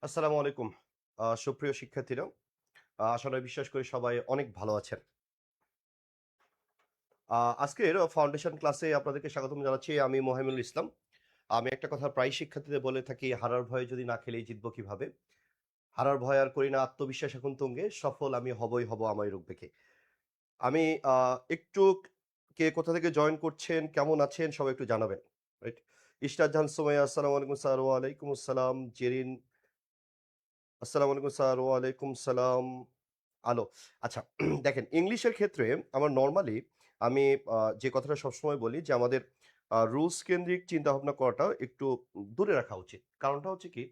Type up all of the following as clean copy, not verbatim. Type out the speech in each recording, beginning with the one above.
আসসালামু আলাইকুম। সুপ্রিয় শিক্ষার্থীরা, আশা নয় বিশ্বাস করি সবাই অনেক ভালো আছেন। আজকের ফাউন্ডেশন ক্লাসে আপনাদেরকে স্বাগতম জানাচ্ছি। আমি মোহাইমিনুল ইসলাম। আমি একটা কথা প্রায়ই শিক্ষার্থীদের বলে থাকি, "হারার ভয়ে যদি না খেলি জিতবো কিভাবে? হারার ভয় আর করি না, আত্মবিশ্বাস এখন তুঙ্গে, সফল আমি হবই হব আমায় রুখবে কে?" আমি একটু কে কোথা থেকে জয়েন করছেন, কেমন আছেন সবাই একটু জানাবেন। রাইট? ইশরাত জাহান সুমাইয়া, আসসালামু আলাইকুম স্যার। ওয়ালাইকুম আসসালাম। জেরিন, আসসালামু আলাইকুম স্যার। ওয়ালাইকুম সালাম। আলো। আচ্ছা দেখেন ইংলিশের ক্ষেত্রে আমার নরমালি আমি যে কথাটা সবসময় বলি যে আমাদের রুলস কেন্দ্রিক চিন্তাভাবনা করাটা একটু দূরে রাখা উচিত। কারণটা হচ্ছে কি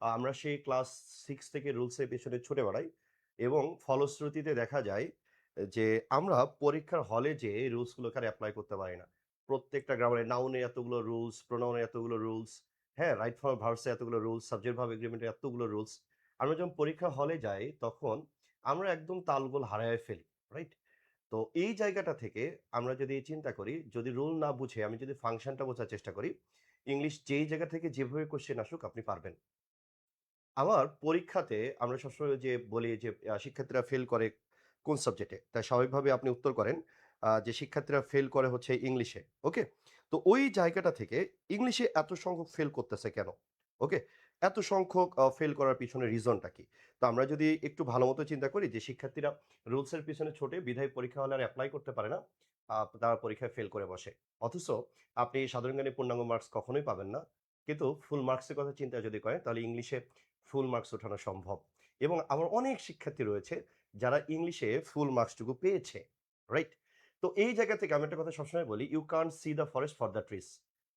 আমরা সেই ক্লাস 6 থেকে রুলসের পেছনে ছুটে বেড়াই এবং ফলশ্রুতিতে দেখা যায় যে আমরা পরীক্ষার হলে যেয়ে রুলসগুলোকে আর এপ্লাই করতে পারি না। প্রত্যেকটা গ্রামারে নাউনের এতগুলো রুলস, প্রোনাউনের এতগুলো রুলস, হ্যাঁ? রাইট ফর ভার্বস এ এতগুলো রুলস, সাবজেক্ট ভার্ব এগ্রিমেন্টে এতগুলো রুলস। আমরা যখন পরীক্ষা হলে যাই তখন আমরা একদম তালগোল হারায় ফেলি, রাইট? তো এই জায়গাটা থেকে আমরা যদি চিন্তা করি, যদি রুল না বুঝে আমি যদি ফাংশনটা বোঝার চেষ্টা করি, ইংলিশ যেই জায়গা থেকে যেভাবে কোয়েশ্চেন আসুক আপনি পারবেন। আমার পরীক্ষাতে আমরা সবসময় যে বলি যে শিক্ষার্থীরা ফেল করে কোন সাবজেক্টে? তাই স্বাভাবিকভাবে আপনি উত্তর করেন যে শিক্ষার্থীরা ফেল করে হচ্ছে ইংলিশে। ওকে? তো ওই জায়গাটা থেকে ইংলিশে এত সংখ্যক ফেল করতেছে কেন? ওকে? এত সংখ্যক ফেল করার পিছনে রিজনটা কি? তো আমরা যদি একটু ভালোমতো চিন্তা করি যে শিক্ষার্থীরা রুলস এর পিছনে ছোটে বিধায় পরীক্ষা হলে আর এপ্লাই করতে পারে না। তারা পরীক্ষায় ফেল করে বসে। অথচ আপনি সাধারণ জ্ঞানে পূর্ণাঙ্গ মার্কস কখনোই পাবেন না। কিন্তু ফুল মার্কসের কথা চিন্তা যদি করেন তাহলে ইংলিশে ফুল মার্কস ওঠানো সম্ভব। এবং আমার অনেক শিক্ষার্থী রয়েছে যারা ইংলিশে ফুল মার্কসটুকু পেয়েছে। রাইট? তো এই জায়গা থেকে আমি একটা কথা সবসময় বলি, "you can't see the forest for the trees."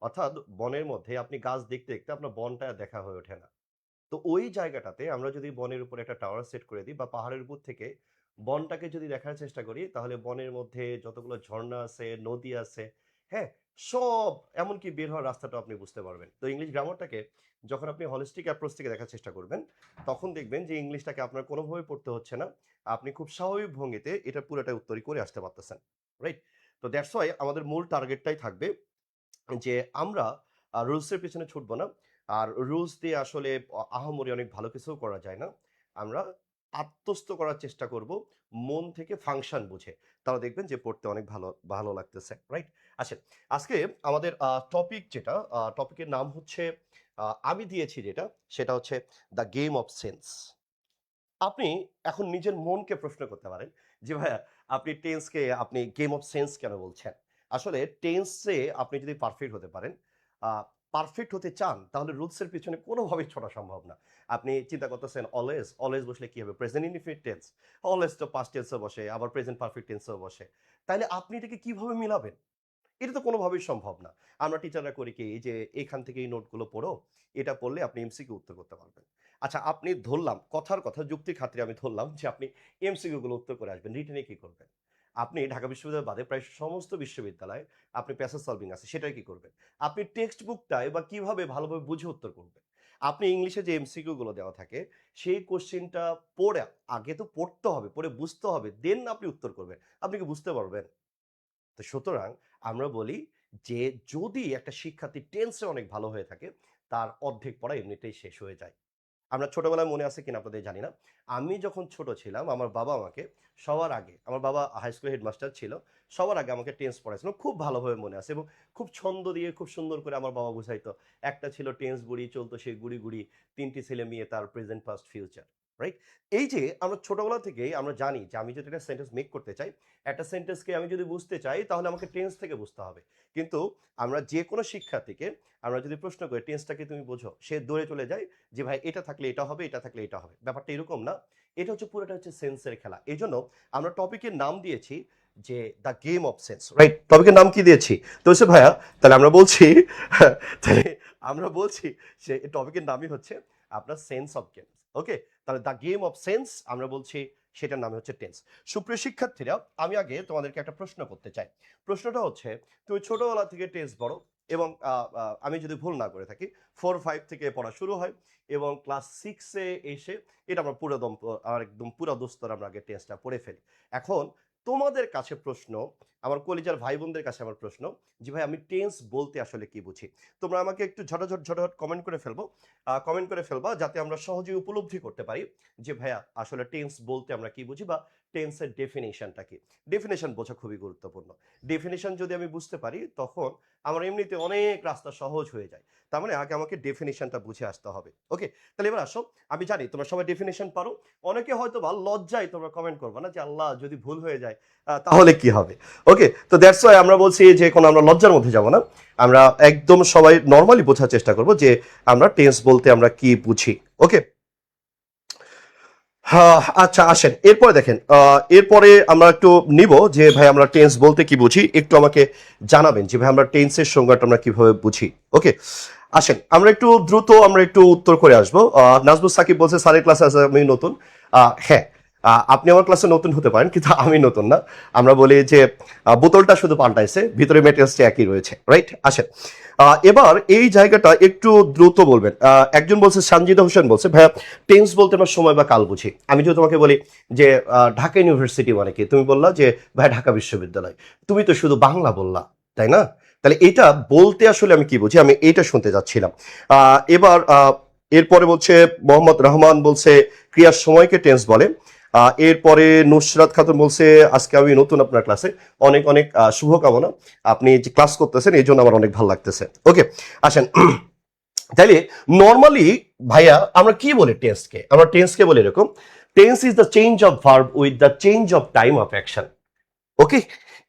অর্থাৎ বনের মধ্যে আপনি গাছ দেখতে, দেখতে আপনার বনটা আর দেখা হয়ে ওঠে না। তো ওই জায়গাটাতে আমরা যদি বনের উপর একটা টাওয়ার সেট করে দিই বা পাহাড়ের উপর থেকে বনটাকে যদি দেখার চেষ্টা করি তাহলে বনের মধ্যে যতগুলো ঝর্ণা আছে, নদী আছে, হ্যাঁ? সব এমনকি বের হওয়ার রাস্তাটাও আপনি বুঝতে পারবেন। তো ইংলিশ গ্রামারটাকে যখন আপনি হলিস্টিক অ্যাপ্রোচ থেকে দেখার চেষ্টা করবেন, তখন দেখবেন যে ইংলিশটাকে আপনার কোনোভাবেই পড়তে হচ্ছে না। আপনি খুব স্বাভাবিক ভঙ্গিতে এটা পুরোটা উত্তরই করে আসতে পারতেছেন। রাইট? তো দ্যাটস হোয়াই আমাদের মূল টার্গেটটাই থাকবে যে আমরা রুলস এর পেছনে ছুটবো না। আর রুলস দিয়ে আসলে আহামরি অনেক ভালো কিছুও করা যায় না। আমরা আত্মস্থ করার চেষ্টা করব মন থেকে ফাংশন বুঝে। তাহলে দেখবেন যে পড়তে অনেক ভালো ভালো লাগতেছে। রাইট? আচ্ছা, আজকে আমাদের টপিক যেটা টপিকের নাম হচ্ছে আমি দিয়েছি যেটা সেটা হচ্ছে দ্য গেম অফ সেন্স। আপনি এখন নিজের মনকে প্রশ্ন করতে পারেন যে ভাইয়া আপনি টেন্সকে আপনি গেম অফ সেন্স কেন বলছেন? আসলে টেন্সে আপনি যদি পারফেক্ট হতে পারেন, আ পারফেক্ট হতে চান তাহলে রুলস এর পেছনে কোনোভাবেই ছোটা সম্ভব না। আপনি চিন্তা করতেছেন অলওয়েজ, অলওয়েজ বসলে কি হবে? Present indefinite tense. অলওয়েজ তো পাস্ট টেন্সেও বসে, আবার প্রেজেন্ট পারফেক্ট টেন্সেও বসে। তাইলে আপনি এটাকে কিভাবে মিলাবেন? এটা তো কোনোভাবেই সম্ভব না। আমরা টিচাররা করি কি যে এখান থেকে এই নোটগুলো পড়ো। এটা পড়লে আপনি এমসিকিউ উত্তর করতে পারবেন। আচ্ছা আপনি ধরলাম কথার কথা যুক্তির খাতিরে আমি ধরলাম যে আপনি এমসিকিউ গুলো উত্তর করে আসবেন। রিটেনে কি করবেন? আপনি ঢাকা বিশ্ববিদ্যালয় বাদে প্রায় সমস্ত বিশ্ববিদ্যালয়ে আপনি প্যাসেজ সলভিং আছে সেটাই কি করবেন? আপনি টেক্সট বুকটায় বা কিভাবে ভালোভাবে বুঝে উত্তর করবেন? আপনি ইংলিশে যে এমসিকিউ গুলো দেওয়া থাকে সেই কোয়েশ্চেনটা পড়ে আগে তো পড়তে হবে, পড়ে বুঝতে হবে। দেন আপনি উত্তর করবেন। আপনি কি বুঝতে পারবেন? তো সুতরাং আমরা বলি যে যদি একটা শিক্ষার্থী টেন্সে অনেক ভালো হয়ে থাকে তার অর্ধেক পড়া এমনিতেই শেষ হয়ে যায়। আমরা ছোটবেলায় মনে আছে কিনা আপনাদের জানি না। আমি যখন ছোট ছিলাম আমার বাবা আমাকে সবার আগে আমার বাবা হাই স্কুলের হেডমাস্টার ছিল। সবার আগে আমাকে টেন্স পড়াইছিল। খুব ভালোভাবে মনে আছে এবং খুব ছন্দ দিয়ে খুব সুন্দর করে আমার বাবা বুঝাইতো। একটা ছিল টেন্স বুড়ি চলতো সেই গুড়ি, গুড়ি ৩ টি ছেলে মেয়ে তার প্রেজেন্ট, পাস্ট, ফিউচার। রাইট? এই যে আমরা ছোটবেলা থেকেই আমরা জানি যে আমি যদি একটা সেন্টেন্স মেক করতে চাই, একটা সেন্টেন্সকে আমি যদি বুঝতে চাই তাহলে আমাকে টেন্স থেকে বুঝতে হবে। কিন্তু আমরা যেকোনো শিক্ষার্থীকে আমরা যদি প্রশ্ন করি টেন্সটা কি তুমি বোঝো? সে দৌড়ে চলে যায় যে ভাই এটা থাকলে এটা হবে, এটা থাকলে এটা হবে। ব্যাপারটা এরকম না। এটা হচ্ছে পুরোটা হচ্ছে সেন্সের খেলা। এজন্য আমরা টপিকের নাম দিয়েছি যে the game of sense. Right? টপিকের নাম কি দিয়েছি? তো হচ্ছে ভাইয়া তাহলে আমরা বলছি তাহলে আমরা বলছি যে টপিকের নামই হচ্ছে আপনার সেন্স অফ গেমস। ওকে? তাহলে দ্য গেম অফ সেন্স আমরা বলছি সেটার নাম হচ্ছে টেন্স। সুপ্রিয় শিক্ষার্থীরা আমি আগে তোমাদেরকে একটা প্রশ্ন করতে চাই। প্রশ্নটা হচ্ছে তুমি ছোটবেলা থেকে টেন্স পড়ো এবং আমি যদি ভুল না করে থাকি 4-5 থেকে পড়া শুরু হয় এবং ক্লাস 6 এ এসে এটা আমরা পুরো দম আর একদম পুরা দস্তর আমরা আগে টেস্টটা পড়ে ফেলি। এখন তোমাদের কাছে প্রশ্ন, আমার কলিজার ভাই বোনদের কাছে আমার প্রশ্ন, যে ভাই আমি টেন্স বলতে আসলে কি বুঝি? তোমরা আমাকে একটু ঝটাঝট কমেন্ট করে ফেলবো, কমেন্ট করে ফেলবা, যাতে আমরা সহজেই উপলব্ধি করতে পারি যে ভাইয়া আসলে টেন্স বলতে আমরা কি বুঝি, বা টেন্সের ডেফিনেশনটা কি। ডেফিনেশন বোঝা খুবই গুরুত্বপূর্ণ। ডেফিনেশন যদি আমি বুঝতে পারি, তখন আমার এমনিতে অনেক রাস্তা সহজ হয়ে যায়। তার মানে আগে আমাকে ডেফিনেশনটা বুঝে আসতে হবে। ওকে, তাহলে এবার আসো। আমি জানি তোমরা সবাই ডেফিনেশন পারো। অনেকে হয়তো বা লজ্জায় তোমরা কমেন্ট করবে না যে আল্লাহ যদি ভুল হয়ে যায় তাহলে কি হবে। ওকে, তো দ্যাটস ওয়াই আমরা বলছি যে কোনো আমরা লজ্জার মধ্যে যাব না। আমরা একদম সবাই নর্মালি বোঝার চেষ্টা করব যে আমরা টেন্স বলতে আমরা কি বুঝি। ওকে, হ্যাঁ, আচ্ছা আসেন এরপরে দেখেন, এরপরে আমরা একটু নিব যে ভাই আমরা টেন্স বলতে কি বুঝি, একটু আমাকে জানাবেন যে ভাই আমরা টেন্সের সংজ্ঞাটা আমরা কিভাবে বুঝি। ওকে, আসেন আমরা একটু দ্রুত আমরা একটু উত্তর করে আসবো। নাজমুস সাকিব বলছে স্যারের ক্লাসে আছে আমি নতুন। হ্যাঁ, আপনি আমার ক্লাসে নতুন হতে পারেন, কিন্তু আমি নতুন না। আমরা বলি যে বোতলটা শুধু পাল্টাইছে, ভিতরে মেটেরিয়ালসটা একই রয়েছে, রাইট? আসেন এবার এই জায়গাটা একটু দ্রুত বলবেন। একজন বলছে, সঞ্জিদা হোসেন বলছে ভাইয়া টেন্স বলতে আমরা সময় বা কাল বুঝি। আমি যদি তোমাকে বলি যে ঢাকা ইউনিভার্সিটি মানে কি, তুমি বললা যে ভাই ঢাকা বিশ্ববিদ্যালয়, তুমি তো শুধু বাংলা বললা, তাই না? তাহলে এটা বলতে আসলে আমি কি বুঝি, আমি এইটা শুনতে যাচ্ছিলাম। এবার এরপরে বলছে মোহাম্মদ রহমান বলছে ক্রিয়ার সময়কে টেন্স বলে। এরপরে নুসরাত খাতুন বলছে আজকে আমি নতুন আপনার ক্লাসে, অনেক অনেক শুভকামনা, আপনি যে ক্লাস করতেছেন এই জন্য আমার অনেক ভালো লাগতেছে। ওকে, আসেন তাইলে নর্মালি ভাইয়া আমরা কি বলি টেন্সকে? আমরা টেন্সকে বলি এরকম, tense is the change of verb with the change of time of action. Okay,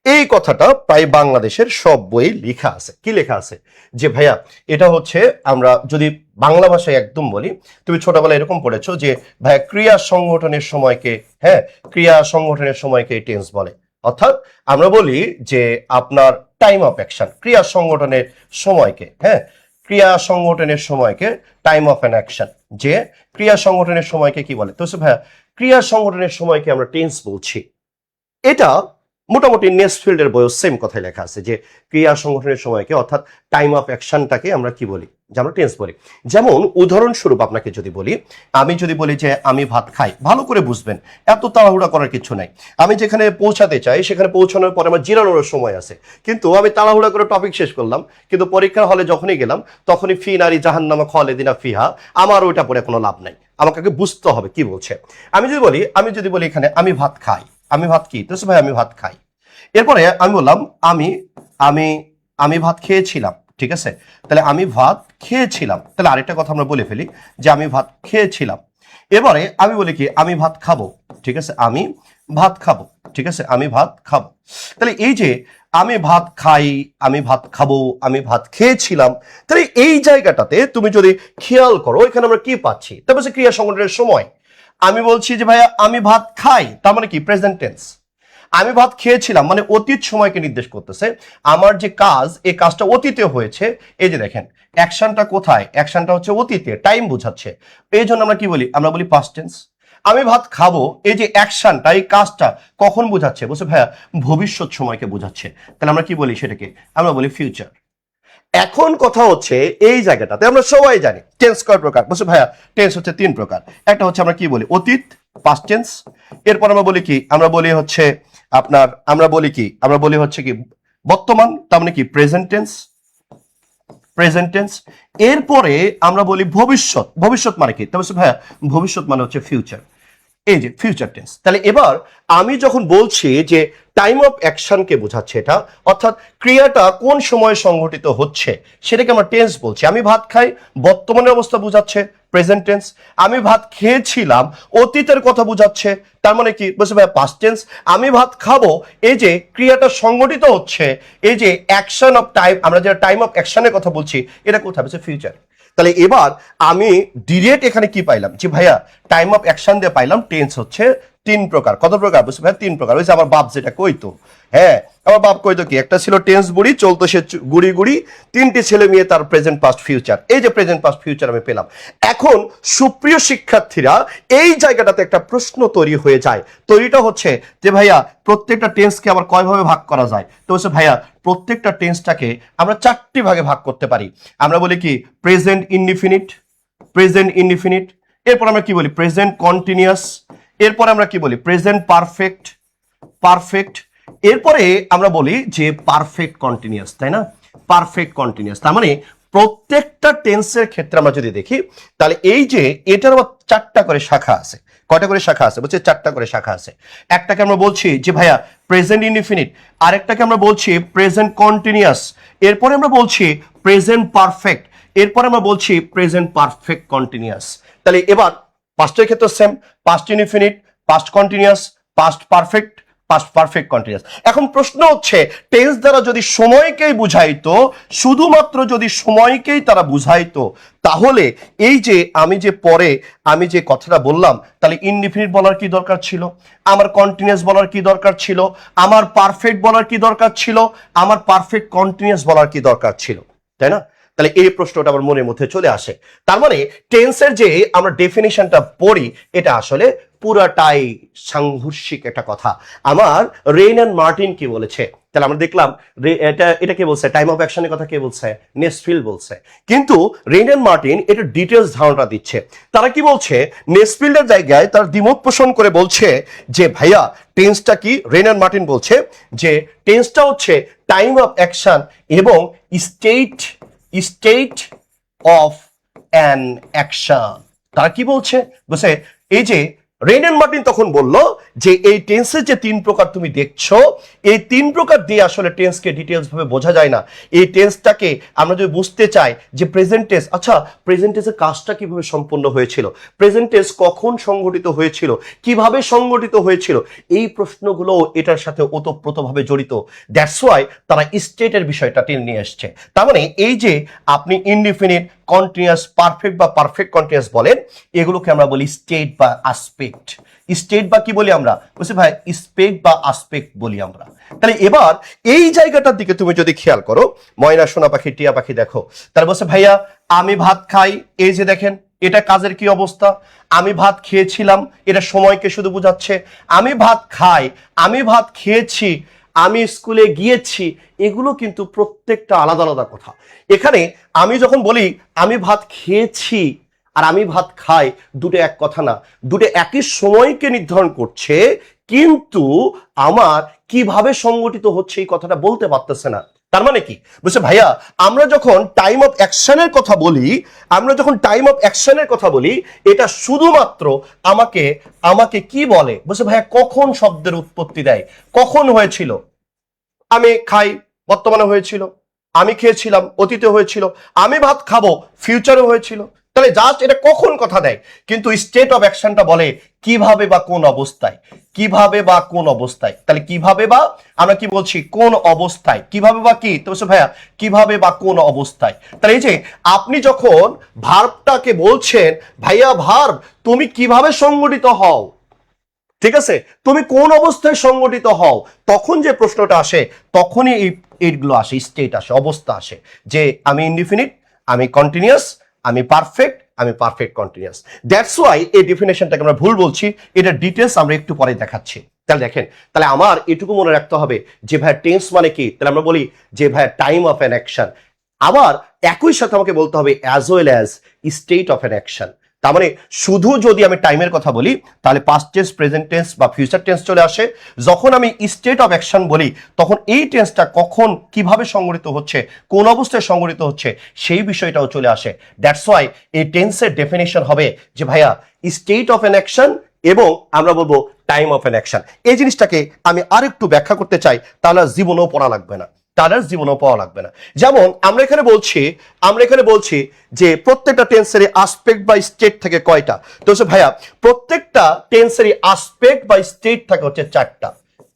এই কথাটা প্রায় বাংলাদেশের সব বইয়ে লেখা আছে। কি লেখা আছে? যে ভাইয়া এটা হচ্ছে, আমরা যদি বাংলা ভাষায় একদম বলি, তুমি ছোটবেলায় এরকম পড়েছো যে ভাইয়া ক্রিয়া সংগঠনের সময়কে, হ্যাঁ, ক্রিয়া সংগঠনের সময়কে টেন্স বলে। অর্থাৎ আমরা বলি যে আপনার টাইম অফ অ্যাকশন, ক্রিয়া সংগঠনের সময়কে, হ্যাঁ, ক্রিয়া সংগঠনের সময়কে টাইম অফ অ্যান অ্যাকশন, যে ক্রিয়া সংগঠনের সময়কে কি বলে? তো ভাইয়া ক্রিয়া সংগঠনের সময়কে আমরা টেন্স বলছি। এটা মোটামুটি নেক্সটফিল্ডের বইও সেম কথাই লেখা আছে যে ক্রিয়া সংগঠনের সময়কে, অর্থাৎ টাইম অফ অ্যাকশনটাকে আমরা কি বলি, যে আমরা টেন্স বলি। যেমন উদাহরণস্বরূপ আপনাকে যদি বলি, আমি যদি বলি যে আমি ভাত খাই, ভালো করে বুঝবেন, এত তাড়াহুড়া করার কিছু নাই। আমি যেখানে পৌঁছাতে চাই সেখানে পৌঁছানোর পরে আমার জিরানোর সময় আছে, কিন্তু আমি তাড়াহুড়া করে টপিক শেষ করলাম, কিন্তু পরীক্ষার হলে যখনই গেলাম তখনই ফি নারী জাহান্নামা খালিদিনা ফিহা, আমার ওইটা পড়ে কোনো লাভ নাই। আমাকে আগে বুঝতে হবে কি বলছে। আমি যদি বলি এখানে আমি ভাত খাই, আমি ভাত কি, তো ভাই আমি ভাত খাই। এরপরে আমি বললাম আমি আমি আমি ভাত খেয়েছিলাম, ঠিক আছে? তাহলে আমি ভাত খেয়েছিলাম, তাহলে আরেকটা কথা আমরা বলে ফেলি যে আমি ভাত খেয়েছিলাম। এবারে আমি বলি কি আমি ভাত খাবো, ঠিক আছে? আমি ভাত খাবো, ঠিক আছে? আমি ভাত খাবো। তাহলে এই যে আমি ভাত খাই, আমি ভাত খাবো, আমি ভাত খেয়েছিলাম, তাহলে এই জায়গাটাতে তুমি যদি খেয়াল করো এখানে আমরা কি পাচ্ছি? তারপর ক্রিয়া সংগঠনের সময় আমি বলছি যে ভাইয়া আমি ভাত খাই, তার মানে কি প্রেজেন্ট টেন্স। আমি ভাত খেয়েছিলাম মানে অতীত সময়কে নির্দেশ করতেছে। আমার যে কাজ, এই কাজটা অতীতে হয়েছে। এই যে দেখেন অ্যাকশনটা কোথায়, অ্যাকশনটা হচ্ছে অতীতে, টাইম বোঝাচ্ছে। এই জন্য আমরা কি বলি, আমরা বলি পাস্ট টেন্স। আমি ভাত খাবো, এই যে অ্যাকশনটা, এই কাজটা কখন বোঝাচ্ছে? বলছে ভাইয়া ভবিষ্যৎ সময়কে বোঝাচ্ছে। তাহলে আমরা কি বলি সেটাকে? আমরা বলি ফিউচার। এখন কথা হচ্ছে এই জায়গাটাতে আমরা সবাই জানি টেন্স কয় প্রকার। বলছে ভাইয়া টেন্স হচ্ছে 3 প্রকার। একটা হচ্ছে আমরা কি বলি অতীত, পাস্ট টেন্স। এরপর আমরা বলি কি, আমরা বলি হচ্ছে আপনার, আমরা বলি হচ্ছে কি বর্তমান, তার মানে কি প্রেজেন্ট টেন্স, প্রেজেন্ট টেন্স। এরপরে আমরা বলি ভবিষ্যৎ, ভবিষ্যৎ মানে কি? তাহলে ভাইয়া ভবিষ্যৎ মানে হচ্ছে ফিউচার, এই যে ফিউচার টেন্স। তাহলে এবার আমি যখন বলছি যে টাইম অফ অ্যাকশনকে বোঝাচ্ছে এটা, অর্থাৎ ক্রিয়াটা কোন সময়ে সংঘটিত হচ্ছে সেটাকে আমরা টেন্স বলছি। আমি ভাত খাই বর্তমানের অবস্থা বোঝাচ্ছে, প্রেজেন্ট টেন্স। আমি ভাত খেয়েছিলাম অতীতের কথা বোঝাচ্ছে, তার মানে কি? বলছে ভাই পাস্ট টেন্স। আমি ভাত খাবো, এই যে ক্রিয়াটা সংঘটিত হচ্ছে, এই যে অ্যাকশন অফ টাইম, আমরা যে টাইম অফ অ্যাকশনের কথা বলছি, এটা কোথায়? বলছে ফিউচার। তাহলে এবার আমি ডিরেক্ট এখানে কি পাইলাম যে ভাইয়া টাইম অফ অ্যাকশন দিয়ে পাইলাম টেন্স হচ্ছে 3 প্রকার। কত প্রকার? বুঝছি ভাই 3 প্রকার। ওই যে আমার বাপ যেটা কইতো, হ্যাঁ আমার বাপ কইতো কি, একটা ছিল টেন্স বুড়ি, চলতো সে গুড়ি গুড়ি, 3টে ছেলে মেয়ে, তার প্রেজেন্ট পাস্ট ফিউচার। এই যে প্রেজেন্ট পাস্ট ফিউচার আমি পেলাম। এখন সুপ্রিয় শিক্ষার্থীরা এই জায়গাটাতে একটা প্রশ্ন তৈরি হয়ে যায়। তৈরিটা হচ্ছে যে ভাইয়া প্রত্যেকটা টেন্সকে আবার কয়ভাবে ভাগ করা যায়? তো হচ্ছে ভাইয়া প্রত্যেকটা টেন্সটাকে আমরা 4টি ভাগে ভাগ করতে পারি। আমরা বলি কি প্রেজেন্ট ইনডিফিনিট, প্রেজেন্ট ইনডিফিনিট। এরপর আমরা কি বলি প্রেজেন্ট কন্টিনিউয়াস। এরপর আমরা কি বলি প্রেজেন্ট পারফেক্ট, পারফেক্ট, এরপরে আমরা বলি যে পারফেক্ট কন্টিনিউয়াস, তাই না? পারফেক্ট কন্টিনিউয়াস, তার মানে প্রত্যেকটা টেন্সের ক্ষেত্রে আমরা যদি দেখি তাহলে এই যে এটার আবার 4টা করে শাখা আছে। কয়টা করে শাখা আছে? বলছে 4টা করে শাখা আছে। একটাকে আমরা বলছি যে ভাইয়া প্রেজেন্ট ইনডিফিনিট, আরেকটাকে আমরা বলছি প্রেজেন্ট কন্টিনিউয়াস, এরপরে আমরা বলছি প্রেজেন্ট পারফেক্ট, এরপরে আমরা বলছি প্রেজেন্ট পারফেক্ট কন্টিনিউয়াস। তাহলে এবার পাস্টের ক্ষেত্রে same, past indefinite, past continuous, past perfect, past perfect continuous. এখন প্রশ্ন হচ্ছে টেন্স দ্বারা যদি সময়কেই বুঝাইতো, শুধুমাত্র যদি সময়কেই তারা বুঝাইতো, তাহলে এই যে আমি যে কথাটা বললাম, তাহলে ইনডিফিনিট বলার কি দরকার ছিল, আমার কন্টিনিউয়াস বলার কি দরকার ছিল, আমার পারফেক্ট বলার কি দরকার ছিল, আমার পারফেক্ট কন্টিনিউয়াস বলার কি দরকার ছিল, তাই না? তাহলে এই প্রশ্নটা আমার মনের মধ্যে চলে আসে। তার মানে টেন্সের যে আমরা ডেফিনিশনটা পড়ি, এটা আসলে পুরাটাই সাংঘর্ষিক একটা কথা। আমার রেইন অ্যান্ড মার্টিন কি বলেছে, তাহলে আমরা দেখলাম এটা কে বলছে, টাইম অফ অ্যাকশনের কথা কে বলছে, নেসফিল্ড বলছে। কিন্তু রেইন অ্যান্ড মার্টিন এটা ডিটেলস ধারণা দিচ্ছে। তারা কি বলছে, নেসফিল্ডের জায়গায় তার দ্বিমত পোষণ করে বলছে যে ভাইয়া টেন্সটা কি, রেইন অ্যান্ড মার্টিন বলছে যে টেন্সটা হচ্ছে টাইম অফ অ্যাকশন এবং স্টেট অফ অ্যান অ্যাকশন। তারা কি বলছে, বলছে এই যে রেইন অ্যান্ড মার্টিন তখন বলল যে এই টেন্সের যে 3 প্রকার তুমি দেখছো, এই 3 প্রকার দিয়ে আসলে টেন্সকে ডিটেলস ভাবে বোঝা যায় না। এই টেন্সটাকে আমরা যদি বুঝতে চাই যে প্রেজেন্ট টেন্স, আচ্ছা প্রেজেন্ট টেন্সের কাজটা কিভাবে সম্পন্ন হয়েছিল, প্রেজেন্ট টেন্স কখন সংগঠিত হয়েছিল, কিভাবে সংগঠিত হয়েছিল, এই প্রশ্নগুলো এটার সাথে ওতপ্রোতভাবে জড়িত। দ্যাটস ওয়াই তারা স্টেটের বিষয়টা টেনে নিয়ে এসছে। তার মানে এই যে আপনি ইনডিফিনিট, কন্টিনিউয়াস, পারফেক্ট বা পারফেক্ট কন্টিনিউয়াস বলেন, এগুলোকে আমরা বলি স্টেট বা আসপেক্ট। স্টেট বা কি বলি আমরা, বলছি ভাই স্পেক্ট বা আসপেক্ট বলি আমরা। তাহলে এবার এই জায়গাটার দিকে তুমি যদি খেয়াল করো, ময়না, সোনা পাখি, টিয়া পাখি দেখো, তাহলে বলছে ভাইয়া আমি ভাত খাই, এই যে দেখেন এটা কাজের কি অবস্থা, আমি ভাত খেয়েছিলাম, এটা সময়কে শুধু বোঝাচ্ছে। আমি ভাত খাই, আমি ভাত খেয়েছি, আমি স্কুলে গিয়েছি, এগুলো কিন্তু প্রত্যেকটা আলাদা আলাদা কথা। এখানে আমি যখন বলি আমি ভাত খেয়েছি আর আমি ভাত খাই, দুটো এক কথা না, দুটো একই সময়কে নির্ধারণ করছে, কিন্তু আমার কিভাবে সংগঠিত হচ্ছে এই কথাটা বলতে পারতেছে না। তার মানে কি, বলছে ভাইয়া আমরা যখন টাইম অফ অ্যাকশনের কথা বলি, এটা শুধুমাত্র আমাকে কি বলে, বলছে ভাইয়া কখন শব্দের উৎপত্তি দেয়, কখন হয়েছিল, আমি খাই বর্তমানে হয়েছিল, আমি খেয়েছিলাম অতীতে হয়েছিল, আমি ভাত খাবো ফিউচারে হয়েছিল। তাহলে জাস্ট এটা কখন কথা দেয়, কিন্তু স্টেট অফ অ্যাকশনটা বলে কিভাবে বা কোন অবস্থায়, কিভাবে বা কোন অবস্থায়। তাহলে কিভাবে বা আমরা কি বলছি, কোন অবস্থায়, কিভাবে বা কি, তো ভাইয়া কিভাবে বা কোন অবস্থায়। তাহলে এই যে আপনি যখন ভার্বটাকে বলছেন ভাইয়া ভার্ব তুমি কিভাবে সংগঠিত হও, ঠিক আছে, তুমি কোন অবস্থায় সংগঠিত হও, তখন যে প্রশ্নটা আসে তখনই এইগুলো আসে, স্টেট আসে, অবস্থা আসে, যে আমি ইনডিফিনিট, আমি কন্টিনিউয়াস, আমি পারফেক্ট কন্টিনিউয়াস। দ্যাটস ওয়াই এই ডেফিনেশনটাকে আমরা ভুল বলছি, এটা ডিটেলস আমরা একটু পরে দেখাচ্ছি। তাহলে দেখেন, তাহলে আমার এটুকু মনে রাখতে হবে যে ভাই টেন্স মানে কি, তাহলে আমরা বলি যে ভাই টাইম অফ অ্যান অ্যাকশন, আবার একই সাথে আমাকে বলতে হবে as well as state of an action. তার মানে শুধু যদি আমি টাইমের কথা বলি তাহলে পাস্ট টেন্স, প্রেজেন্ট টেন্স বা ফিউচার টেন্স চলে আসে। যখন আমি স্টেট অফ অ্যাকশন বলি তখন এই টেন্সটা কখন কিভাবে সংগঠিত হচ্ছে, কোন অবস্থায় সংগঠিত হচ্ছে, সেই বিষয়টাও চলে আসে। দ্যাটস ওয়াই এই টেন্সের ডেফিনেশন হবে যে ভাইয়া স্টেট অফ অ্যান অ্যাকশন এবং আমরা বলবো টাইম অফ অ্যান অ্যাকশন। এই জিনিসটাকে আমি আরেকটু ব্যাখ্যা করতে চাই, তাহলে জীবনেও পড়া লাগবে না, জীবনেও পাওয়া লাগবে না। যেমন আমরা এখানে বলছি যে প্রত্যেকটা টেন্সের আসপেক্ট বা স্টেট থাকে কয়টা, তো ভাইয়া প্রত্যেকটা টেন্সের আসপেক্ট বা স্টেট থাকে হচ্ছে 4টা।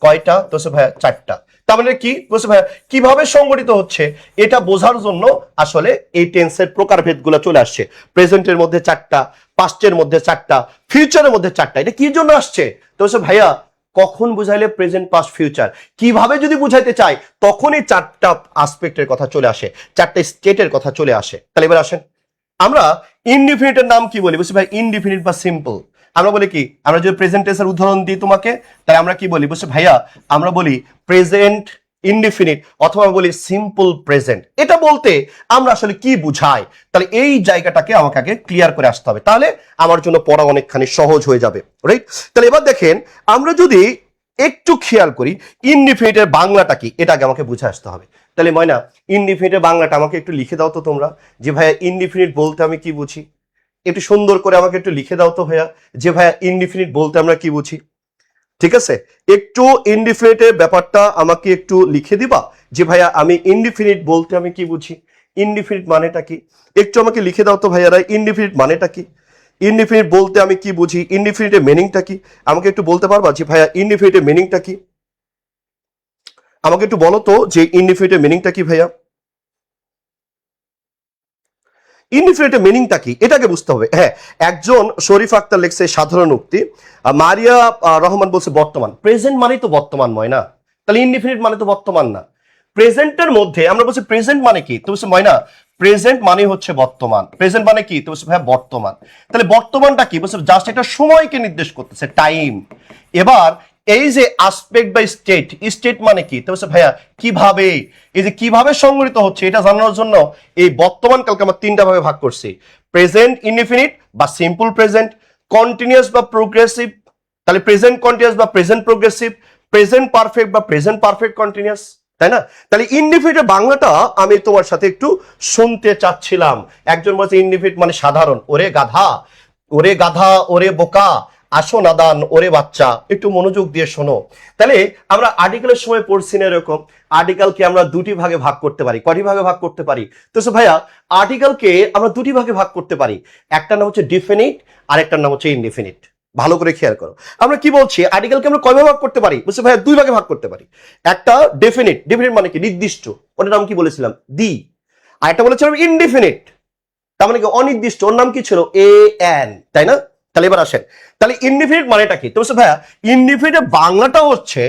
কয়টা, তো ভাইয়া 4টা। তার মানে কি, বলছে ভাইয়া কিভাবে সংগঠিত হচ্ছে এটা বোঝার জন্য আসলে এই টেন্সের প্রকারভেদগুলো চলে আসছে। প্রেজেন্টের মধ্যে 4টা, পাস্টের মধ্যে 4টা, ফিউচারের মধ্যে 4টা। এটা কি জন্য আসছে, তো ভাইয়া কখন বুঝাইলে প্রেজেন্ট, পাস্ট, ফিউচার, কিভাবে যদি বুঝাইতে চাই তখনই 4টা আসপেক্টের কথা চলে আসে, 4টা স্টেটের কথা চলে আসে। তাহলে এবার আসেন আমরা ইনডিফিনিটের নাম কি বলি, বুঝছি ভাই ইনডিফিনিট বা সিম্পল। আমরা বলি কি, আমরা যদি প্রেজেন্ট টেন্সের উদাহরণ দিই তোমাকে, তাই আমরা কি বলি, বুঝছি ভাইয়া আমরা বলি প্রেজেন্ট ইনডিফিনিট অথবা বলি সিম্পল প্রেজেন্ট। এটা বলতে আমরা আসলে কি বুঝাই, তাহলে এই জায়গাটাকে আমাকে আগে ক্লিয়ার করে আসতে হবে, তাহলে আমার জন্য পড়া অনেকখানি সহজ হয়ে যাবে, রাইট। তাহলে এবার দেখেন আমরা যদি একটু খেয়াল করি ইনডিফিনিটের বাংলাটা কি, এটা আগে আমাকে বুঝে আসতে হবে। তাহলে ময়না, ইনডিফিনিটের বাংলাটা আমাকে একটু লিখে দাও তো তোমরা, যে ভাইয়া ইনডিফিনিট বলতে আমি কি বুঝি। একটু সুন্দর করে আমাকে একটু লিখে দাও তো ভাইয়া, যে ভাইয়া ইনডিফিনিট বলতে আমরা কি বুঝি। ঠিক আছে, একটু ইনডিফিনিটের ব্যাপারটা আমাকে একটু লিখে দিবা, যে ভাইয়া আমি ইনডিফিনিট বলতে আমি কি বুঝি, ইনডিফিনিট মানেটা কি। একটু আমাকে লিখে দাও তো ভাইয়ারা, ইনডিফিনিট মানেটা কি, ইনডিফিনিট বলতে আমি কি বুঝি, ইনডিফিনিটের মিনিংটা কি। আমাকে একটু বলতে পারবা যে ভাইয়া ইনডিফিনিটের মিনিংটা কি। আমাকে একটু বলো তো যে ইনডিফিনিটের মিনিংটা কি ভাইয়া। ইনডিফিনিটের মিনিংটা কি এটাকে বুঝতে হবে। হ্যাঁ, একজন শরীফ আক্তার লেখছে সাধারণ উক্তি, মারিয়া রহমান বলছে বর্তমান। প্রেজেন্ট মানে তো বর্তমান ময়না, তাহলে ইনডিফিনিট মানে তো বর্তমান না। প্রেজেন্টের মধ্যে আমরা বলছি প্রেজেন্ট মানে কি, তো বলছে ময়না প্রেজেন্ট মানে হচ্ছে বর্তমান। প্রেজেন্ট মানে কি, তো বলছে ভাইয়া বর্তমান। তাহলে বর্তমানটা কি, বলছে জাস্ট একটা সময়কে নির্দেশ করতেছে, টাইম। এবার এই যে আসপেক্ট বা স্টেট, স্টেট মানে কি, তো বলছে ভাইয়া কিভাবে, এই যে কিভাবে সংগঠিত হচ্ছে এটা জানানোর জন্য এই বর্তমান কালকে আমরা তিনটা ভাবে ভাগ করছি, প্রেজেন্ট ইনডিফিনিট বা সিম্পল প্রেজেন্ট, কন্টিনিউয়াস বা প্রোগ্রেসিভ, তাহলে প্রেজেন্ট কন্টিনিউয়াস বা প্রেজেন্ট প্রোগ্রেসিভ, প্রেজেন্ট পারফেক্ট বা প্রেজেন্ট পারফেক্ট কন্টিনিউয়াস, তাই না। তাহলে ইনডিফিনিটের বাংলাটা আমি তোমার সাথে একটু শুনতে চাচ্ছিলাম। একজন বলছে ইনডিফিনিট মানে সাধারণ, ওরে গাধা, ওরে গাধা, ওরে বোকা, আসো নাদান, ওরে বাচ্চা, একটু মনোযোগ দিয়ে শোনো। তাহলে আমরা আর্টিকেলের সময় পড়ছি না এরকম, আর্টিকেলকে আমরা দুটি ভাগে ভাগ করতে পারি। কয়টি ভাগে ভাগ করতে পারি, তো ভাইয়া আর্টিকেলকে আমরা দুটি ভাগে ভাগ করতে পারি, একটা নাম হচ্ছে ডিফিনিট আর একটা নাম হচ্ছে ইনডিফিনিট। ভালো করে খেয়াল করো, আমরা কি বলছি আর্টিকেলকে আমরা কয় ভাগে ভাগ করতে পারি, বলছে ভাইয়া দুই ভাগে ভাগ করতে পারি। একটা ডেফিনিট, ডেফিনিট মানে কি নির্দিষ্ট, ওটার নাম কি বলেছিলাম দি। আর একটা বলেছিলাম ইনডিফিনিট, তার মানে কি অনির্দিষ্ট, ওর নাম কি ছিল এ এন, তাই না। তাহলে এবার আসেন, তাহলে ইনডিফিনিট মানেটা কি, তো ভাইয়া ইনডিফিনিটের বাংলাটা হচ্ছে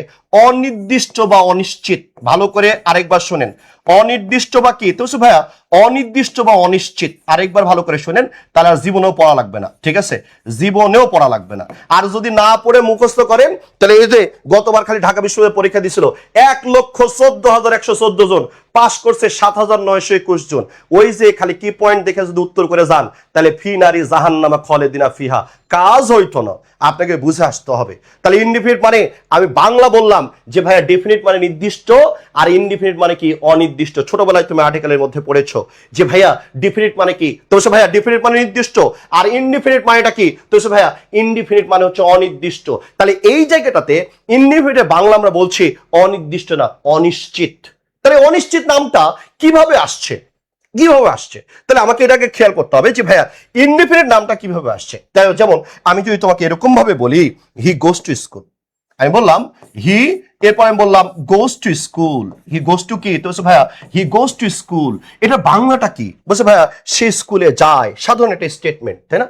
অনির্দিষ্ট বা অনিশ্চিত। ভালো করে আরেকবার শোনেন, অনির্দিষ্ট বা কি, তো ভাইয়া অনির্দিষ্ট বা অনিশ্চিত। আরেকবার ভালো করে শোনেন, তাহলে আর জীবনেও পড়া লাগবে না, ঠিক আছে, জীবনেও পড়া লাগবে না। আর যদি না পড়ে মুখস্থ করেন, তাহলে এই যে গতবার খালি ঢাকা বিশ্ববিদ্যালয়ে পরীক্ষা দিছিল 1,14,114 জন, পাস করছে 7,921 জন। ওই যে খালি কি পয়েন্ট দেখে যদি উত্তর করে যান, তাহলে ফি নারী জাহান্নামা খালিদিনা ফিহা, কাজ হইতো না। আপনাকে বুঝে আসতে হবে। তাহলে ইনডিফিনিট মানে আমি বাংলা বললাম যে ভাইয়া ডেফিনিট মানে নির্দিষ্ট, আর ইনডিফিনিট মানে কি অনির্দিষ্ট। ছোটবেলায় তুমি আর্টিকেলের মধ্যে পড়েছো যে ভাইয়া ডেফিনিট মানে কি, তো ভাইয়া ডেফিনিট মানে নির্দিষ্ট, আর ইনডিফিনিট মানেটা কি, তো ভাইয়া ইনডিফিনিট মানে হচ্ছে অনির্দিষ্ট। তাহলে এই জায়গাটাতে ইনডিফিনিটের বাংলা আমরা বলছি অনির্দিষ্ট না অনিশ্চিত। তাহলে অনিশ্চিত নামটা কিভাবে আসছে, কিভাবে আসছে, তাহলে আমাকে এটাকে খেয়াল করতে হবে যে ভাইয়া ইনডিফিনিট নামটা কিভাবে আসছে। তাই যেমন আমি যদি তোমাকে এরকম ভাবে বলি হি গোস টু স্কুল, আমি বললাম হি, এরপর আমি বললাম goes to school, he goes to কি, তো ভাইয়া হি গোস টু স্কুল, এটা বাংলাটা কি, বলছে ভাইয়া সে স্কুলে যায়। সাধারণ একটা স্টেটমেন্ট, তাই না।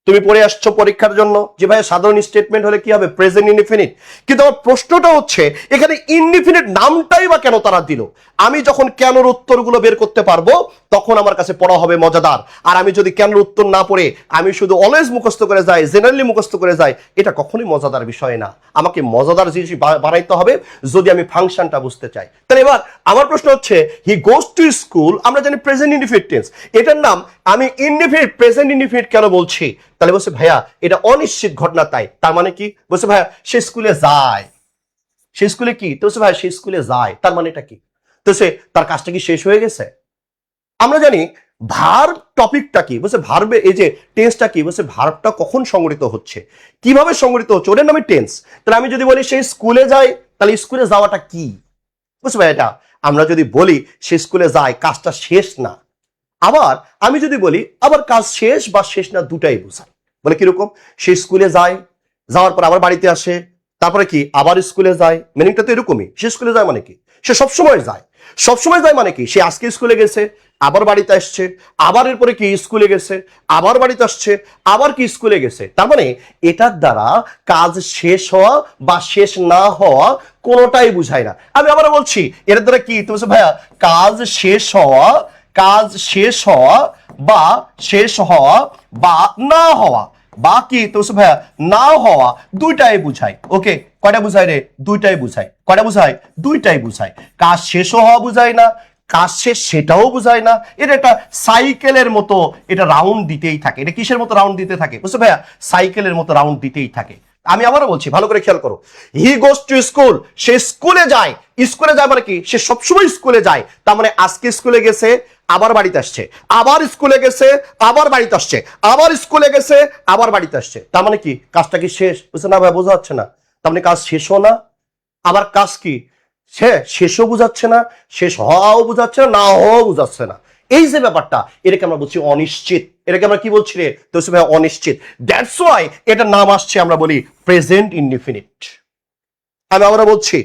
তুমি পড়ে আসছো পরীক্ষার জন্য যে ভাই সাধারণ স্টেটমেন্ট হলে কি হবে, প্রেজেন্ট ইনডিফিনিট। কিন্তু আমার প্রশ্নটা হচ্ছে এখানে ইনডিফিনিট নামটাই বা কেন তারা দিল। আমি যখন কেনর উত্তরগুলো বের করতে পারবো তখন আমার কাছে পড়া হবে মজাদার। আর আমি যদি কেনর উত্তর না পড়ে আমি শুধু অলওয়েজ মুখস্থ করে যাই, জেনারেলি মুখস্থ করে যাই, এটা কখনোই মজাদার বিষয় না। আমাকে মজাদার জিনিস বানাইতে হবে যদি আমি ফাংশনটা বুঝতে চাই। তাহলে এবার আমার প্রশ্ন হচ্ছে হি গোস টু স্কুল, আমরা জানি প্রেজেন্ট ইনডিফিনিট টেন্স, এটার নাম আমি ইনডিফিনিট প্রেজেন্ট ইনডিফিনিট কেন বলছি। তাহলে বলছে ভাইয়া এটা অনিশ্চিত ঘটনা, তাই তার মানে কি, বলছে ভাইয়া সে স্কুলে যায়, সে স্কুলে কি, তো ভাইয়া সে স্কুলে যায়, তার মানে এটা কি, তো সে তার কাজটা কি শেষ হয়ে গেছে। আমরা জানি ভার্ব টপিকটা কি, বলছে ভার্বে এই যে টেন্সটা কি, বলছে ভার্বটা কখন সংগঠিত হচ্ছে, কিভাবে সংগঠিত হচ্ছে, ওটার নামে টেন্স। তাহলে আমি যদি বলি সে স্কুলে যায়, তাহলে স্কুলে যাওয়াটা কি, বুঝতে ভাই এটা আমরা যদি বলি সে স্কুলে যায় কাজটা শেষ না। আবার আমি যদি বলি আবার কাজ শেষ বা শেষ না দুটাই বোঝায়। বলে কিরকম, সে স্কুলে যায়, যাওয়ার পর আবার বাড়িতে আসে, তারপরে কি আবার স্কুলে যায়, মিনিংটা তো এরকমই। সে স্কুলে যায় মানে কি, সে সবসময় যায়, সবসময় যায় মানে কি, সে আজকে স্কুলে গেছে আবার বাড়িতে আসছে, আবার এরপরে কি স্কুলে গেছে আবার বাড়িতে আসছে, আবার কি স্কুলে গেছে। তার মানে এটার দ্বারা কাজ শেষ হওয়া বা শেষ না হওয়া কোনোটাই বুঝায় না। আমি আবার বলছি এটার দ্বারা কি, তুমি ভাইয়া কাজ শেষ হওয়া, কাজ শেষ হওয়া বা শেষ হওয়া বা না হওয়া বা কি, তো ভাইয়া না হওয়া দুইটাই বুঝায়। ওকে, কয়টা বুঝায় রে, দুইটাই বুঝায়। কয়টা বুঝায়, দুইটাই বুঝায়। কাজ শেষও হওয়া বুঝায় না, কাজ শেষ সেটাও বুঝায় না। এটা একটা সাইকেলের মতো, এটা রাউন্ড দিতেই থাকে। এটা কিসের মতো রাউন্ড দিতে থাকে, বুঝছো ভাইয়া, সাইকেলের মতো রাউন্ড দিতেই থাকে। আমি আবারও বলছি, ভালো করে খেয়াল করো, হি গোস টু স্কুল, সে স্কুলে যায়। স্কুলে যায় মানে কি, সে সবসময় স্কুলে যায়। তার মানে আজকে স্কুলে গেছে, আবার বাড়িতে আসছে, আবার স্কুলে গেছে, আবার বাড়িতে আসছে, আবার স্কুলে গেছে, আবার বাড়িতে আসছে। তার মানে কি, কাজটা কি শেষ? বুঝছে না ভাই, বোঝা যাচ্ছে না? তার মানে কাজ শেষও না, আবার কাজ কি শেষও বুঝাচ্ছে না, শেষ হওয়াও বুঝাচ্ছে না, না হওয়াও বুঝাচ্ছে না। এই যে ব্যাপারটা, এটাকে আমরা বলছি অনিশ্চিত। এটাকে আমরা কি বলছি রে তো ভাই? অনিশ্চিত। দ্যাটস ওয়াই এটার নাম আসছে, আমরা বলি প্রেজেন্ট ইনডিফিনিট। আমি আমরা বলছি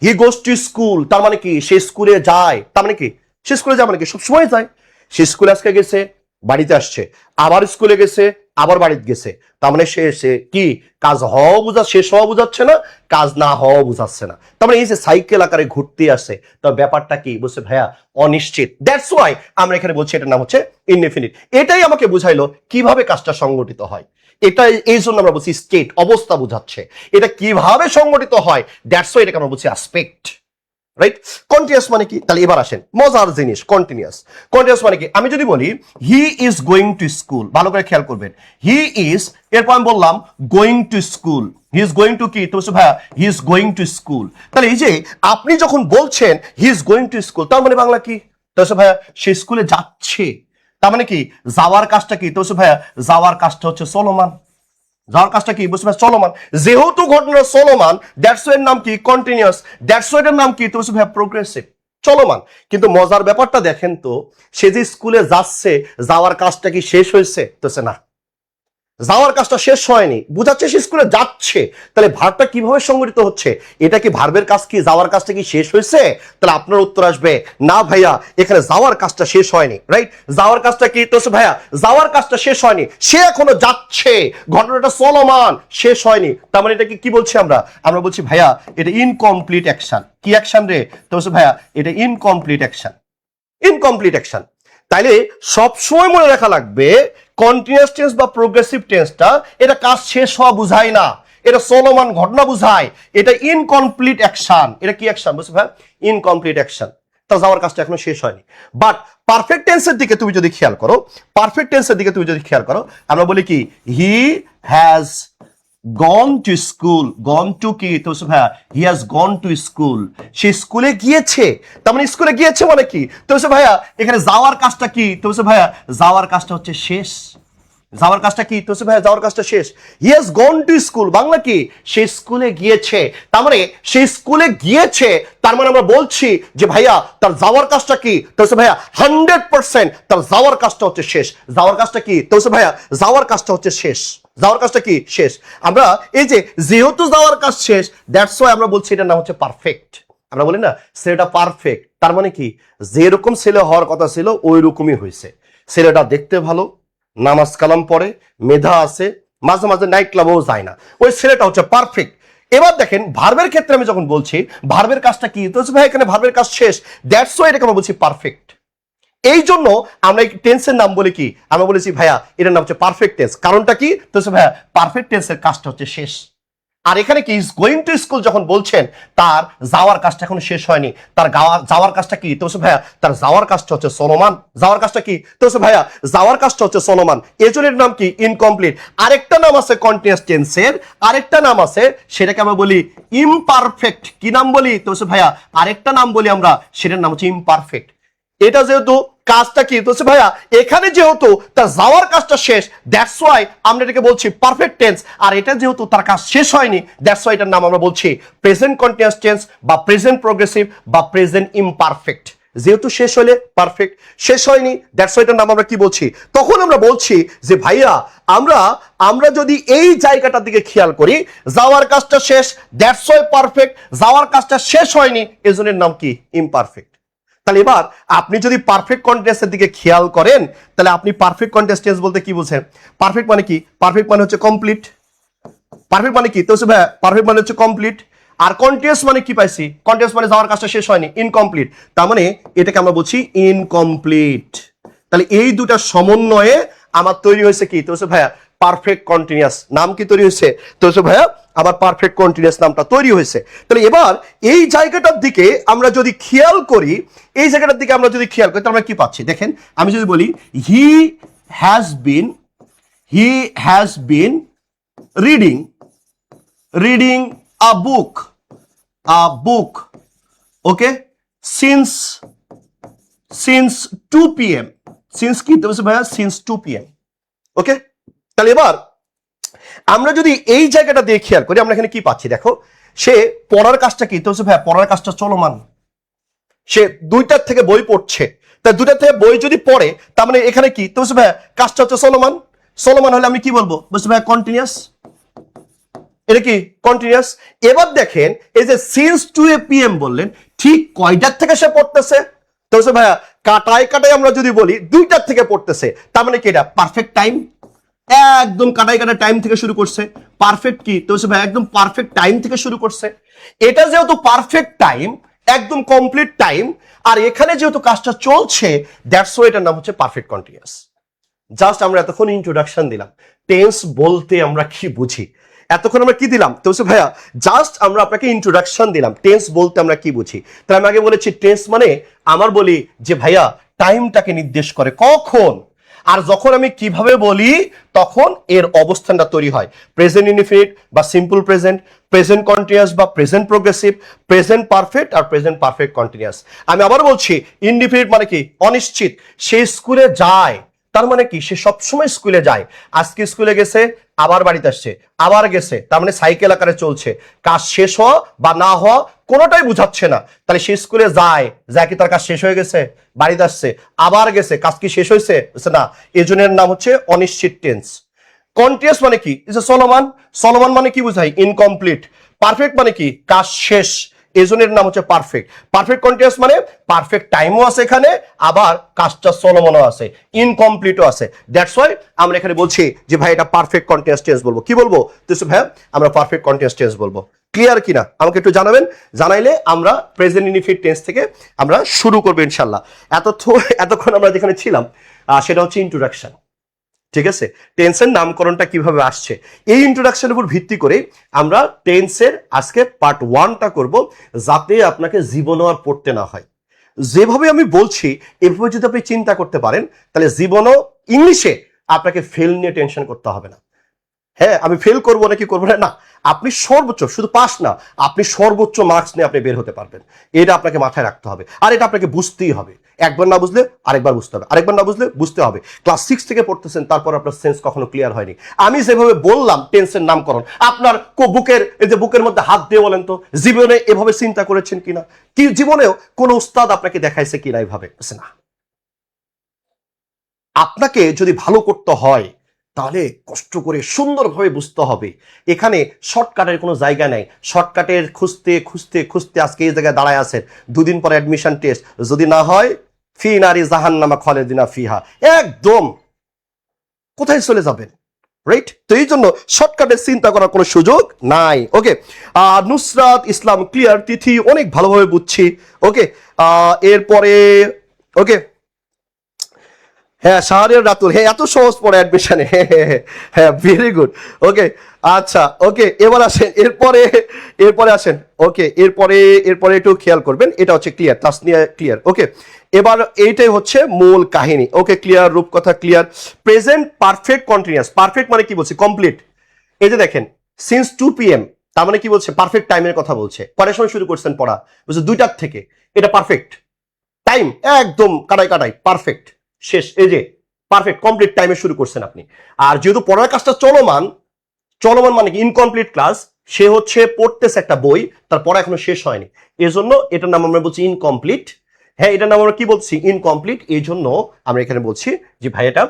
হি গোস টু স্কুল, তার মানে কি, সে স্কুলে যায়। তার মানে কি, সে স্কুলে যায় মানে কি, সবসময় যায়। সে স্কুলে আজকে গেছে, বাড়িতে আসছে, আবার স্কুলে গেছে, আবার বাড়িতে গেছে। তার মানে সে কি, কাজ হওয়া বুঝা, শেষ হওয়া বুঝাচ্ছে না, কাজ না হওয়া বুঝাচ্ছে না। তার মানে এই যে সাইকেল আকারে ঘুরতে আসে, তার ব্যাপারটা কি বলছে ভাইয়া? অনিশ্চিত। দ্যাটস ওয়াই আমরা এখানে বলছি এটার নাম হচ্ছে ইনডেফিনিট। এটাই আমাকে বুঝাইলো কিভাবে কাজটা সংগঠিত হয়। এটা এই জন্য আমরা বলছি স্টেট, অবস্থা বুঝাচ্ছে। এটা কিভাবে সংগঠিত হয়, দ্যাটস ওয়াই এটাকে আমরা বলছি অ্যাসপেক্ট, রাইট? কন্টিনিউয়াস মানে কি? তাহলে এবার আসেন মজার জিনিস, কন্টিনিউয়াস। কন্টিনিউয়াস মানে কি? আমি যদি বলি he is going to school, ভালো করে খেয়াল করবেন, হি ইজ, এরপর আমি বললাম going to school, he is going to কি, তো ভাইয়া he is going to school. তাহলে এই যে আপনি যখন বলছেন he is going to school, তার মানে বাংলা কি? তো ভাইয়া সে স্কুলে যাচ্ছে। তার মানে কি, যাওয়ার কাজটা কি? তো ভাইয়া যাওয়ার কাজটা হচ্ছে চলমান। যাওয়ার কাজটা কি? বুঝতে পারছো? চলমান। যেহেতু ঘটনা চলমান, দ্যাটস ওয়াই এর নাম কি? কন্টিনিউয়াস। দ্যাটস ওয়াই এর নাম কি? তো ভাইয়া প্রোগ্রেসিভ, চলমান। কিন্তু মজার ব্যাপারটা দেখেন তো, সে যে স্কুলে যাচ্ছে, যাওয়ার কাজটা কি শেষ হয়েছে? তো না, যাওয়ার কাজটা শেষ হয়নি, বুঝাচ্ছে সে স্কুলে যাচ্ছে। তাহলে ভার্বটা কিভাবে সংগঠিত হচ্ছে? এটা কি ভার্বের কাজ কি, যাওয়ার কাজটা কি শেষ হয়েছে? তাহলে আপনার উত্তর আসবে না ভাইয়া, এখানে যাওয়ার কাজটা শেষ হয়নি, রাইট? যাওয়ার কাজটা কি? তো ভাইয়া যাওয়ার কাজটা শেষ হয়নি, সে এখনো যাচ্ছে, ঘটনাটা চলমান, শেষ হয়নি। তার মানে এটাকে কি বলছি আমরা? আমরা বলছি ভাইয়া এটা ইনকমপ্লিট অ্যাকশন। কি অ্যাকশন রে? তো ভাইয়া এটা ইনকমপ্লিট অ্যাকশন, ইনকমপ্লিট অ্যাকশন। তাইলে সবসময় মনে রাখা লাগবে, কন্টিনিউয়াস টেন্স বা প্রোগ্রেসিভ টেন্সটা এটা কাজ শেষ হওয়া বুঝায় না, এটা চলমান ঘটনা বুঝায়। এটা ইনকমপ্লিট অ্যাকশন। এটা কি অ্যাকশন? বুঝছো ভাই? Incomplete action. তা যাওয়ার কাজটা এখনো শেষ হয়নি। বাট পারফেক্ট টেন্সের দিকে তুমি যদি খেয়াল করো, পারফেক্ট টেন্সের দিকে তুমি যদি খেয়াল করো, আমরা বলি কি, he has gone to school. Gone to কি? তো ভাইয়া he has gone to school, সে স্কুলে গিয়েছে। তার মানে স্কুলে গিয়েছে মানে কি? তো ভাইয়া এখানে যাওয়ার কাজটা কি? তো ভাইয়া যাওয়ার কাজটা হচ্ছে শেষ। যাওয়ার কাজটা কি? তো ভাইয়া যাওয়ার কাজটা শেষ। হি has gone to school, Bangla কি? সে স্কুলে গিয়েছে। তার মানে সে স্কুলে গিয়েছে, তার মানে আমরা বলছি যে ভাইয়া তার যাওয়ার কাজটা কি? তো ভাইয়া 100% তার যাওয়ার কাজটা হচ্ছে শেষ। যাওয়ার কাজটা কি? তো ভাইয়া যাওয়ার কাজটা হচ্ছে শেষ। যাওয়ার কাজটা কি? শেষ। আমরা এই যে যেহেতু যাওয়ার কাজ শেষ, দ্যাটস ওয়াই আমরা বলছি এটার নাম হচ্ছে পারফেক্ট। আমরা বলি না ছেলেটা পারফেক্ট, তার মানে কি, যেরকম ছেলে হওয়ার কথা ছিল ওই রকমই হয়েছে। ছেলেটা দেখতে ভালো, নামাজ কালাম পড়ে, মেধা আছে, মাঝে মাঝে নাইট ক্লাবেও যায় না, ওই ছেলেটা হচ্ছে পারফেক্ট। এবার দেখেন ভার্বের ক্ষেত্রে আমি যখন বলছি ভার্বের কাজটা কি, তো ভাই এখানে ভার্বের কাজ শেষ, দ্যাটস ওয়াই এটাকে আমরা বলছি পারফেক্ট। এই জন্য আমরা এই টেন্সের নাম বলি কি, আমরা বলেছি ভাইয়া এটার নাম হচ্ছে পারফেক্ট টেন্স। কারণটা কি? তো ভাইয়া পারফেক্ট টেন্সের কাজটা হচ্ছে শেষ। আর এখানে কি, ইজ গোয়িং টু স্কুল যখন বলছেন, তার যাওয়ার কাজটা এখনো শেষ হয়নি। তার যাওয়ার কাজটা কি? তো ভাইয়া তার যাওয়ার কাজটা হচ্ছে চলমান। যাওয়ার কাজটা কি? তো ভাইয়া যাওয়ার কাজটা হচ্ছে চলমান। এজনের নাম কি? ইনকমপ্লিট। আরেকটা নাম আছে কন্টিনিউয়াস টেন্সের, আরেকটা নাম আছে, সেটাকে আমরা বলি ইমপারফেক্ট। কি নাম বলি? তো ভাইয়া আরেকটা নাম বলি আমরা, সেটার নাম হচ্ছে ইমপারফেক্ট। এটা যেহেতু কাজটা কি, তো ভাইয়া এখানে যেহেতু তার যাওয়ার কাজটা শেষ, দ্যাটস ওয়াই আমরা এটাকে বলছি পারফেক্ট টেন্স। আর এটা যেহেতু তার কাজ শেষ হয়নি, দ্যাটস ওয়াই এটার নাম আমরা বলছি প্রেজেন্ট কন্টিনিউয়াস টেন্স বা প্রেজেন্ট প্রোগ্রেসিভ বা প্রেজেন্ট ইমপারফেক্ট। যেহেতু শেষ হলে পারফেক্ট, শেষ হয়নি, দ্যাটস ওয়াই এটার নাম আমরা কি বলছি? তখন আমরা বলছি যে ভাইয়া আমরা যদি এই জায়গাটার দিকে খেয়াল করি, যাওয়ার কাজটা শেষ, দ্যাটস ওয়াই পারফেক্ট, যাওয়ার কাজটা শেষ হয়নি, এজনের নাম কি? ইমপারফেক্ট। তাহলে এবার আপনি যদি পারফেক্ট কন্টিনিউয়াসের দিকে খেয়াল করেন, তাহলে আপনি পারফেক্ট কন্টিনিউয়াস টেন্স বলতে কি বুঝেন? পারফেক্ট মানে কি? পারফেক্ট মানে হচ্ছে কমপ্লিট। পারফেক্ট মানে কি? তো ভাই পারফেক্ট মানে হচ্ছে কমপ্লিট। আর কন্টিনিউয়াস মানে কি পাইছি? কন্টিনিউয়াস মানে যাওয়ার কাজটা শেষ হয়নি, ইনকমপ্লিট। তার মানে এটাকে আমরা বলছি ইনকমপ্লিট। তাহলে এই দুটা সমন্বয়ে আমার তৈরি হয়েছে কি? তো ভাইয়া পারফেক্ট কন্টিনিউয়াস। নাম কি তৈরি হয়েছে? তো ভাইয়া আবার পারফেক্ট কন্টিনিউয়াস নামটা তৈরি হয়েছে। তাহলে এবার এই জায়গাটার দিকে আমরা যদি খেয়াল করি, এই জায়গাটার দিকে আমরা যদি খেয়াল করি, তাহলে আমরা কি পাচ্ছি দেখেন। আমি যদি বলি he has been reading, reading a book, okay, since 2 p.m. Since কি বলছে ভাইয়া? Since 2 p.m. ওকে, তাহলে এবার আমরা যদি এই জায়গাটা দিয়ে খেয়াল করি, আমরা এখানে কি পাচ্ছি দেখো, সে পড়ার কাজটা কি তো ভাইয়া? পড়ার কাজটা চলমান, সে 2টার থেকে বই পড়ছে। তা 2টার থেকে বই যদি পড়ে, তার মানে এখানে কি তো ভাইয়া? কাজটা হচ্ছে চলমান। চলমান হলে আমি কি বলবো? বুঝতে ভাইয়া কন্টিনিউয়াস, এটা কি কন্টিনিউয়াস। এবার দেখেন এই যে সিন্স 2 p.m. বললেন, ঠিক কয়টার থেকে সে পড়তেছে? তো ভাইয়া কাটায় কাটায় আমরা যদি বলি 2টার থেকে পড়তেছে, তার মানে কি এটা পারফেক্ট টাইম, একদম কাটায় কাটায় টাইম থেকে শুরু করছে। পারফেক্ট কি তো ভাই? একদম পারফেক্ট টাইম থেকে শুরু করছে। এটা যেহেতু পারফেক্ট টাইম, একদম কমপ্লিট টাইম, আর এখানে যেহেতু কাজটা চলছে, দ্যাটস ওয়াই এটার নাম হচ্ছে পারফেক্ট কন্টিনিউয়াস। জাস্ট আমরা এতক্ষণ ইন্ট্রোডাকশন দিলাম, টেন্স বলতে আমরা কি বুঝি। এতক্ষণ আমরা কি দিলাম তো ভাইয়া? জাস্ট আমরা আপনাকে ইন্ট্রোডাকশন দিলাম, টেন্স বলতে আমরা কি বুঝি। তাহলে আমি আগে বলেছি টেন্স মানে আমার বলি যে ভাইয়া টাইমটাকে নির্দেশ করে, কখন আর যখন আমি কিভাবে বলি তখন এর অবস্থানটা তৈরি হয়। প্রেজেন্ট ইনডিফিনিট বা সিম্পল প্রেজেন্ট, প্রেজেন্ট কন্টিনিউয়াস বা প্রেজেন্ট প্রোগ্রেসিভ, প্রেজেন্ট পারফেক্ট আর প্রেজেন্ট পারফেক্ট কন্টিনিউয়াস। আমি আবার বলছি, ইনডিফিনিট মানে কি? অনিশ্চিত। সে স্কুলে যায়, তার মানে কি? সে সবসময় স্কুলে যায়। আজকে স্কুলে গেছে, আবার বাড়িতে আসছে, আবার গেছে, তার মানে সাইকেল আকারে চলছে। কাজ শেষ হওয়া বা না হওয়া কোনোটাই বুঝাচ্ছে না। তাহলে সে স্কুলে যায়, কি তার কাজ শেষ হয়ে গেছে? বাড়িতে আসছে, আবার গেছে, কাজ কি শেষ হয়েছে? না, এজনের নাম হচ্ছে অনিশ্চিত টেন্স। কন্টিনিউয়াস মানে কি? চলমান। চলমান মানে কি বুঝাই? ইনকমপ্লিট। পারফেক্ট মানে কি? কাজ শেষ, এজনের নাম হচ্ছে পারফেক্ট। পারফেক্ট কন্টিনিউয়াস মানে পারফেক্ট টাইমও আছে এখানে, আবার কাজটা চলমানও আছে, ইনকমপ্লিটও আছে। দ্যাটস ওয়াই আমরা এখানে বলছি যে ভাই এটা পারফেক্ট কন্টিনিউয়াস টেন্স বলবো। কি বলবো তো ভাই? আমরা পারফেক্ট কন্টিনিউয়াস টেন্স বলবো। ক্লিয়ার কিনা আমাকে একটু জানাবেন, জানাইলে আমরা প্রেজেন্ট ইনডিফিনিট টেন্স থেকে আমরা শুরু করবো ইনশাআল্লাহ। এতক্ষণ আমরা যেখানে ছিলাম সেটা হচ্ছে ইন্ট্রোডাকশন। ঠিক আছে, টেন্সের নামকরণটা কিভাবে আসছে, এই ইন্ট্রোডাকশনের উপর ভিত্তি করে আমরা টেন্সের আজকে পার্ট 1টা করব, যাতে আপনাকে জীবনও আর পড়তে না হয়। যেভাবে আমি বলছি এভাবে যদি আপনি চিন্তা করতে পারেন, তাহলে জীবনও ইংলিশে আপনাকে ফেল নিয়ে টেনশন করতে হবে না। হ্যাঁ, আমি ফেল করবো নাকি করবো না, না, আপনি সর্বোচ্চ, শুধু পাস না, আপনি সর্বোচ্চ মার্কস নিয়ে আপনি বের হতে পারবেন। এটা আপনাকে মাথায় রাখতে হবে, আর এটা আপনাকে বুঝতেই হবে। একবার না বুঝলে আরেকবার বুঝতে হবে, আরেকবার না বুঝলে বুঝতে হবে। ক্লাস 6 থেকে পড়তেছেন, তারপর আপনার সেন্স কখনো ক্লিয়ার হয়নি। আমি যেভাবে বললাম টেন্সের নামকরণ, আপনার বুকের মধ্যে হাত দিয়ে বলেন তো, জীবনে এভাবে চিন্তা করেছেন কিনা? কি জীবনেও কোন উস্তাদ আপনাকে দেখাইছে কিনা এইভাবে? না। আপনাকে যদি ভালো করতে হয় তাহলে কষ্ট করে সুন্দরভাবে বুঝতে হবে। এখানে শর্টকাটের কোনো জায়গা নেই। শর্টকাটের খুঁজতে খুঁজতে খুঁজতে আজকে এই জায়গায় দাঁড়ায় আছেন, 2 দিন পরে অ্যাডমিশন টেস্ট, যদি না হয় ফি নারি জাহান্নামা খালিদিনা ফিহা, একদম কোথায় চলে যাবেন? রাইট? তো এই জন্য শর্টকাটের চিন্তা করার কোনো সুযোগ নাই। ওকে, নুসরাত ইসলাম ক্লিয়ার, তিথি অনেক ভালোভাবে বুঝছি। ওকে, এরপরে ওকে, হ্যাঁ শাহরিয়ার রাতুল, হ্যাঁ এত সহজ পড়ে অ্যাডমিশনে, হ্যাঁ ভেরি গুড। ওকে, আচ্ছা, ওকে, এবার আসেন, এরপরে আসেন। ওকে, এরপরে একটু খেয়াল করবেন, এটা হচ্ছে ক্লিয়ার, তাসনিয়া ক্লিয়ার। ওকে, এবার এইটাই হচ্ছে মূল কাহিনী। ওকে, ক্লিয়ার, রূপকথা clear. Present perfect continuous, perfect মানে কি বলছি? কমপ্লিট। এই যে দেখেন সিন্স 2 p.m. তার মানে কি বলছে? পারফেক্ট টাইমের কথা বলছে। কটার সময় শুরু করছেন পড়া? বলছে 2টার থেকে। এটা পারফেক্ট টাইম, একদম কাটাই কাটাই পারফেক্ট শেষ। এই যে পারফেক্ট কমপ্লিট টাইমে শুরু করছেন আপনি। আর যেহেতু পড়ার কাজটা চলমান, চলমান মানে কি? Incomplete class. সে হচ্ছে পড়তেছে একটা বই, তার পড়া এখনো শেষ হয়নি, এই জন্য এটার নাম আমরা বলছি ইনকমপ্লিট। হ্যাঁ, এটার নাম আমরা কি বলছি? ইনকমপ্লিট। এই জন্য আমরা এখানে বলছি যে ভাই এটা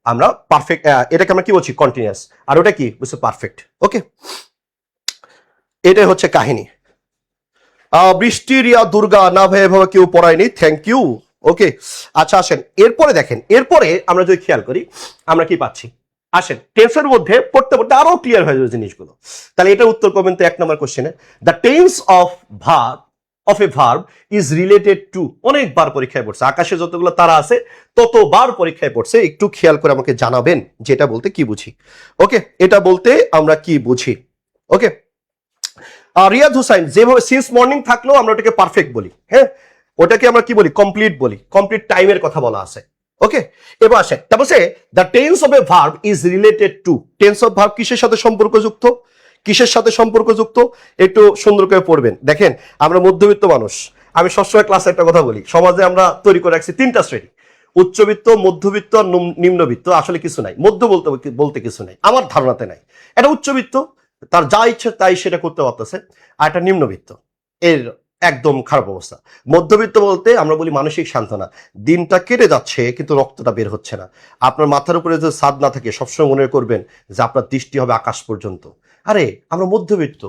আমরা পারফেক্ট, এটাকে আমরা কি বলছি? কন্টিনিউয়াস। আর ওটা কি বলছে? পারফেক্ট। ওকে, এটাই হচ্ছে কাহিনী। বৃষ্টি, রিয়া, দুর্গা, না ভাই এভাবে কেউ পড়ায়নি, থ্যাংক ইউ। ওকে, আচ্ছা আসেন, এরপরে দেখেন, এরপরে আমরা যদি খেয়াল করি আমরা কি পাচ্ছি। আসেন, টেন্সের মধ্যে পড়তে পড়তে আরো ক্লিয়ার হয়ে যাবে জিনিসগুলো। তাহলে এটা উত্তর করবেন তো 1 নম্বর কোশ্চেনে, the tense of A verb is related to. অনেকবার পরীক্ষায় পড়ছে, আকাশে যতগুলো তারা আছে ততবার পরীক্ষায় পড়ছে। একটু খেয়াল করে আমাকে জানাবেন যে এটা বলতে কি বুঝি। ওকে, এটা বলতে আমরা কি বুঝি। ওকে, রিয়াদ হুসাইন, যেভাবে সিন্স মর্নিং থাকলেও আমরা ওটাকে পারফেক্ট বলি। হ্যাঁ, ওটাকে আমরা কি বলি? কমপ্লিট বলি। কমপ্লিট টাইমের কথা বলা আছে। ওকে, এবার আসে, তারপর the tense of A verb is related to. Tense of verb কিসের সাথে সম্পর্কযুক্ত? কিসের সাথে সম্পর্কযুক্ত একটু সুন্দর করে পড়বেন। দেখেন আমরা মধ্যবিত্ত মানুষ, আমি সবসময় ক্লাসে একটা কথা বলি, সমাজে আমরা তৈরি করে রাখছি তিনটা শ্রেণী, উচ্চবিত্ত, মধ্যবিত্ত আর নিম্নবিত্ত। আসলে কিছু নাই, মধ্য বলতে বলতে কিছু নাই, আমার ধারণাতে নাই। এটা উচ্চবিত্ত, তার যা ইচ্ছে তাই সেটা করতে পারতেছে, আর একটা নিম্নবিত্ত, এর একদম খারাপ অবস্থা। মধ্যবিত্ত বলতে আমরা বলি মানসিক সান্ত্বনা, দিনটা কেটে যাচ্ছে কিন্তু রক্তটা বের হচ্ছে না। আপনার মাথার উপরে যদি ছাদ না থাকে সবসময় মনে করবেন যে আপনার দৃষ্টি হবে আকাশ পর্যন্ত। আরে আমরা মধ্যবিত্ত,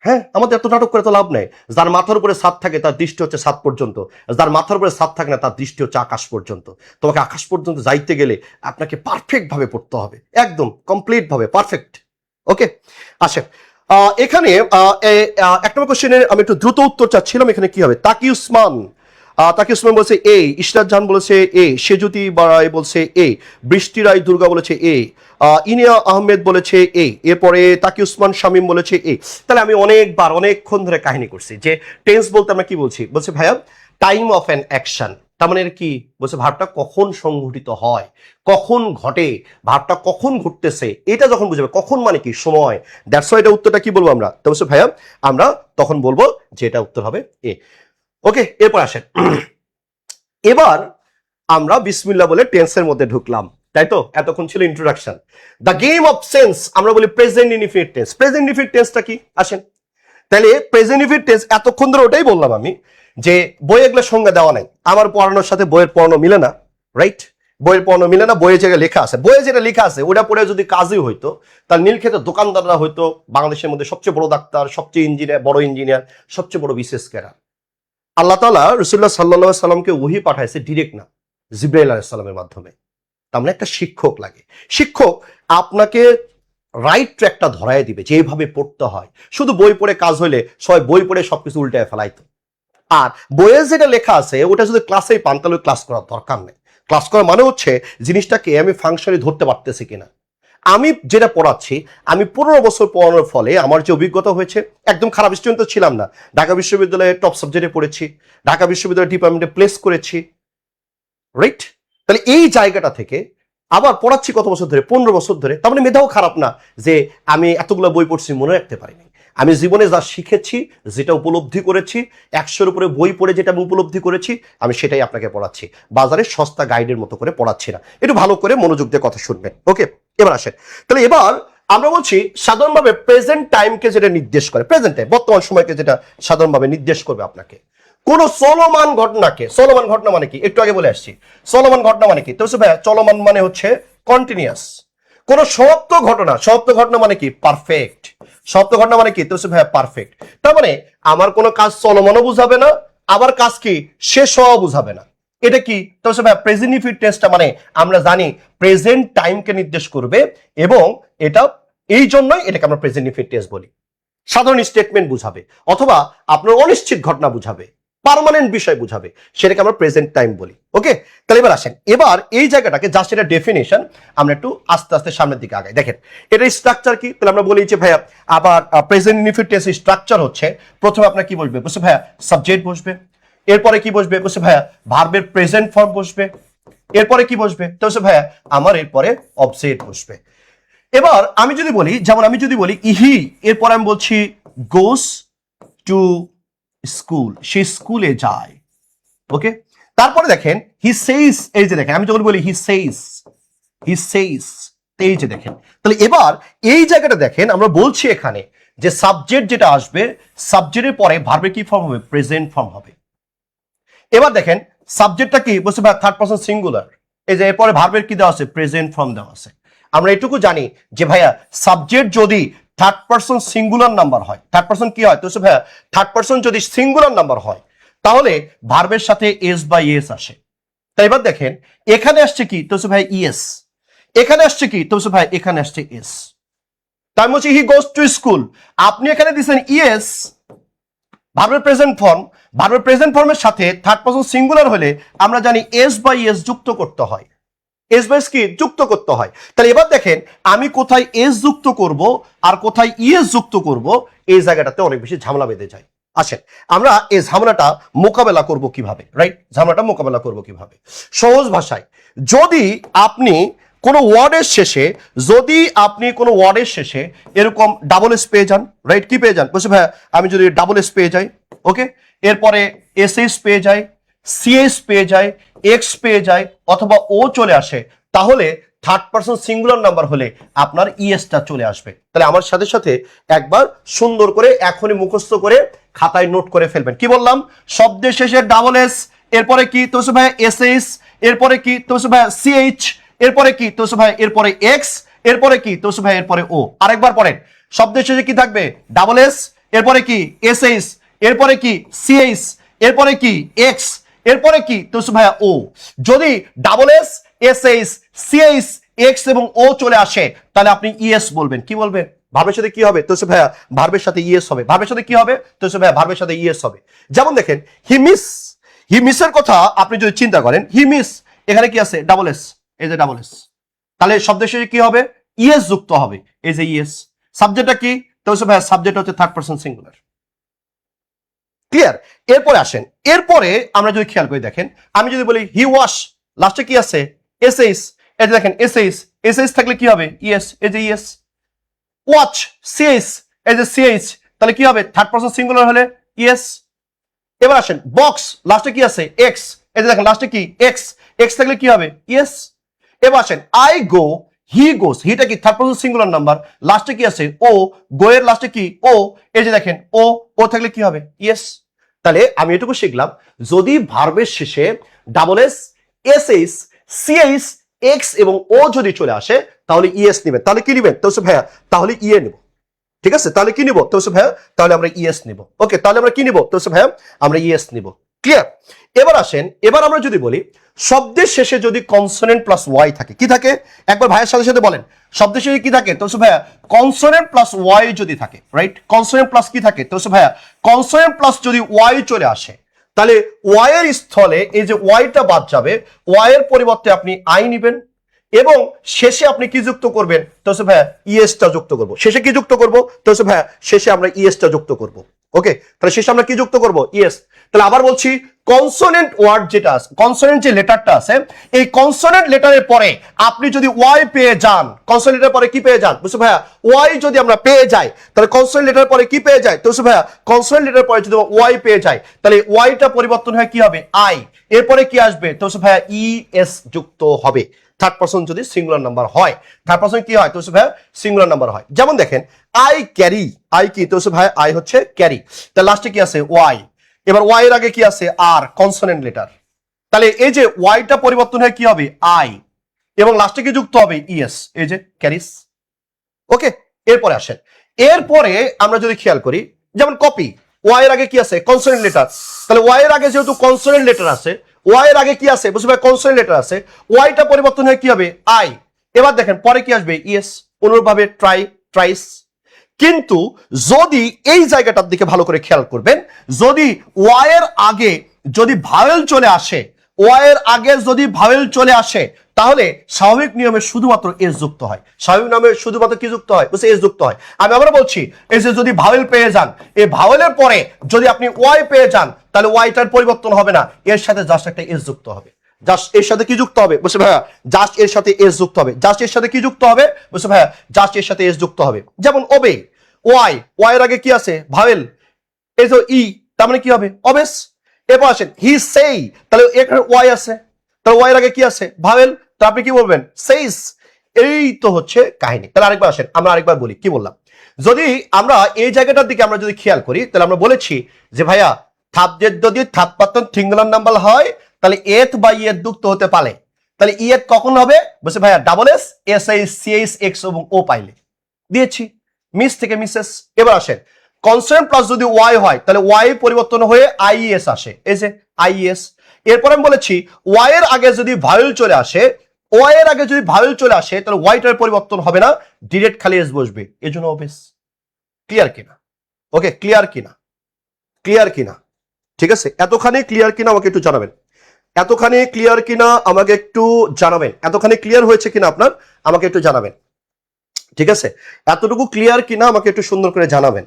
হ্যাঁ, আমাদের এত নাটক করে তো লাভ নেই। যার মাথার উপরে ছাদ থাকে তার দৃষ্টি হচ্ছে ছাদ পর্যন্ত, যার মাথার উপরে ছাদ থাকে না তার দৃষ্টি হচ্ছে আকাশ পর্যন্ত। তোমাকে আকাশ পর্যন্ত যাইতে গেলে আপনাকে পারফেক্ট ভাবে পড়তে হবে, একদম কমপ্লিট ভাবে, পারফেক্ট। ওকে, আসেন এখানে এক নম্বর কোশ্চেনের আমি একটু দ্রুত উত্তর চাচ্ছিলাম। এখানে কি হবে? তাকি উসমান বলছে এ, ইশরাত জাহান বলেছে এ, সেজুতি বারাই বলছে এ, বৃষ্টি রায় দুর্গা বলেছে এ, ইনিয়া আহমেদ বলেছে এ, এরপরে তাকি উসমান শামীম বলেছে এ। তাহলে আমি অনেকক্ষণ ধরে কাহিনী করছি যে টেন্স বলতে আমরা কি বলছি। বলছে ভাইয়া টাইম অফ অ্যান অ্যাকশন, তার মানে এর কি বলছে? ভাবটা কখন সংঘটিত হয়, কখন ঘটে, ভাবটা কখন ঘটতেছে, এটা যখন বুঝবে। কখন মানে কি? সময়। দ্যাটস ওয়াই এটা উত্তরটা কি বলবো আমরা? তো বলছে ভাইয়া আমরা তখন বলবো যে এটা উত্তর হবে এ। ওকে, এরপর আসেন, এবার আমরা বিসমিল্লাহ বলে টেন্সের মধ্যে ঢুকলাম, তাই তো? এতক্ষণ ছিল introduction. The game of sense, আমরা বলি present indefinite tense. Present indefinite টেন্সটা কি? আসেন, তাহলে প্রেজেন্ট ইনডিফিনিট টেন্স এতক্ষণ ধরে ওটাই বললাম আমি যে বই এগুলো সংজ্ঞা দেওয়া নাই, আমার পড়ানোর সাথে বইয়ের পড়ানো মিলে না, রাইট? বইয়ের পড়ানো মিলে না, বইয়ে জায়গায় লেখা আছে, বইয়ে যেটা লেখা আছে ওটা পড়ে যদি কাজই হইতো, তার নীলক্ষেতের দোকানদাররা হয়তো বাংলাদেশের মধ্যে সবচেয়ে বড় ডাক্তার, সবচেয়ে বড় ইঞ্জিনিয়ার, সবচেয়ে বড় বিশেষ ক্যাডার। আল্লাহ তাআলা রাসূলুল্লাহ সাল্লাল্লাহু আলাইহি সাল্লামকে ওহী পাঠাইছে ডিরেক্ট না, জিবরাইল আলাইহিস সালামের মাধ্যমে। তার মানে একটা শিক্ষক লাগে। শিক্ষক আপনাকে রাইট ট্র্যাকটা ধরায় দিবে যে এইভাবে পড়তে হয়। শুধু বই পড়ে কাজ হইলে সবাই বই পড়ে সবকিছু উল্টায় ফেলাইতো। আর বইয়ে যেটা লেখা আছে ওটা যদি ক্লাসেই পান তাহলে ক্লাস করার দরকার নেই। ক্লাস করা মানে হচ্ছে জিনিসটাকে আমি ফাংশনে ধরতে পারতেছি কিনা। আমি যেটা পড়াচ্ছি, আমি 15 বছর পড়ানোর ফলে আমার যে অভিজ্ঞতা হয়েছে, একদম খারাপ স্টুডেন্ট তো ছিলাম না, ঢাকা বিশ্ববিদ্যালয়ে টপ সাবজেক্টে পড়েছি, ঢাকা বিশ্ববিদ্যালয় ডিপার্টমেন্টে প্লেস করেছি, রাইট? তাহলে এই জায়গাটা থেকে আবার পড়াচ্ছি কত বছর ধরে? 15 বছর ধরে। তার মানে মেধাও খারাপ না যে আমি এতগুলো বই পড়ছি মনে রাখতে পারিনি। আমি জীবনে যা শিখেছি, যেটা উপলব্ধি করেছি, 100-এর উপরে বই পড়ে যেটা আমি উপলব্ধি করেছি, আমি সেটাই আপনাকে পড়াচ্ছি। বাজারে সস্তা গাইডের মতো করে পড়াচ্ছি না। একটু ভালো করে মনোযোগ দিয়ে কথা শুনবেন। ওকে, এবার আসেন, তাহলে এবার আমরা বলছি সাধারণভাবে প্রেজেন্ট টাইমকে যেটা নির্দেশ করে, প্রেজেন্ট টাইম বর্তমান সময়কে যেটা সাধারণভাবে নির্দেশ করবে আপনাকে। কোন চলমান ঘটনাকে, চলমান ঘটনা মানে কি একটু আগে বলে আসছি, চলমান ঘটনা মানে কি? তো ভাই চলমান মানে হচ্ছে কন্টিনিউয়াস। কোন সমাপ্ত ঘটনা, সমাপ্ত ঘটনা মানে কি? পারফেক্ট। সমাপ্ত ঘটনা মানে কি? তো ভাই পারফেক্ট। তার মানে আমার কোনো কাজ চলমানও বুঝাবে না, আবার কাজ কি শেষ হওয়া বুঝাবে না। এটা কি? তো ভাই প্রেজেন্ট ইনডিফিনিট টেন্সটা মানে আমরা জানি প্রেজেন্ট টাইমকে নির্দেশ করবে, এবং এটা এই জন্যই এটাকে আমরা প্রেজেন্ট ইনডিফিনিট টেন্স বলি। সাধারণ স্টেটমেন্ট বুঝাবে, অথবা আপনার অনিশ্চিত ঘটনা বুঝাবে, পার্মানেন্ট বিষয় বুঝাবে, সেটাকে আমরা প্রেজেন্ট টাইম বলি। ওকে, তাহলে এবার আসেন, এবার এই জায়গাটাকে জাস্ট এটা ডেফিনেশন, আমরা একটু আস্তে আস্তে সামনের দিকে আগাই। দেখেন এটা স্ট্রাকচার কি? তাহলে আমরা বলি যে ভাইয়া আবার প্রেজেন্ট ইনডিফিনিট টেন্সের স্ট্রাকচার হচ্ছে, প্রথমে আপনার কি বসবে? বলছে ভাইয়া সাবজেক্ট বসবে, এরপরে কি বসবে? বলছে ভাইয়া ভার্বের প্রেজেন্ট ফর্ম বসবে, এরপরে কি বসবে? তো বলছে ভাইয়া আমার এরপরে অবজেক্ট বসবে। এবার আমি যদি বলি, যেমন আমি যদি বলি ইহি, এরপর আমি বলছি গোস টু স্কুল, সে স্কুলে যায়। ওকে, তারপরে দেখেন হি সেইস, এই যে দেখেন আমি যখন বলি হি সেইস, এই যে দেখেন, তাহলে এবার এই জায়গাটা দেখেন আমরা বলছি এখানে যে সাবজেক্ট যেটা আসবে, সাবজেক্টের পরে ভার্বের কি ফর্ম হবে? প্রেজেন্ট ফর্ম হবে। এবার দেখেন সাবজেক্টটা কি বলছে? ভাই থার্ড পারসন সিঙ্গুলার, এই যে এরপরে ভার্বের কি দেওয়া আছে? প্রেজেন্ট ফর্ম দেওয়া আছে। আমরা এটুকু জানি যে ভাইয়া সাবজেক্ট যদি থার্ড পারসন সিঙ্গুলার নাম্বার হয়, থার্ড পারসন কি হয়? তো ভাইয়া থার্ড পারসন যদি সিঙ্গুলার নাম্বার হয় তাহলে ভার্বের সাথে এস বা ইএস আসে। তাই এবার দেখেন এখানে আসছে কি? তো ভাই ইএস, এখানে আসছে কি? তো ভাই এখানে আসছে এস। তাই বলছি হি গোস টু স্কুল, আপনি এখানে দিচ্ছেন ইএস, ভার্বের প্রেজেন্ট ফর্ম, ভার্বের প্রেজেন্ট ফর্মের সাথে থার্ড পারসন সিঙ্গুলার হলে আমরা জানি এস বা ইএস যুক্ত করতে হয়, এস বা এস কি যুক্ত করতে হয়। তাহলে এবার দেখেন আমি কোথায় এস যুক্ত করব আর কোথায় ইএস যুক্ত করব, এই জায়গাটাতে অনেক বেশি ঝামেলা বেঁধে যায়। আসেন আমরা এই ঝামেলাটা মোকাবেলা করব কিভাবে, রাইট? ঝামেলাটা মোকাবেলা করব কিভাবে? সহজ ভাষায়, যদি আপনি কোনো ওয়ার্ডের শেষে যদি আপনি কোনো ওয়ার্ডের শেষে এরকম ডাবল এস পেয়ে যান, রাইট, কি পেয়ে যান? বলছে ভাইয়া আমি যদি ডাবল এস পেয়ে যাই, ওকে, এরপরে এস এস পেয়ে যাই, সিএস পেয়ে যায়, এক্স পেয়ে যায়, অথবা ও চলে আসে, তাহলে থার্ড পারসন সিঙ্গুলার নাম্বার হলে আপনার ইএসটা চলে আসবে। তাহলে আমার সাথে সাথে একবার সুন্দর করে এখনই মুখস্থ করে খাতায় নোট করে ফেলবেন। কি বললাম? শব্দের শেষে ডাবল এস, এরপরে কি? তো ভাই এস এস, এরপরে কি? তো ভাই সিএইচ, এরপরে কি? তো ভাই এরপরে এক্স, এরপরে কি? তো ভাই এরপরে ও। আরেকবার পড়েন, শব্দের শেষে কি থাকবে? ডাবল এস, এরপরে কি? এস এস, এরপরে কি? সিএইচ, এরপরে কি? এক্স, এরপরে কি? তো ভাইয়া ও। যদি double S, S H, CH, X এবং ও চলে আসে তাহলে আপনি ইএস বলবেন। কি বলবেন? ভার্বের সাথে কি হবে? তো ভাইয়া ভার্বের সাথে ইএস হবে। ভার্বের সাথে কি হবে? তো ভাইয়া ভার্বের সাথে ইএস হবে। যেমন দেখেন হি মিস, হি মিসের কথা আপনি যদি চিন্তা করেন, হি মিস, এখানে কি আছে? ডাবল এস, এই যে ডাবল এস, তাহলে শব্দের শেষে কি হবে? ইএস যুক্ত হবে, এই যে ইএস। সাবজেক্টটা কি? তো ভাইয়া সাবজেক্ট হচ্ছে থার্ড পারসন সিঙ্গুলার। ক্লিয়ার? এরপরে আসেন, এরপরে আমরা যদি খেয়াল করে দেখেন, আমি যদি বলি হি ওয়াশ, লাস্টে কি আছে? এস এইচ, এই যে দেখেন এস এইচ, এস এইচ থাকলে কি হবে? ইএস, এই যে ইএস। ওয়াচ, সিএইচ, এই যে সিএইচ, তাহলে কি হবে? থার্ড পারসন সিঙ্গুলার হলে ইএস। এবার আসেন বক্স, লাস্টে কি আছে? এক্স, এই যে দেখেন লাস্টে কি? এক্স, এক্স থাকলে কি হবে? ইএস। এবার আসেন আই গো, হি গোস, হিটা কি? থার্ড পারসন সিঙ্গুলার নাম্বার, লাস্টে কি আছে? ও, গো এর লাস্টে কি? ও, এই যে দেখেন ও, ও থাকলে কি হবে? ইয়েস। তাহলে আমি এটুকু শিখলাম, যদি ভার্বের শেষে double S, S H, CH, X এবং ও যদি চলে আসে তাহলে ইএস নেবেন। তাহলে কি নেবেন? তো ভাইয়া তাহলে ইএ নেব। ঠিক আছে, তাহলে কি নিব? তো ভাইয়া তাহলে আমরা ইএস নিব। ওকে, তাহলে আমরা কি নিব? তো ভাইয়া আমরা ইএস নিব। ক্লিয়ার? এবার আসেন, এবার আমরা যদি বলি শব্দের শেষে যদি কনসোনেন্ট প্লাস ওয়াই থাকে, কি থাকে? একবার ভাইয়ের সাথে সাথে বলেন, শব্দের শেষে কি থাকে? তো ভাইয়া কনসোনেন্ট প্লাস ওয়াই যদি থাকে, রাইট, কনসোনেন্ট প্লাস কি থাকে? তো ভাইয়া কনসোনেন্ট প্লাস যদি ওয়াই চলে আসে তাহলে ওয়াই এর স্থলে এই যে ওয়াইটা বাদ যাবে, ওয়াই এর পরিবর্তে আপনি আই নেবেন এবং শেষে আপনি কি যুক্ত করবেন? তো ভাইয়া ইএসটা যুক্ত করব। শেষে কি যুক্ত করব? তো ভাইয়া শেষে আমরা ইএসটা যুক্ত করব। ওকে, তাহলে শেষে আমরা কি যুক্ত করব? ইএস। তাহলে আবার বলছি, কনসোনেন্ট ওয়ার্ড যেটা আছে, কনসোনেন্ট যে লেটারটা আছে, এই কনসোনেন্ট লেটারের পরে আপনি যদি ওয়াই পেয়ে যান, কনসোনেন্ট লেটারের পরে কি পেয়ে যান? বুঝছো ভাইয়া? ওয়াই যদি আমরা পেয়ে যাই তাহলে কনসোনেন্ট লেটারের পরে কি পেয়ে যায়? তো ভাইয়া কনসোনেন্ট লেটারের পরে যদি ওয়াই পেয়ে যায় তাহলে ওয়াইটা পরিবর্তন হয়ে কি হবে? আই, এরপরে কি আসবে? তো ভাইয়া ইএস যুক্ত হবে। থার্ড পারসন যদি সিঙ্গুলার নাম্বার হয়, থার্ড পারসন কি হয়? তো ভাইয়া সিঙ্গুলার নাম্বার হয়। যেমন দেখেন আই ক্যারি, আই কি? তো ভাইয়া আই হচ্ছে ক্যারি, তার লাস্টে কি আছে? ওয়াই। এবার ওয়াই এর আগে কি আছে? আর, কনসোনেন্ট লেটার। তাহলে এই যে ওয়াইটা পরিবর্তন হয়ে কি হবে? আই, এবং লাস্টে কি যুক্ত হবে? ইএস, এই যে ক্যারিস। ওকে, এরপরে আসেন, এরপরে আমরা যদি খেয়াল করি, যেমন কপি, ওয়াই এর আগে কি আছে? Consonant letter. তাহলে ওয়াই এর আগে যেহেতু কনসোনেন্ট লেটার আছে, ওয়াই এর আগে কি আছে? বুঝতে পারবেন? কনসোনেন্ট লেটার আছে, ওয়াইটা পরিবর্তন হয়ে কি হবে? আই। এবার দেখেন পরে কি আসবে? ইএস। অনুরূপভাবে ট্রাই, ট্রাইস। কিন্তু যদি এই জায়গাটার দিকে ভালো করে খেয়াল করবেন, যদি ওয়াই এর আগে যদি ভাওয়েল চলে আসে, ওয়াই এর আগে যদি ভাওয়েল চলে আসে তাহলে স্বাভাবিক নিয়মে শুধুমাত্র এস যুক্ত হয়। স্বাভাবিক নিয়মে শুধুমাত্র কি যুক্ত হয়? এস যুক্ত হয়। আমি আবার বলছি, এই যে যদি ভাওয়েল পেয়ে যান, এই ভাওয়েলের পরে যদি আপনি ওয়াই পেয়ে যান তাহলে ওয়াইটার পরিবর্তন হবে না, এর সাথে জাস্ট একটা এস যুক্ত হবে। জাস্ট এর সাথে কি যুক্ত হবে? বুঝছে ভাইয়া? জাস্ট এর সাথে এস যুক্ত হবে। জাস্ট এর সাথে কি যুক্ত হবে? বুঝছে ভাইয়া? জাস্ট এর সাথে এস যুক্ত হবে। যেমন ওবে, ওয়াই, ওয়াই এর আগে কি আছে? ভাওয়েল, এই যে ই, তার মানে কি হবে? অবেস। এরপর আসেন হি সেই, তাহলে এখানে ওয়াই আছে, তাহলে ওয়াই এর আগে কি আছে? ভাওয়েল, তাহলে আপনি কি বলবেন? সেইস। এই তো হচ্ছে কাহিনী। তাহলে আরেকবার আসেন, আমরা আরেকবার বলি কি বললাম। যদি আমরা এই জায়গাটার দিকে আমরা যদি খেয়াল করি তাহলে আমরা বলেছি যে ভাইয়া থাবজের যদি থাপ পাতন সিঙ্গুলার নাম্বার হয় তাহলে এথ বা ইয়েত যুক্ত হতে পারে। তাহলে ইয়েত কখন হবে? বলছে ভাইয়া double S, S I, CH, X এবং ও পাইলে। দিয়েছি, মিস থেকে মিসেস। এবার আসেন কনসোনেন্ট প্লাস যদি ওয়াই হয় তাহলে ওয়াই পরিবর্তন হয়ে আইএস আসে, এই যে আইএস। এরপর আমি বলেছি ওয়াই এর আগে যদি ভাওয়েল চলে আসে, ওয়াই এর আগে যদি ভাওয়েল চলে আসে তাহলে ওয়াইটার পরিবর্তন হবে না, ডিরেক্ট খালি এস বসবে, এজন্য অবেস। ক্লিয়ার কিনা? ওকে, ক্লিয়ার কিনা? ক্লিয়ার কিনা? ঠিক আছে, এতখানি ক্লিয়ার কিনা আমাকে একটু জানাবেন। এতখানি ক্লিয়ার কিনা আমাকে একটু জানাবেন। এতখানি ক্লিয়ার হয়েছে কিনা আপনার আমাকে একটু জানাবেন। ঠিক আছে, এতটুকু ক্লিয়ার কিনা আমাকে একটু সুন্দর করে জানাবেন।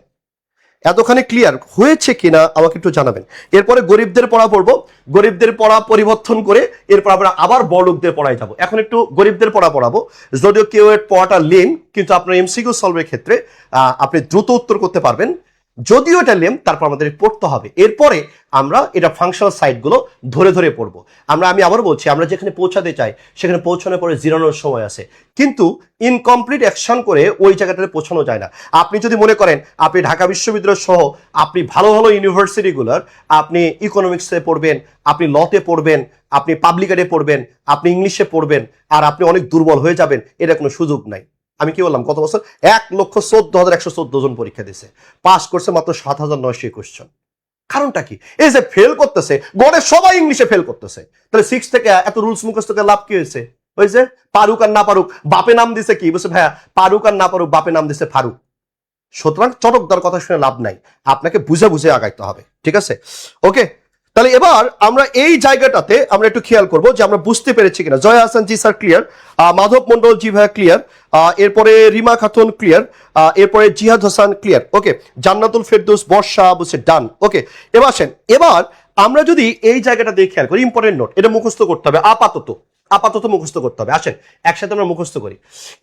এতখানি ক্লিয়ার হয়েছে কিনা আমাকে একটু জানাবেন। এরপরে গরিবদের পড়া পড়বো, গরিবদের পড়া পরিবর্তন করে এরপর আমরা আবার বড়লোকদের পড়ায় যাব। এখন একটু গরিবদের পড়া পড়াবো, যদিও কেউ এর পড়াটা লেম, কিন্তু আপনার এমসিকিউ সলভের ক্ষেত্রে আপনি দ্রুত উত্তর করতে পারবেন। যদিও এটা লেম, তারপর আমাদের পড়তে হবে। এরপরে আমরা এটা ফাংশনাল সাইটগুলো ধরে ধরে পড়বো। আমি আবার বলছি, আমরা যেখানে পৌঁছাতে চাই সেখানে পৌঁছানোর পরে জিরানোর সময় আছে, কিন্তু ইনকমপ্লিট অ্যাকশন করে ওই জায়গাটাতে পৌঁছানো যায় না। আপনি যদি মনে করেন আপনি ঢাকা বিশ্ববিদ্যালয় সহ আপনি ভালো ভালো ইউনিভার্সিটিগুলোর আপনি ইকোনমিক্সে পড়বেন, আপনি লতে পড়বেন, আপনি পাবলিক এডে পড়বেন, আপনি ইংলিশে পড়বেন, আর আপনি অনেক দুর্বল হয়ে যাবেন, এটা কোনো সুযোগ নাই। আমি কি বললাম, গত বছর 1,14,114 জন পরীক্ষা দিয়েছে, পাস করছে মাত্র 7,921 জন। কারণটা কি? এই যে ফেল করতেছে, গড়ে সবাই ইংলিশে ফেল করতেছে, তাহলে 6 থেকে এত রুলস মুখস্থ করে লাভ কি হয়েছে? ওই যে পারুক আর না পারুক বাপে নাম দিছে কি, বলছে ভাইয়া পারুক আর না পারুক বাপে নাম দিছে ফারুক। সুতরাং চটকদার কথা শুনে লাভ নাই, আপনাকে বুঝে বুঝে আগাইতে হবে, ঠিক আছে? ওকে, তাহলে এবার আমরা এই জায়গাটাতে আমরা একটু খেয়াল করবো যে আমরা বুঝতে পেরেছি কিনা। জয়া হাসান জি স্যার ক্লিয়ার, মাধব মন্ডল জি ভাইয়া ক্লিয়ার, এরপরে রিমা খাতুন ক্লিয়ার, এরপরে জিহাদ হাসান ক্লিয়ার। ওকে, জান্নাতুল ফেরদৌস বর্ষা বলছে ডান। ওকে, এবার আসেন, এবার আমরা যদি এই জায়গাটা দিয়ে খেয়াল করি, ইম্পর্টেন্ট নোট, এটা মুখস্থ করতে হবে, আপাতত মুখস্থ করতে হবে। আসেন একসাথে আমরা মুখস্থ করি।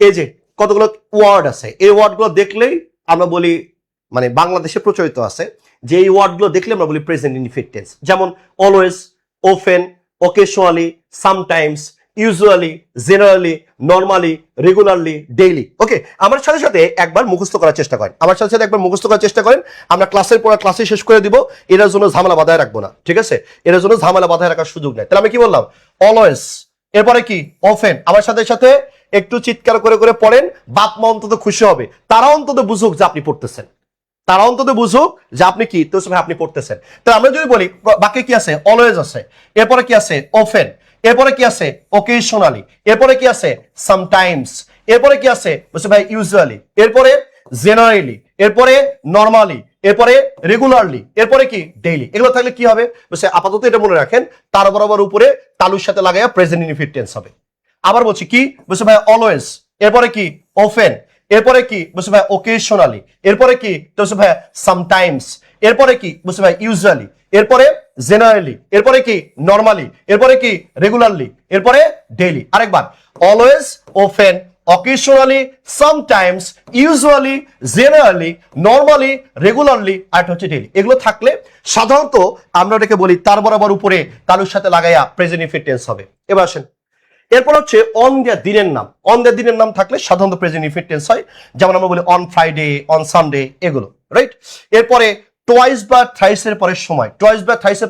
এই যে কতগুলো ওয়ার্ড আছে, এই ওয়ার্ডগুলো দেখলেই আমরা বলি, মানে বাংলাদেশে প্রচলিত আছে যে এই ওয়ার্ডগুলো দেখলে আমরা বলি প্রেজেন্ট ইনডিফিনিট টেন্স, যেমন always, often, occasionally, sometimes, usually, generally, normally, regularly, daily. Okay, আমার সাথে সাথে একবার মুখস্থ করার চেষ্টা করেন, আমরা ক্লাসের পর ক্লাসে শেষ করে দিব, এটার জন্য ঝামেলা বাধায় রাখবো না, ঠিক আছে? এটার জন্য ঝামেলা বাধায় রাখার সুযোগ নেই। তাহলে আমি কি বললাম, অলওয়েজ, এরপরে কি অফেন। আমার সাথে সাথে একটু চিৎকার করে করে পড়েন, বাপ মা অন্তত খুশি হবে, তারা অন্তত বুঝুক যে আপনি পড়তেছেন, কি তো আপনি পড়তেছেন। তাহলে আমরা যদি বলি বাক্যে কি আছে, অলওয়েজ আছে, এরপরে কি আছে, অফেন, এরপরে কি আছে, ওকেশনালি, এরপরে কি আছে, সামটাইমস, এরপরে কি আছে বলছে ভাই ইউজুয়ালি, এরপরে জেনারেলি, এরপরে নরমালি, এরপরে রেগুলারলি, এরপরে কি ডেইলি। এগুলো থাকলে কি হবে বলছে, আপাতত এটা মনে রাখেন, তার বরাবর উপরে তালুর সাথে লাগাইয়া প্রেজেন্ট ইনডিফিনিট টেন্স হবে। আবার বলছি কি বলছে ভাই অলওয়েজ, এরপরে কি অফেন, এরপরে কি বলছে ভাই ওকেশনালি, এরপরে কি বলছে ভাই সামটাইমস, এরপরে কি বলছে ভাই ইউজুয়ালি, এরপরে জেনারেলি, এরপরে কি নরমালি, এরপরে কি রেগুলারলি, এরপরে ডেইলি। আরেকবার, always, often, occasionally, sometimes, usually, generally, normally, regularly, আর হচ্ছে ডেইলি। এগুলো থাকলে সাধারণত আমরা এটাকে বলি তার বরাবর উপরে তালুর সাথে লাগাইয়া প্রেজেন্ট ইনডিফিনিট টেন্স হবে। এবার আসেন, এরপর হচ্ছে অন দেয়া দিনের নাম, থাকলে সাধারণত প্রেজেন্ট ইনডিফিনিট টেন্স হয়, যেমন আমরা বলি অন ফ্রাইডে, অন সানডে, এগুলো রাইট। এরপরে টোয়াইস বা থ্রাইসের পরে সময়,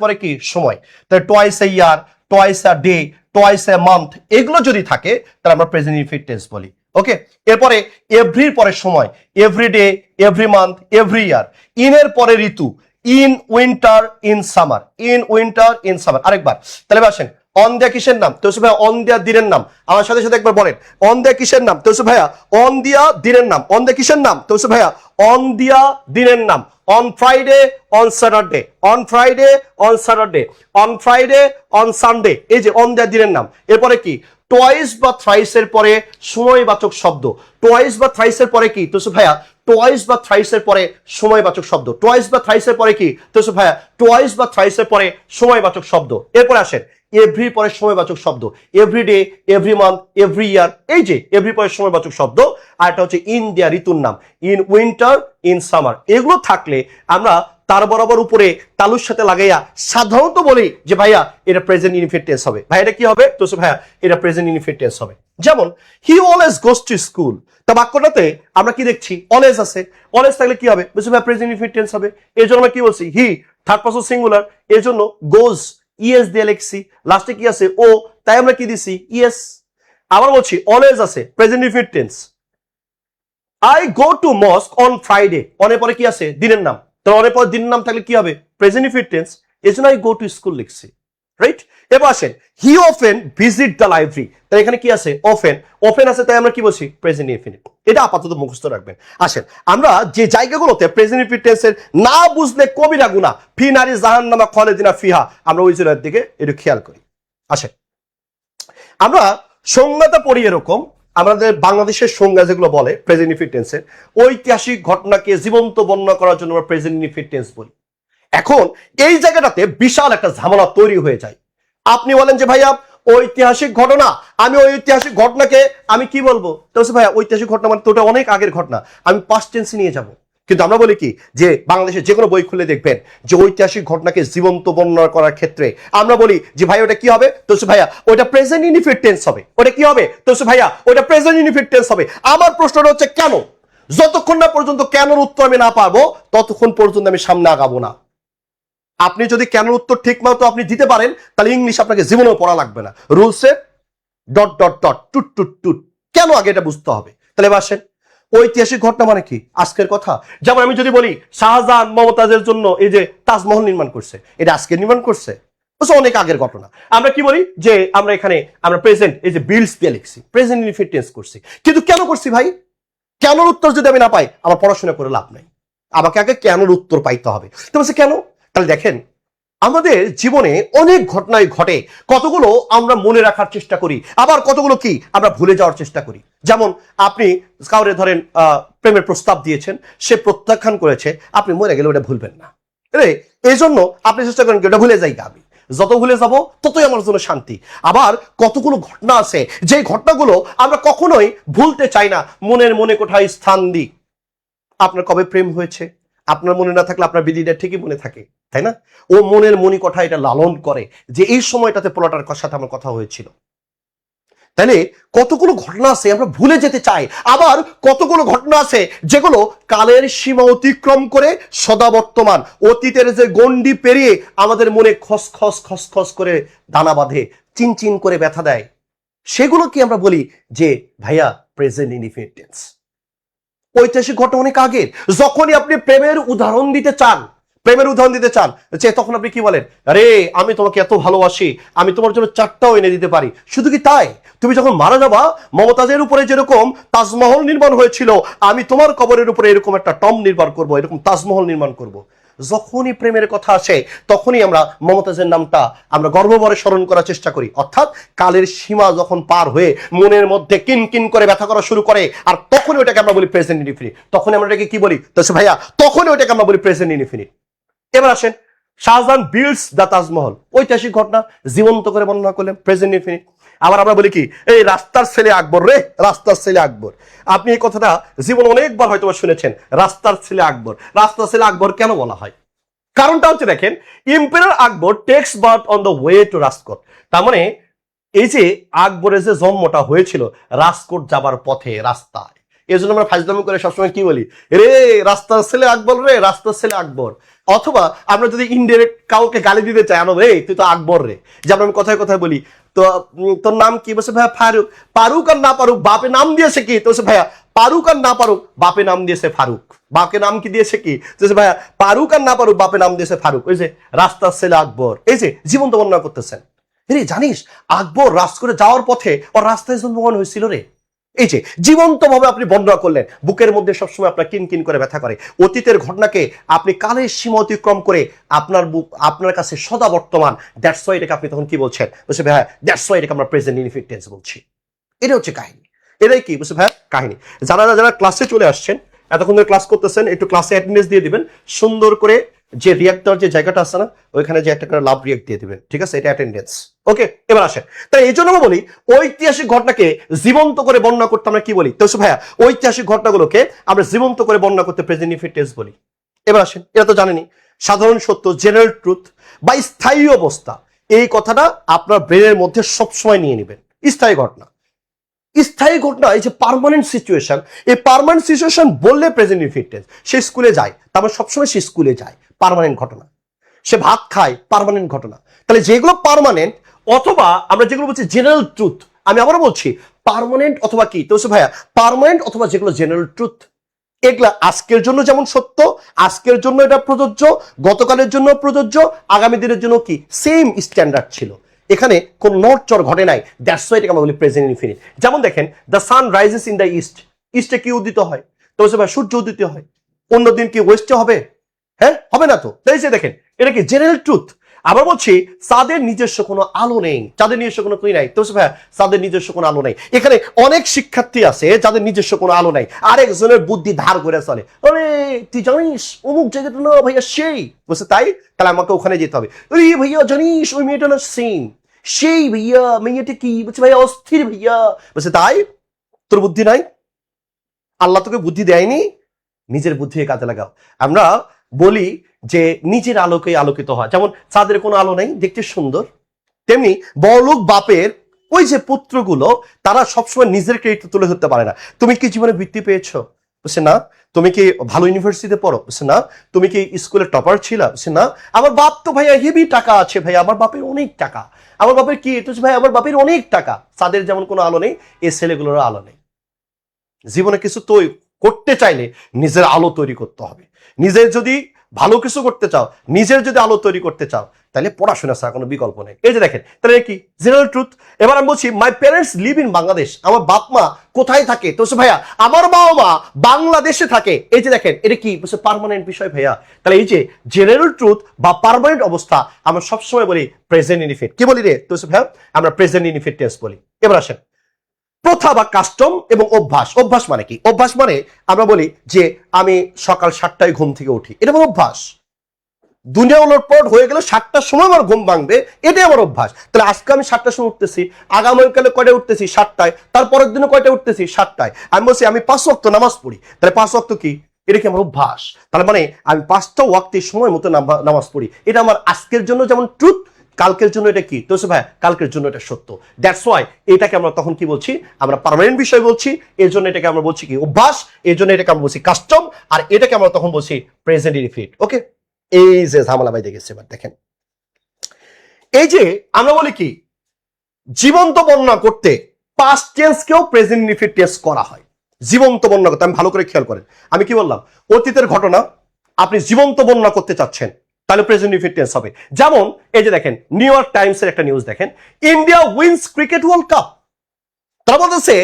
পরে কি সময়, তাহলে twice A year, twice a day, twice a month, এগুলো যদি থাকে তাহলে আমরা প্রেজেন্ট ইনডিফিনিট টেন্স বলি। ওকে, এরপরে এভরির পরে সময়, every day, every month, every year. ইনের পরে ঋতু, ইন উইন্টার, ইন সামার, আরেকবার। তাহলে আসেন, অন দেয়া কিসের নাম, তো ভাইয়া অন দেয়া দিনের নাম। আমার সাথে সাথে একবার বলেন, অন দেয়া কিসের নাম, তো ভাইয়া অন দিয়া দিনের নাম। অন দেয়া কিসের নাম, তো ভাইয়া অন দিয়া দিনের নাম। On Friday, on Saturday, on Friday, on Saturday, on Friday, on Sunday, এই যে অন দেয়া দিনের নাম। এরপরে কি টোয়াইস বা থ্রাইসের পরে সময়বাচক শব্দ, টোয়াইস বা থ্রাইসের পরে কি তো ভাইয়া টোয়াইস বা থ্রাইসের পরে সময়বাচক শব্দ, টোয়াইস বা থ্রাইসের পরে কি তো ভাইয়া টোয়াইস বা থ্রাইসের পরে সময়বাচক শব্দ। এরপরে আসেন এভরি পরে সময়বাচক শব্দ, every day, every month, every ইয়ার, এই যে এভরি পরে সময়বাচক শব্দ। আর এটা হচ্ছে ইন দেয়া ঋতুর নাম, ইন উইন্টার, ইন সামার। এগুলো থাকলে আমরা তার বরাবর উপরে তালুর সাথে লাগাইয়া সাধারণত বলি যে ভাইয়া এটা প্রেজেন্ট ইনডিফিনিট টেন্স হবে। ভাই এটা কি হবে তো ভাইয়া এটা প্রেজেন্ট ইনডিফিনিট টেন্স হবে। যেমন he always goes to school, তা বাক্যটাতে আমরা কি দেখছি, অলওয়েজ আছে, অলওয়েজ থাকলে কি হবে বলছি ভাই প্রেজেন্ট ইনডিফিনিট টেন্স হবে। এর জন্য আমরা কি বলছি, হি থার্ড পারসন সিঙ্গুলার, এর জন্য গোজ ইএস দিয়ে লিখছি, লাস্টে কি আছে ও, তাই আমরা কি দিছি ইএস। আবার বলছি অলওয়েজ আছে present indefinite tense. I go to mosque on Friday, অনের পরে কি আছে দিনের নাম, তাহলে অনের পরে দিনের নাম থাকলে কি হবে প্রেজেন্ট ইনডিফিনিট টেন্স। এই জন্য আই গো টু স্কুল লিখছি, রাইট। এবার আসেন হি অফেন ভিজিট দ্য লাইব্রেরি, তাই এখানে কি আছে অফেন আছে, তাই আমরা কি বলছি প্রেজেন্ট ইনডিফিনিট। এটা আপাতত মুখস্থ রাখবেন। আসেন আমরা যে জায়গাগুলোতে প্রেজেন্ট ইনডিফিনিট টেন্সের না বুঝলে কবিরা গুনাহ, ফি নারি জাহান্নামা খালিদিনা ফিহা, আমরা ওই জায়গার দিকে একটু খেয়াল করি। আসেন আমরা সংজ্ঞাটা পড়ি এরকম, আমাদের বাংলাদেশের সংজ্ঞা যেগুলো বলে প্রেজেন্ট ইনডিফিনিট টেন্সের, ঐতিহাসিক ঘটনাকে জীবন্ত বর্ণনা করার জন্য আমরা প্রেজেন্ট ইনডিফিনিট টেন্স বলি। এখন এই জায়গাটাতে বিশাল একটা ঝামেলা তৈরি হয়ে যায়। আপনি বলেন যে ভাইয়া ঐতিহাসিক ঘটনা, আমি ওই ঐতিহাসিক ঘটনাকে আমি কি বলবো? তো ভাইয়া ঐতিহাসিক ঘটনা মানে তো ওটা অনেক আগের ঘটনা, আমি পাস্ট টেন্সে নিয়ে যাব। কিন্তু আমরা বলি কি যে বাংলাদেশের যে কোনো বই খুলে দেখবেন যে ঐতিহাসিক ঘটনাকে জীবন্ত বর্ণনা করার ক্ষেত্রে আমরা বলি যে ভাই ওটা কি হবে? তো ভাইয়া ওটা প্রেজেন্ট ইনডিফিনিট টেন্স হবে। ওটা কি হবে? তো ভাইয়া ওটা প্রেজেন্ট ইনডিফিনিট টেন্স হবে। আমার প্রশ্নটা হচ্ছে কেন? যতক্ষণ না পর্যন্ত কেনর উত্তর আমি না পাবো ততক্ষণ পর্যন্ত আমি সামনে আগাবো না। আপনি যদি কেনর উত্তর ঠিক মতো আপনি দিতে পারেন তাহলে ইংলিশ আপনাকে জীবনেও পড়া লাগবে না। রুলসের ডট ডট ডট টুট টুট টুট কেন আগে এটা বুঝতে হবে। তাহলে এবার আসেন, ঐতিহাসিক ঘটনা মানে কি? আজকের কথা। যেমন আমি যদি বলি শাহজাহান মমতাজের জন্য এই যে তাজমহল নির্মাণ করছে, এটা আজকে নির্মাণ করছে? অনেক আগের ঘটনা। আমরা কি বলি যে আমরা এখানে আমরা প্রেজেন্ট এই যে বিলস দিয়ে লিখছি, প্রেজেন্ট ইনডিফিনিট টেন্স করছি। কিন্তু কেন করছি ভাই? কেনর উত্তর যদি আমি না পাই আমার পড়াশোনা করে লাভ নাই, আমাকে আগে কেনর উত্তর পাইতে হবে। তো বলছে কেন? তাহলে দেখেন আমাদের জীবনে অনেক ঘটনাই ঘটে, কতগুলো আমরা মনে রাখার চেষ্টা করি, আবার কতগুলো কি আমরা ভুলে যাওয়ার চেষ্টা করি। যেমন আপনি কাউরে ধরেন প্রেমের প্রস্তাব দিয়েছেন, সে প্রত্যাখ্যান করেছে, আপনি মরে গেলে ওটা ভুলবেন না। এই জন্য আপনি চেষ্টা করেন কি ওটা ভুলে যাই, আমি যত ভুলে যাব ততই আমার জন্য শান্তি। আবার কতগুলো ঘটনা আছে যে ঘটনাগুলো আমরা কখনোই ভুলতে চাই না, মনের মনে কোথায় স্থান দিই। আপনার কবে প্রেম হয়েছে, আপনার মনে না থাকলে আপনার বিদিটা ঠিকই মনে থাকে, তাই না? ও মনের মনি কথা এটা লালন করে যে এই সময়টাতে পোলাটার সাথে আমার কথা হয়েছিল। তাহলে কতগুলো ঘটনা আছে আমরা ভুলে যেতে চাই, আবার কতগুলো ঘটনা আছে যেগুলো কালের সীমা অতিক্রম করে সদা বর্তমান অতীতের যে গণ্ডি পেরিয়ে আমাদের মনে খসখস খসখস করে দানা বাঁধে, চিনচিন করে ব্যথা দেয়। সেগুলো কি আমরা বলি যে ভাইয়া প্রেজেন্ট ইনডিফিনিট টেন্স। ঐতিহাসিক ঘটনা অনেক আগের। যখনই আপনি প্রেমের উদাহরণ দিতে চান যে তখন আপনি কি বলেন? আরে আমি তোমাকে এত ভালোবাসি, আমি তোমার জন্য 4টাও এনে দিতে পারি। শুধু কি তাই, তুমি যখন মারা যাবা মমতাজের উপরে যেরকম তাজমহল নির্মাণ হয়েছিল, আমি তোমার কবরের উপরে এরকম একটা টম নির্মাণ করব, এরকম তাজমহল নির্মাণ করব। যখনই প্রেমের কথা আসে তখনই আমরা মমতাজের নামটা আমরা গর্বভরে স্মরণ করার চেষ্টা করি। অর্থাৎ কালের সীমা যখন পার হয়ে মনের মধ্যে কিন কিন করে ব্যথা করা শুরু করে, আর তখনই ওটাকে আমরা বলি প্রেজেন্ট ইনডিফিনিট। তখন আমরা এটাকে কি বলি? তো ভাইয়া তখনই ওটাকে আমরা বলি প্রেজেন্ট ইনডিফিনিট। এবার আসেন, শাহজাহান বিল্ডস দ্য তাজমহল, ঐতিহাসিক ঘটনা জীবন্ত করে বর্ণনা করলেন, প্রেজেন্ট ইনডিফিনিট। আবার আমরা বলি কি এই রাস্তার ছেলে আকবর রে, রাস্তার ছেলে আকবর। আপনি এই কথাটা জীবন অনেকবার হয়তো শুনেছেন, রাস্তার ছেলে আকবর। রাস্তার ছেলে আকবর কেন বলা হয়? কারণটা হচ্ছে দেখেন, emperor Akbar takes birth on the way to Rajkot. তার মানে এই যে আকবরের যে জন্মটা হয়েছিল রাজকোট যাবার পথে, রাস্তায়। এই জন্য আমরা ফাজলামি করে সবসময় কি বলি, রে রাস্তার ছেলে আকবর রে, রাস্তার ছেলে আকবর। অথবা আমরা যদি ইনডিরেক্ট কাউকে গালি দিতে চাই, আনো রে তুই তো আকবর রে। যেমন আমি কথায় কথায় বলি, তো তোর নাম কি? বলছে ভাইয়া ফারুক। পারুক আর না পারুক বাপে নাম দিয়েছে কি? তো ভাইয়া পারুক আর না পারুক বাপে নাম দিয়েছে ফারুক। বাপে নাম কি দিয়েছে কি? তো ভাইয়া পারুক আর না পারুক বাপে নাম দিয়েছে ফারুক। ওই যে রাস্তার ছেলে আকবর, এই যে জীবন্ত বর্ণনা করতেছেন। রে জানিস আকবর রাজকোটে যাওয়ার পথে ওর রাস্তায় জন্মগ্রহণ হয়েছিল রে। এই যে জীবন্ত ভাবে আপনি বর্ণনা করলেন, বুকের মধ্যে সবসময় আপনার কিন কিন করে ব্যথা করে। অতীতের ঘটনাকে আপনি কালের সীমা অতিক্রম করে আপনার বুক আপনার কাছে সদা বর্তমান। দ্যাটস ওয়াই এটাকে আপনি তখন কি বলছেন? বলছে ভাইয়া দ্যাটস ওয়াই এটাকে আমরা প্রেজেন্ট ইনডিফিনিট টেন্স বলছি। এটা হচ্ছে কাহিনী। এটাই কি বলছে ভাইয়া কাহিনী। যারা যারা ক্লাসে চলে আসছেন, এতক্ষণ ধরে ক্লাস করতেছেন, একটু ক্লাসে অ্যাটেন্ডেন্স দিয়ে দিবেন। সুন্দর করে যে রিয়াক্টর যে জায়গাটা আছে না, ওইখানে যে একটা করে লাভ রিয়াক্ট দিয়ে দিবেন, ঠিক আছে? এটা অ্যাটেন্ডেন্স। ওকে, এবার আসেন। তাই এই জন্য আমরা বলি ঐতিহাসিক ঘটনাকে জীবন্ত করে বর্ণনা করতে আমরা কি বলি? তো ভাইয়া ঐতিহাসিক ঘটনাগুলোকে আমরা জীবন্ত করে বর্ণনা করতে প্রেজেন্ট ইনডিফিনিট টেন্স বলি। এবার আসেন, এটা তো জানেনই, সাধারণ সত্য, জেনারেল ট্রুথ বা স্থায়ী অবস্থা, এই কথাটা আপনার ব্রেনের মধ্যে সবসময় নিয়ে নেবেন। স্থায়ী ঘটনা, স্থায়ী ঘটনা, এই যে পার্মানেন্ট সিচুয়েশন, এই পার্মানেন্ট সিচুয়েশন বললে প্রেজেন্ট ইনডিফিনিট টেন্স। সে স্কুলে যায়, তারপর সবসময় সে স্কুলে যায়, পার্মানেন্ট ঘটনা। সে ভাত খায়, পার্মানেন্ট ঘটনা। তাহলে যেগুলো পার্মানেন্ট, অথবা আমরা যেগুলো বলছি জেনারেল ট্রুথ, আমি আবারও বলছি পার্মানেন্ট অথবা কি? তো ভাইয়া পার্মানেন্ট অথবা যেগুলো জেনারেল ট্রুথ, এগুলা আজকের জন্য যেমন সত্য, আজকের জন্য এটা প্রযোজ্য, গতকালের জন্য প্রযোজ্য, আগামী দিনের জন্য কি সেম স্ট্যান্ডার্ড ছিল। এখানে কোন নড়চড় ঘটে নাই। দ্যাটস ওয়াই এটাকে আমরা বলি প্রেজেন্ট ইনডিফিনিট। যেমন দেখেন, the sun rises in the east. ইস্টে কি উদিত হয়? তো ভাই সূর্য উদিত হয়। অন্যদিন কি ওয়েস্টে হবে? হ্যাঁ, হবে না তো। তাই যে দেখেন, এটা কি জেনারেল ট্রুথ। আবার বলছি চাঁদের নিজস্ব কোনো আলো নেই, চাঁদের নিজস্ব কোনো কি নাই, তো ভাইয়া চাঁদের নিজস্ব কোনো আলো নেই। এখানে অনেক শিক্ষার্থী আছে যাদের নিজস্ব কোনো আলো নাই, আরেকজনের বুদ্ধি ধার করে চলে, আরে তুই জানিস অমুক জায়গাটা না ভাইয়া সেই, বুঝছে তাই, তাহলে আমাকে ওখানে যেতে হবে। আরে ভাইয়া জানিস ওই মেয়েটা না সেম সেই ভাইয়া, মেয়েটা কি বলছে ভাইয়া অস্থির ভাইয়া, বুঝছে তাই তোর বুদ্ধি নাই, আল্লাহ তোকে বুদ্ধি দেয়নি, নিজের বুদ্ধি কাজে লাগাও। আমরা বলি যে নিজের আলোকে আলোকিত হয়, যেমন চাঁদের কোনো আলো নেই, দেখতে সুন্দর, তেমনি বড়লোক বাপের ওই যে পুত্রগুলো তারা সবসময় নিজের ক্রেডিট তুলে ধরতে পারে না। তুমি কি জীবনে বৃত্তি পেয়েছো, বুঝছে না, তুমি কি ভালো ইউনিভার্সিটিতে পড়ো, বুঝছে না, তুমি কি স্কুলে টপার ছিল, বুঝছে না, আমার বাপ তো ভাইয়া হেভি টাকা আছে, ভাইয়া আমার বাপের অনেক টাকা, আমার বাপের কি তো ভাই আমার বাপের অনেক টাকা। তাদের যেমন কোনো আলো নেই, এই ছেলেগুলোর আলো নেই। জীবনে কিছু তৈরি করতে চাইলে নিজের আলো তৈরি করতে হবে। নিজের যদি ভালো কিছু করতে চাও, নিজের যদি আলো তৈরি করতে চাও, তাহলে পড়াশোনা ছাড়া কোনো বিকল্প নেই। এই যে দেখেন, তাহলে কি জেনারেল ট্রুথ। এবার আমি বলছি my parents live in Bangladesh, আমার বাপ মা কোথায় থাকে, তো ভাইয়া আমার বাবা মা বাংলাদেশে থাকে। এই যে দেখেন, এটা কি বলছে পার্মানেন্ট বিষয় ভাইয়া। তাহলে এই যে জেনারেল ট্রুথ বা পার্মানেন্ট অবস্থা, আমরা সবসময় বলি প্রেজেন্ট ইনডিফিনিট। কি বলি রে তো ভাইয়া, আমরা প্রেজেন্ট ইনডিফিনিট টেন্স বলি। এবার আসেন প্রথা বা কাস্টম এবং অভ্যাস। অভ্যাস মানে কি? অভ্যাস মানে আমরা বলি যে আমি সকাল 7টায় ঘুম থেকে উঠি, এটা আমার অভ্যাস। দুনিয়া ওলটপালট হয়ে গেলে 7টার সময় আমার ঘুম ভাঙবে, এটাই আমার অভ্যাস। তাহলে আজকে আমি 7টার সময় উঠতেছি, আগামীকালে কয়টায় উঠতেছি 7টায়, তারপরের দিনে কয়টায় উঠতেছি 7টায়। আমি বলছি আমি 5 ওয়াক্ত নামাজ পড়ি, তাহলে 5 ওয়াক্ত কি, এটা কি আমার অভ্যাস। তার মানে আমি 5টা ওয়াক্তের সময় মতো নামাজ পড়ি, এটা আমার আজকের জন্য যেমন ট্রুথ, কালকের জন্য এটা কি তো ভাই, কালকের জন্য এটা সত্য। দ্যাটস ওয়াই এটাকে আমরা তখন কি বলছি, আমরা পার্মানেন্ট বিষয় বলছি, এর জন্য এটাকে আমরা বলছি কি অভ্যাস, এর জন্য এটাকে আমরা বলছি কাস্টম, আর এটাকে আমরা তখন বলছি প্রেজেন্ট ইনডিফিনিট। ওকে, এই যে ঝামেলা বাইরে গেছে। এবার দেখেন, এই যে আমরা বলি কি জীবন্ত বর্ণনা করতে পাস্ট টেন্সকেও প্রেজেন্ট ইনডিফিনিট টেন্স করা হয়। জীবন্ত বর্ণনা করতে, আমি ভালো করে খেয়াল করেন, আমি কি বললাম, অতীতের ঘটনা আপনি জীবন্ত বর্ণনা করতে চাচ্ছেন, তাহলে প্রেজেন্ট ইনডিফিনিট টেন্স হবে। যেমন এই যে দেখেন, নিউ ইয়র্ক টাইমসের একটা নিউজ দেখেন, India wins cricket world cup. তারা বলতেছে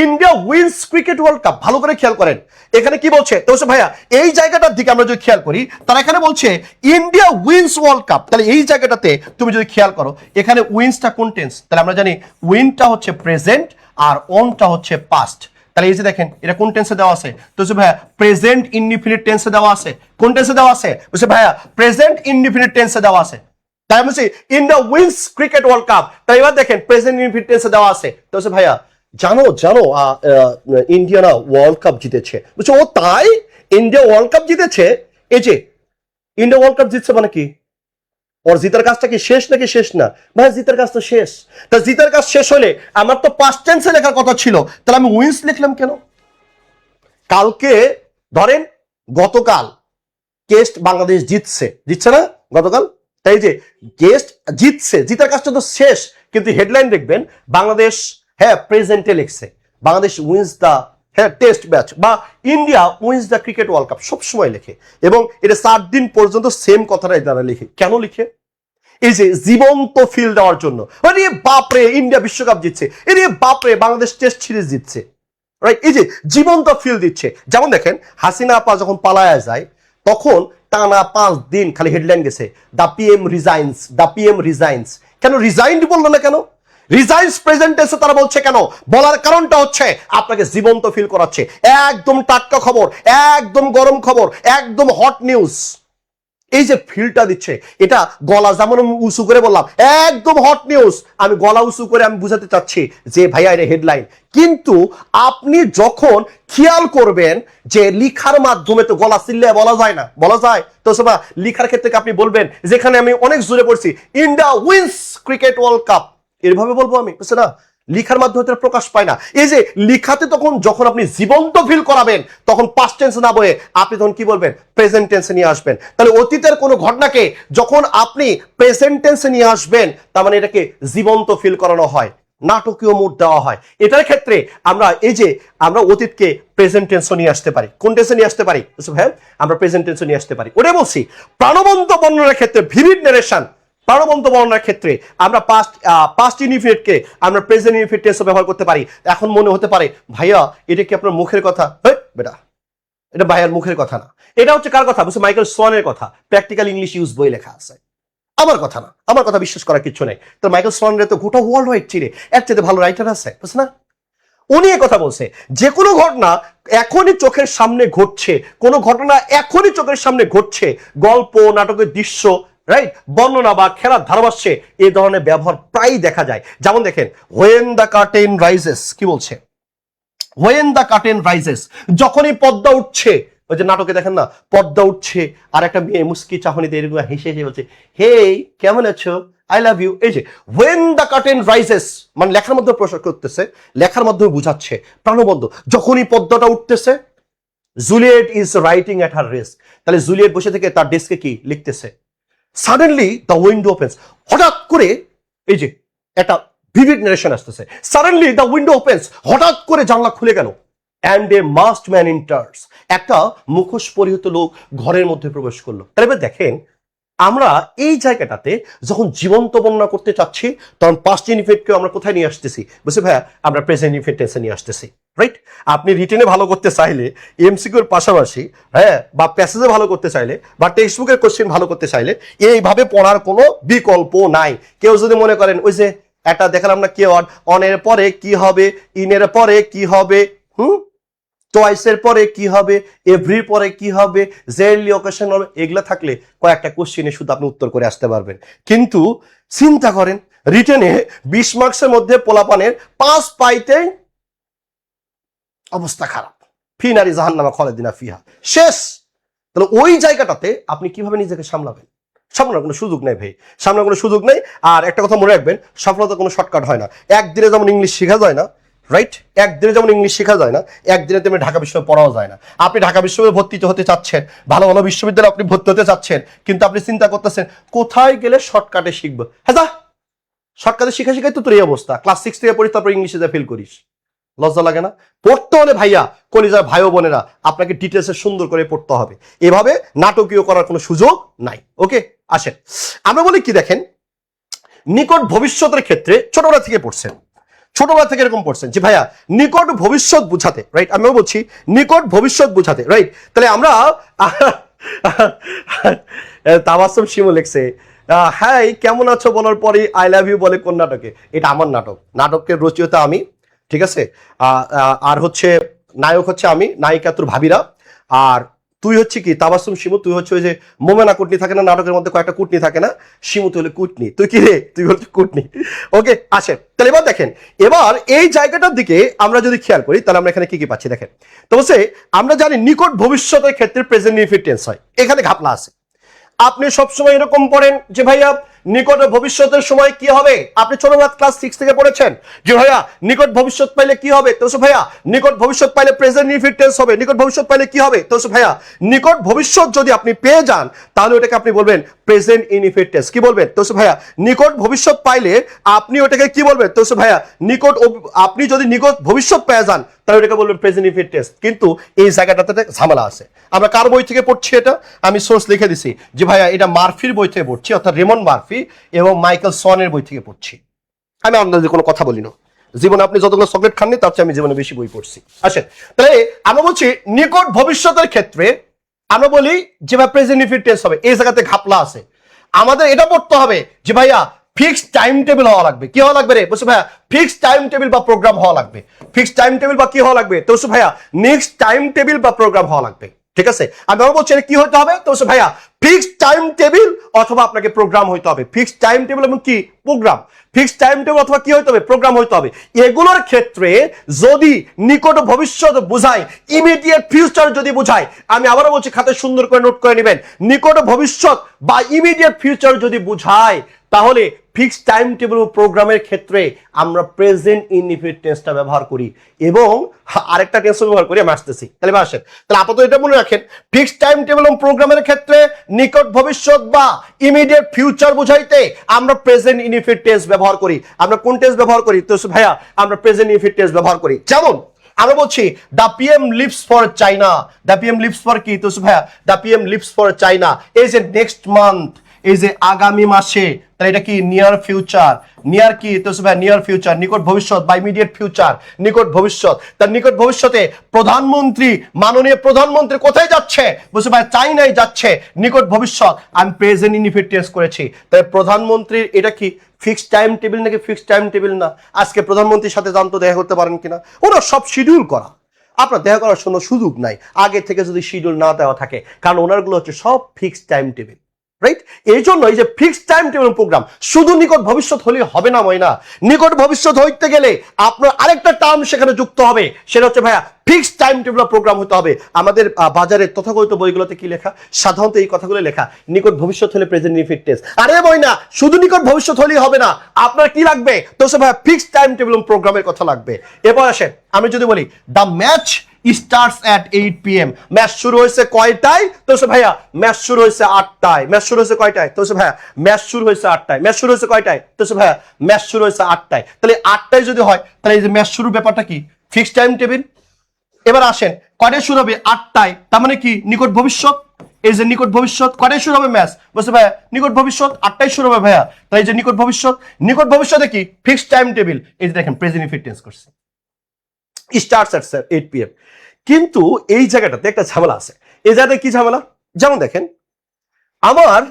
India wins cricket world cup. ভালো করে খেয়াল করেন, এখানে কি বলছে তো ভাইয়া, এই জায়গাটার দিকে আমরা যদি খেয়াল করি, তারা এখানে বলছে ইন্ডিয়া উইন্স ওয়ার্ল্ড কাপ। তাহলে এই জায়গাটাতে তুমি যদি খেয়াল করো, এখানে উইন্সটা কোন টেন্স, তাহলে আমরা জানি উইনটা হচ্ছে প্রেজেন্ট আর অনটা হচ্ছে পাস্ট। তাহলে এই যে দেখেন, এটা কোন টেন্সে দেওয়া আছে তো ভাইয়া, প্রেজেন্ট ইনডিফিনিট টেন্সে দেওয়া আছে। কোন টেন্সে দেওয়া আছে বলছে ভাইয়া, প্রেজেন্ট ইনডিফিনিট টেন্সে দেওয়া আছে। তাই বলছি India wins cricket world cup, তাই এবার দেখেন প্রেজেন্ট ইনডিফিনিট টেন্সে দেওয়া আছে। তো ভাইয়া জানো জানো ইন্ডিয়া না ওয়ার্ল্ড কাপ জিতেছে, বুঝছো, ও তাই ইন্ডিয়া ওয়ার্ল্ড কাপ জিতেছে। এই যে ইন্ডিয়া ওয়ার্ল্ড কাপ জিতছে মানে কি, ওর জিতার কাজটা কি শেষ নাকি শেষ না? ভাই জিতার কাজ তো শেষ। তা জিতার কাজ শেষ হলে আমার তো পাস্ট টেন্সে লেখার কথা ছিল, তাহলে আমি উইন্স লিখলাম কেন? কালকে ধরেন গতকাল টেস্ট বাংলাদেশ জিতছে না গতকাল, তাই যে গেস্ট জিতছে, জিতার কাজটা তো শেষ, কিন্তু হেডলাইন দেখবেন বাংলাদেশ হ্যাঁ প্রেজেন্টে লিখছে, বাংলাদেশ উইন্স দ্য হ্যাঁ টেস্ট ম্যাচ, বা India wins the cricket world cup সবসময় লেখে, এবং এটা 4 দিন পর্যন্ত সেম কথাটাই তারা লিখে। কেন লিখে? এই যে জীবন্ত ফিল দেওয়ার জন্য। আরে বাপরে ইন্ডিয়া বিশ্বকাপ জিতছে, এরে বাপরে বাংলাদেশ টেস্ট সিরিজ জিতছে, রাইট? এই যে জীবন্ত ফিল দিচ্ছে। যেমন দেখেন হাসিনা আপা যখন পালায়া যায়, তখন টানা 5 দিন খালি হেডলাইন গেছে, দ্য পিএম রিজাইন্স, দ্য পিএম রিজাইন্স। কেন রিজাইন্ড বললো না কেন? রিজাইন্স প্রেজেন্ট টেন্সে তারা বলছে কেন? বলার কারণটা হচ্ছে আপনাকে জীবন্ত ফিল করাচ্ছে, একদম টাটকা খবর, একদম গরম খবর, একদম হট নিউজ। এই যে ফিলটা দিচ্ছে, এটা গলা যেমন উঁচু করে বললাম একদম হট নিউজ, আমি গলা উঁচু করে আমি বুঝাতে চাচ্ছি যে ভাইয়া এটা হেডলাইন। কিন্তু আপনি যখন খেয়াল করবেন যে লিখার মাধ্যমে তো গলা চিল্লায় বলা যায় না, বলা যায় তো সবা লিখার ক্ষেত্রে আপনি বলবেন যেখানে আমি অনেক জোরে পড়ছি India wins cricket world cup, এরভাবে বলবো আমি, বুঝছে না? লিখার মাধ্যমে প্রকাশ পায় না। এই যে লিখাতে তখন যখন আপনি জীবন্ত ফিল করাবেন, তখন পাস্ট টেন্স না বলে আপনি তখন কি বলবেন, প্রেজেন্ট টেন্সে নিয়ে আসবেন। তাহলে অতীতের কোনো ঘটনাকে যখন আপনি প্রেজেন্ট টেন্সে নিয়ে আসবেন, তার মানে এটাকে জীবন্ত ফিল করানো হয়, নাটকীয় মুড দেওয়া হয়। এটার ক্ষেত্রে আমরা এই যে আমরা অতীতকে প্রেজেন্ট টেন্সে নিয়ে আসতে পারি। কোন টেন্সে নিয়ে আসতে পারি? হ্যাঁ, আমরা প্রেজেন্ট টেন্সে নিয়ে আসতে পারি। ওটাই বলছি প্রাণবন্ত বর্ণনার ক্ষেত্রে ভিভিড নারেশন, প্রাণবন্ত বর্ণনার ক্ষেত্রে আমরা পাস্ট ইনডিফিনিটকে আমরা প্রেজেন্ট ইনডিফিনিট টেন্সে ব্যবহার করতে পারি। এখন মনে হতে পারে ভাইয়া এটা কি আপনার মুখের কথা? বেটা এটা ভাইয়ার মুখের কথা না, এটা হচ্ছে কার কথা? বুঝছে, মাইকেল সোয়ানের কথা, প্র্যাকটিক্যাল ইংলিশ ইউজ বই লেখা আছে। আমার কথা না, আমার কথা বিশ্বাস করার কিছু নেই। তো মাইকেল স্টনরে তো গোটা ওয়ার্ল্ড ওয়াইড চিনে, এর চেয়ে ভালো রাইটার আছে, বুঝছ না? উনি কথা বলছে যে কোনো ঘটনা এখনই চোখের সামনে ঘটছে, কোনো ঘটনা এখনই চোখের সামনে ঘটছে, গল্প নাটকের দৃশ্য, রাইট, বর্ণনা বা খেলার ধারাভাষ্যে এই ধরনের ব্যবহার প্রায় দেখা যায়। যেমন দেখেন হোয়েন দ্য কার্টেন রাইজেস, কি বলছে? হোয়েন দ্য কার্টেন রাইজেস, যখনই পর্দা উঠছে, ওই যে নাটকে দেখেন না, পর্দা উঠছে আর একটা মেয়ে মুস্কি চাহনিতে এরকম হেসে হেসে বলছে, হে কেমন আছো, আই লাভ ইউ। এই যে হোয়েন দ্য কার্টেন রাইজেস, মানে লেখার মধ্যে প্রশ্ন করতেছে, লেখার মাধ্যমে বুঝাচ্ছে প্রাণবন্ত, যখনই পর্দাটা উঠতেছে, Juliet is writing at her desk, তাহলে জুলিয়েট বসে থেকে তার ডেস্কে কি লিখতেছে। সাডেনলি দ্য উইন্ডো ওপেন্স, হঠাৎ করে এই যে একটা ভিভিড নারেশন আসতেছে, সাডেনলি দ্য উইন্ডো ওপেন্স, হঠাৎ করে জানলা খুলে গেল, and a must man enters, একটা মুখোশ পরিহিত লোক ঘরের মধ্যে প্রবেশ করলো। তাহলে এবার দেখেন আমরা এই জায়গাটাতে যখন জীবন্ত বর্ণনা করতে চাচ্ছি তখন পাস্ট ইনফিনিটকে আমরা কোথায় নিয়ে আসতেছি? বুঝছি ভাইয়া, আমরা প্রেজেন্ট ইনফিনিট টেন্সে নিয়ে আসতেছি, রাইট? আপনি রিটেনে ভালো করতে চাইলে এমসিকিউর পাশাপাশি, হ্যাঁ, বা প্যাসেজে ভালো করতে চাইলে বা টেক্সট বুকের কোশ্চেন ভালো করতে চাইলে এইভাবে পড়ার কোনো বিকল্প নাই। কেউ যদি মনে করেন ওই যে একটা দেখালাম না, কিওয়ার্ড অনের পরে কি হবে, ইনের পরে কি হবে, টয়েসের পরে কি হবে, এভরির পরে কি হবে, জেরলি অকেশন হবে, এগুলা থাকলে কয়েকটা কোশ্চেনে শুধু আপনি উত্তর করে আসতে পারবেন। কিন্তু চিন্তা করেন রিটেনে 20 মার্কসের মধ্যে পোলাপানের 5 পাইতে অবস্থা খারাপ, ফি নারী জাহান্নামা খালিদিনা ফিহা, শেষ। তাহলে ওই জায়গাটাতে আপনি কিভাবে নিজেকে সামলাবেন? সামলানোর কোনো সুযোগ নেই ভাই, সামলানোর কোনো সুযোগ নেই। আর একটা কথা মনে রাখবেন, সফলতা কোনো শর্টকাট হয় না। একদিনে যেমন ইংলিশ শেখা যায় না, রাইট, একদিনে যেমন ইংলিশ শেখা যায় না, একদিনে তেমনি ঢাকা বিশ্ববিদ্যালয়ে পড়াও যায় না। আপনি ঢাকা বিশ্ববিদ্যালয়ে ভর্তি হতে চাচ্ছেন, ভালো ভালো বিশ্ববিদ্যালয়ে আপনি ভর্তি হতে চাচ্ছেন, কিন্তু আপনি চিন্তা করতেছেন কোথায় গেলে শর্টকাটে শিখবো। হ্যাঁ, শর্টকাটে শিখা শিখাই তো তোর এই অবস্থা। ক্লাস 6 থেকে পড়িস, তারপর ইংলিশে যা ফেল করিস, লজ্জা লাগে না? পড়তে হলে ভাইয়া, কলিজার ভাই ও বোনেরা, আপনাকে ডিটেলসে সুন্দর করে পড়তে হবে, এভাবে নাটকীয় করার কোনো সুযোগ নাই। ওকে, আসেন আমরা বলি কি, দেখেন নিকট ভবিষ্যতের ক্ষেত্রে ছোটবেলা থেকে পড়ছেন, ছোটবেলা থেকে এরকম পড়ছেন যে ভাইয়া নিকট ভবিষ্যৎ বুঝাতে, রাইট, আমিও বলছি নিকট ভবিষ্যৎ বুঝাতে, রাইট। তাহলে আমরা তাবাসসুম শিমু লিখছে, হ্যাঁ কেমন আছো বলার পরে আই লাভ ইউ বলে কোন নাটকে? এটা আমার নাটক, নাটকের রচয়িতা আমি, ঠিক আছে? আর হচ্ছে নায়ক হচ্ছে আমি, নায়িকা তোর ভাবিরা, আর তুই হচ্ছে কি তাবাসসুম শিমু, তুই হচ্ছে ওই যে মোমেনা কুটনি থাকে না নাটকের মধ্যে, কয়েকটা কুটনি থাকে না, শিমু তুই হলে কুটনি, তুই কি রে, তুই হচ্ছে কুটনি। ওকে, আসেন তাহলে এবার দেখেন, এবার এই জায়গাটার দিকে আমরা যদি খেয়াল করি তাহলে আমরা এখানে কি কি পাচ্ছি দেখেন। তো বলছে আমরা জানি নিকট ভবিষ্যতের ক্ষেত্রে প্রেজেন্ট ইনফিনিট টেন্স হয়, এখানে ঘাপলা আছে। আপনি সবসময় এরকম পড়েন যে ভাইয়া নিকট ভবিষ্যতের সময় কি হবে, আপনি ছোটবেলা ক্লাস 6 থেকে পড়েছেন যে ভাইয়া নিকট ভবিষ্যৎ পাইলে কি হবে, তো ভাইয়া নিকট ভবিষ্যৎ পাইলে প্রেজেন্ট ইনফিনিট টেন্স হবে, নিকট ভবিষ্যৎ পাইলে কি হবে, তো ভাইয়া নিকট ভবিষ্যৎ যদি আপনি পেয়ে যান তাহলে ওটাকে আপনি বলবেন প্রেজেন্ট ইনফিনিট টেন্স। কি বলবেন? তো ভাইয়া নিকট ভবিষ্যৎ পাইলে আপনি ওটাকে কি বলবেন? তো ভাইয়া নিকট, আপনি যদি নিকট ভবিষ্যৎ পেয়ে যান তাহলে ওটাকে বলবেন প্রেজেন্ট ইনফিনিট টেন্স। কিন্তু এই জায়গাটাতে ঝামেলা আছে। আমরা কার বই থেকে পড়ছি এটা? আমি সোর্স লিখে দিছি যে ভাইয়া এটা মার্ফির বই থেকে পড়ছি, অর্থাৎ রেমন্ড মার্ফি এবং মাইকেল সনের বই থেকে পড়ছি। আমি আপনাদের কোনো কথা বলি না, জীবনে আপনি যতগুলো চকলেট খাননি তার চেয়ে আমি জীবনে বেশি বই পড়ছি। আসেন তাহলে আমরা বলছি নিকট ভবিষ্যতের ক্ষেত্রে আমরা বলি যে ভাই প্রেজেন্ট ইনফিনিট টেন্স হবে, এই জায়গাতে ঘাপলা আছে। আমাদের এটা পড়তে হবে যে ভাইয়া ফিক্সড টাইম টেবিল হওয়া লাগবে। কি হওয়া লাগবে রে? বলছে ভাইয়া ফিক্সড টাইম টেবিল বা প্রোগ্রাম হওয়া লাগবে। ফিক্সড টাইম টেবিল বা কি হওয়া লাগবে? তো ভাইয়া নেক্সট টাইম টেবিল বা প্রোগ্রাম হওয়া লাগবে। ঠিক আছে, আমি বলছি কি হতে হবে? তো ভাইয়া ফিক্সড টাইম টেবিল অথবা আপনাকে প্রোগ্রাম হইতে হবে। ফিক্সড টাইম টেবিল এবং কি প্রোগ্রাম, ফিক্সড টাইম টেবিল অথবা কি হইতে হবে? প্রোগ্রাম হইতে হবে। এগুলোর ক্ষেত্রে যদি নিকট ভবিষ্যৎ বোঝায়, ইমিডিয়েট ফিউচার যদি বোঝায়, আমি আবারও বলছি খাতায় সুন্দর করে নোট করে নেবেন, নিকট ভবিষ্যৎ বা ইমিডিয়েট ফিউচার যদি বোঝায় তাহলে ফিক্সড টাইম টেবিল ও প্রোগ্রামের ক্ষেত্রে আমরা প্রেজেন্ট ইনডিফিনিট টেন্সটা ব্যবহার করি এবং আরেকটা টেন্স ব্যবহার করি। আমি আসতেছি, তাহলে আসেন। তাহলে আপাতত এটা মনে রাখেন, ফিক্সড টাইম টেবিল এবং প্রোগ্রামের ক্ষেত্রে নিকট ভবিষ্যৎ বা ইমিডিয়েট ফিউচার বোঝাইতে আমরা প্রেজেন্ট ইনডিফিনিট টেন্স ব্যবহার করি। আমরা কোন টেন্স ব্যবহার করি? তো ভাইয়া আমরা প্রেজেন্ট ইনডিফিনিট টেন্স ব্যবহার করি। যেমন আমরা বলছি the PM leaves for China, the PM leaves for কি? তো ভাইয়া the PM leaves for China, এই যে নেক্সট মান্থ, এই যে আগামী মাসে, তাহলে এটা কি নিয়ার ফিউচার, নিয়ার কি তোসে ভাই নিয়ার ফিউচার, নিকট ভবিষ্যৎ বা ইমিডিয়েট ফিউচার, নিকট ভবিষ্যৎ। তার নিকট ভবিষ্যতে প্রধানমন্ত্রী, মাননীয় প্রধানমন্ত্রী কোথায় যাচ্ছে বুঝতে ভাই, চাইনায় যাচ্ছে, নিকট ভবিষ্যৎ। আমি প্রেজেন্ট ইনডিফিনিট টেন্স করেছি। তাই প্রধানমন্ত্রীর এটা কি ফিক্সড টাইম টেবিল নাকি ফিক্সড টাইম টেবিল না? আজকে প্রধানমন্ত্রীর সাথে জানতো দেখা করতে পারেন কিনা, ওরা সব শিডিউল করা, আপনার দেখা করার কোনো সুযোগ নাই আগে থেকে যদি শিডিউল না দেওয়া থাকে, কারণ ওনারগুলো হচ্ছে সব ফিক্সড টাইম টেবিল, রাইট? এই জন্য এই যে ফিক্সড টাইম টেবিল প্রোগ্রাম শুধু নিকট ভবিষ্যৎ হলে হবে না ময়না, নিকট ভবিষ্যৎ হইতে গেলে আপনার আরেকটা টার্ম সেখানে যুক্ত হবে, সেটা হচ্ছে ভাইয়া ফিক্সড টাইম টেবিল প্রোগ্রাম হতে হবে। আমাদের বাজারে তথাকথিত বইগুলোতে কি লেখা, সাধারণত এই কথাগুলো লেখা নিকট ভবিষ্যৎ হলে প্রেজেন্ট ইনডিফিনিট টেন্স। আরে ময়না শুধু নিকট ভবিষ্যৎ হলেই হবে না, আপনার কি লাগবে তো সে ভাইয়া ফিক্সড টাইম টেবিল প্রোগ্রামের কথা লাগবে। এবার আসেন আমি যদি বলি the match starts at 8 p.m. Match শুরু হয়েছে কয়টায় তো সে ভাইয়া, ম্যাচ শুরু হয়েছে 8টায়। ম্যাচ শুরু হয়েছে কয়টায় তো সে ভাইয়া, ম্যাচ শুরু হয়েছে 8টায়। ম্যাচ শুরু হয়েছে কয়টায় তো সে ভাইয়া, ম্যাচ শুরু হয়েছে 8টায়। তাহলে 8টায় যদি হয় তাহলে এই যে ম্যাচ শুরুর ব্যাপারটা কি ফিক্সড টাইম টেবিল। এবার আসেন কয়টায় শুরু হবে, 8টায়, তার মানে কি নিকট ভবিষ্যৎ। এই যে নিকট ভবিষ্যৎ কয়টায় শুরু হবে ম্যাচ বুঝতে ভাইয়া, নিকট ভবিষ্যৎ 8টায় শুরু হবে ভাইয়া। তাই এই যে নিকট ভবিষ্যৎ, নিকট ভবিষ্যতে কি ফিক্সড টাইম টেবিল, এই যে দেখেন প্রেজেন্ট ইনডিফিনিট টেন্স করছে, starts at 8 p.m. কিন্তু এই জায়গাটাতে একটা ঝামেলা আছে। এই জায়গাটায় কি ঝামেলা, যেমন দেখেন আমার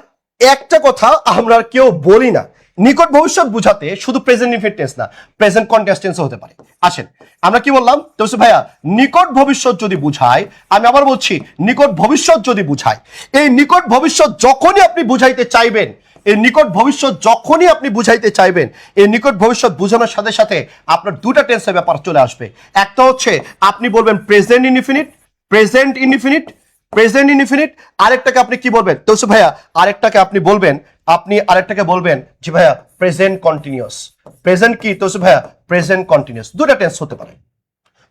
একটা কথা আমরা কেউ বলি না, নিকট ভবিষ্যৎ বুঝাতে শুধু প্রেজেন্ট ইনডিফিনিট টেন্স না, প্রেজেন্ট কন্টিনিউয়াস টেন্সও হতে পারে। আসেন আমরা কি বললাম তো ভাইয়া, নিকট ভবিষ্যৎ যদি বুঝায়, আমি আবার বলছি নিকট ভবিষ্যৎ যদি বুঝায়, এই নিকট ভবিষ্যৎ যখনই আপনি বুঝাইতে চাইবেন, এই নিকট ভবিষ্যৎ যখনই আপনি বুঝাইতে চাইবেন, এই নিকট ভবিষ্যৎ বুঝানোর সাথে সাথে আপনার দুটা টেন্সের ব্যাপার চলে আসবে। একটা হচ্ছে আপনি বলবেন present indefinite, present indefinite, present indefinite. আরেকটাকে আপনি কি বলবেন তো ভাইয়া, আরেকটাকে আপনি বলবেন, আপনি আরেকটাকে বলবেন যে ভাইয়া প্রেজেন্ট কন্টিনিউয়াস। প্রেজেন্ট কি তো ভাইয়া, প্রেজেন্ট কন্টিনিউয়াস। দুটা টেন্স হতে পারে।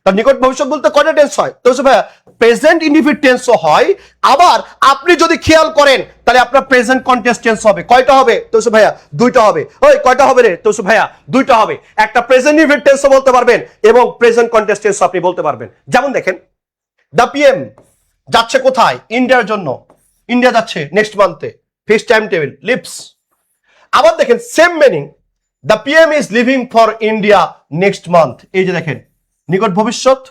তার নিকট ভবিষ্যৎ বলতে কয়টা টেন্স হয় তো ভাইয়া, প্রেজেন্ট ইনডিফিনিট টেন্সও হয়। আবার আপনি যদি খেয়াল করেন তাহলে আপনার প্রেজেন্ট কন্টিনিউয়াস টেন্স হবে কয়টা হবে তো ভাইয়া, দুইটা হবে। ওই কয়টা হবে রে তো ভাইয়া, দুইটা হবে। একটা প্রেজেন্ট ইনডিফিনিট টেন্সও বলতে পারবেন এবং প্রেজেন্ট কন্টিনিউয়াস টেন্সও আপনি বলতে পারবেন। যেমন দেখেন দ্য পিএম যাচ্ছে কোথায়, ইন্ডিয়ার জন্য, ইন্ডিয়া যাচ্ছে নেক্সট মান্থে, ফিক্সড টাইম টেবিল লিভস। আবার দেখেন same meaning, the PM is leaving for India next month. এই যে দেখেন নিকট ভবিষ্যৎ,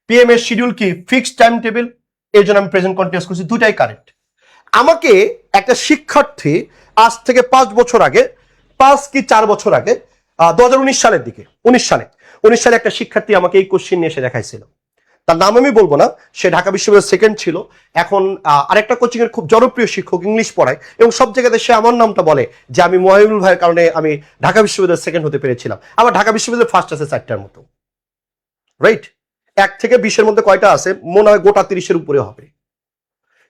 পিএম এর শিডিউল কি ফিক্সড টাইম টেবিল, এই জন্য আমি প্রেজেন্ট কন্টিনিউয়াস করছি, দুটাই কারেক্ট। আমাকে একটা শিক্ষার্থী আজ থেকে 5 বছর আগে, 5 কি 4 বছর আগে 2019 সালের দিকে, 19 সালে একটা শিক্ষার্থী আমাকে এই কোশ্চেন নিয়ে এসে দেখাইছিল। তার নাম আমি বলবো না, সে ঢাকা বিশ্ববিদ্যালয়ের সেকেন্ড ছিল, এখন আরেকটা কোচিং এর খুব জনপ্রিয় শিক্ষক, ইংলিশ পড়ায়, এবং সব জায়গাতে সে আমার নামটা বলে যে আমি মহিবুল ভাইয়ের কারণে আমি ঢাকা বিশ্ববিদ্যালয়ের সেকেন্ড হতে পেরেছিলাম। আমার ঢাকা বিশ্ববিদ্যালয় ফার্স্ট আছে 4টার মতো, রাইট? 1 থেকে 20-এর মধ্যে কয়টা আছে মনে হয় গোটা 30-এর উপরে হবে।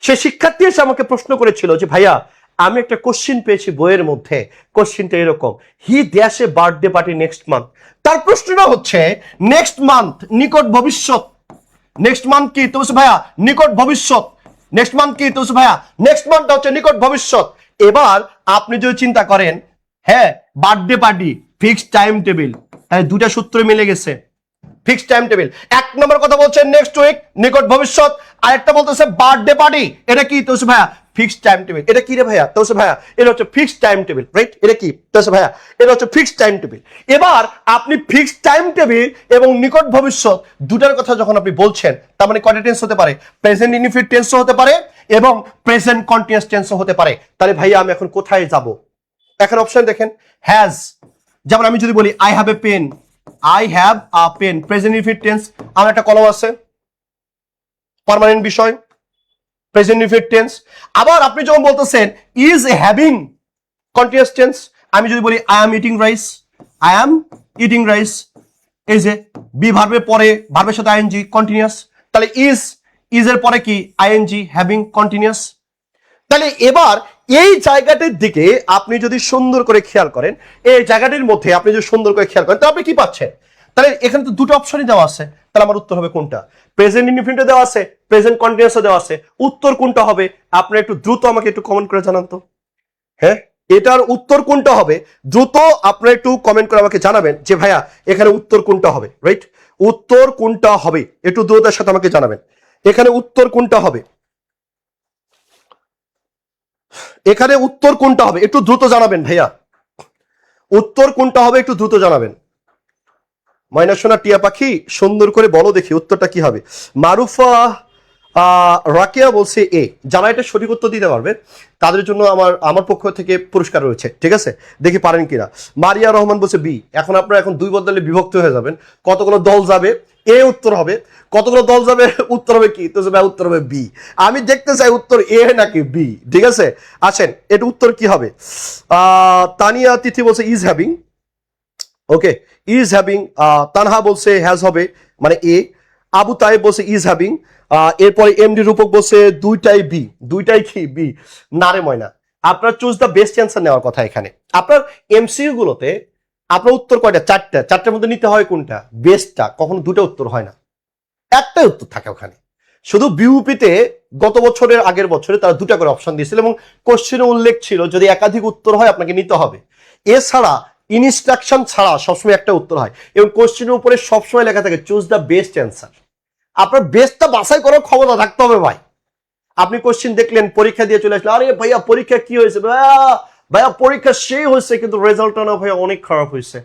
সে শিক্ষার্থী এসে আমাকে প্রশ্ন করেছিল যে ভাইয়া আমি একটা কোশ্চিন পেয়েছি বইয়ের মধ্যে, কোশ্চিনটা এরকম, হি দ্যাশ a birthday party next month. তার প্রশ্নটা হচ্ছে নেক্সট মান্থ নিকট ভবিষ্যৎ, নেক্সট মান্থ কি তো ভাইয়া নিকট ভবিষ্যৎ, নেক্সট মান্থ কি তো ভাইয়া, নেক্সট মান্থটা হচ্ছে নিকট ভবিষ্যৎ। এবার আপনি যদি চিন্তা করেন, হ্যাঁ birthday party fixed time table, তাহলে দুটা সূত্র মিলে গেছে, ফিক্সড টাইম টেবিল। 1 নম্বর কথা বলছেন নেক্সট উইক নিকট ভবিষ্যৎ, আরেকটা বলতেছে বার্থডে পার্টি, এটা কি তো ভাইয়া ফিক্সড টাইম টেবিল। এটা কি রে ভাইয়া তো ভাইয়া, এটা হচ্ছে ফিক্সড টাইম টেবিল, রাইট? এটা কি তো ভাইয়া, এটা হচ্ছে ফিক্সড টাইম টেবিল। এবার আপনি ফিক্সড টাইম টেবিল এবং নিকট ভবিষ্যৎ দুটার কথা যখন আপনি বলছেন, তার মানে কয়টা টেন্স হতে পারে, প্রেজেন্ট ইনডিফিনিট টেন্সও হতে পারে এবং প্রেজেন্ট কন্টিনিউয়াস টেন্সও হতে পারে। তাহলে ভাইয়া আমি এখন কোথায় যাব? এখন অপশন দেখেন, হ্যাজ। যেমন আমি যদি বলি I have a pen, I have a pen, present indefinite tense, আমার একটা কলম আছে, পার্মানেন্ট বিষয়, প্রেজেন্ট ইনডিফিনিট টেন্স। আবার আপনি যখন বলতেছেন ইজ হ্যাভিং, কন্টিনিউয়াস টেন্স। আমি যদি বলি I am eating rice, I am eating rice, এই যে বি ভার্বের পরে ভার্বের সাথে আইএনজি, কন্টিনিউয়াস। তাহলে ইজ এর পরে কি আইএনজি, হ্যাভিং, কন্টিনিউয়াস। তাহলে এবার এই জায়গাটির দিকে আপনি যদি সুন্দর করে খেয়াল করেন, এই জায়গাটির মধ্যে আপনি যদি সুন্দর করে খেয়াল করেন তাহলে আপনি কি পাচ্ছেন? তাহলে এখানে তো দুটো অপশনই দেওয়া আছে, তাহলে আমার উত্তর হবে কোনটা? প্রেজেন্ট ইনডিফিনিটও দেওয়া আছে, প্রেজেন্ট কন্টিনিউয়াসও দেওয়া আছে। উত্তর কোনটা হবে আপনি একটু দ্রুত আমাকে একটু কমেন্ট করে জানান তো। হ্যাঁ, এটার উত্তর কোনটা হবে দ্রুত আপনারা একটু কমেন্ট করে আমাকে জানাবেন যে ভাইয়া এখানে উত্তর কোনটা হবে, রাইট? উত্তর কোনটা হবে একটু দ্রুততার সাথে আমাকে জানাবেন, এখানে উত্তর কোনটা হবে। এখানে উত্তর কোনটা হবে একটু দ্রুত জানাবেন ভাইয়া, উত্তর কোনটা হবে একটু দ্রুত জানাবেন। ময়না সোনা টিয়া পাখি সুন্দর করে বলো দেখি উত্তরটা কি হবে। মারুফা রাকিয়া বলছে এ। যারা এটা সঠিক উত্তর দিতে পারবে তাদের জন্য আমার পক্ষ থেকে পুরস্কার রয়েছে, ঠিক আছে, দেখি পারেন কিনা। মারিয়া রহমান বলছে বি। এখন আপনারা এখন দুই বদলে বিভক্ত হয়ে যাবেন, কতগুলো দল যাবে এ উত্তর হবে, কতগুলো দল যাবে উত্তর হবে কি, তো উত্তর হবে বি। আমি দেখতে চাই উত্তর এ নাকি বি, ঠিক আছে। আসেন এটা উত্তর কি হবে। তানিয়া তিথি বলছে is having, okay is having. Tanha বলছে হ্যাজ হবে মানে এ। আবু তাইব বলছে ইজ হ্যাভিং। এরপরে এমডি রূপক বলছে দুইটাই বি। দুইটাই কি বি? না রে ময়না, আপনার চুজ দ্য বেস্ট অ্যান্সার নেওয়ার কথা এখানে। আপনার এমসিইউ গুলোতে আপনার উত্তর কয়টা? চারটা। চারটার মধ্যে নিতে হয় কোনটা? বেস্টটা। কখনো দুটো উত্তর হয় না, একটাই উত্তর থাকে ওখানে। শুধু বিউপিতে গত বছরের আগের বছরে তারা দুটা করে অপশন দিয়েছিল এবং কোশ্চেনে উল্লেখ ছিল যদি একাধিক উত্তর হয় আপনাকে নিতে হবে। এছাড়া ইনস্ট্রাকশন ছাড়া সবসময় একটা উত্তর হয় এবং কোশ্চেনের উপরে সবসময় লেখা থাকে চুজ দ্য বেস্ট অ্যান্সার। আপনার বেস্টটা বাছাই করার ক্ষমতা থাকতে হবে ভাই। আপনি কোশ্চেন দেখলেন, পরীক্ষা দিয়ে চলে আসলেন, আরে ভাইয়া পরীক্ষা কি হয়েছে? ভাইয়া পরীক্ষা সেই হয়েছে কিন্তু রেজাল্টটা না ভাইয়া অনেক খারাপ হয়েছে।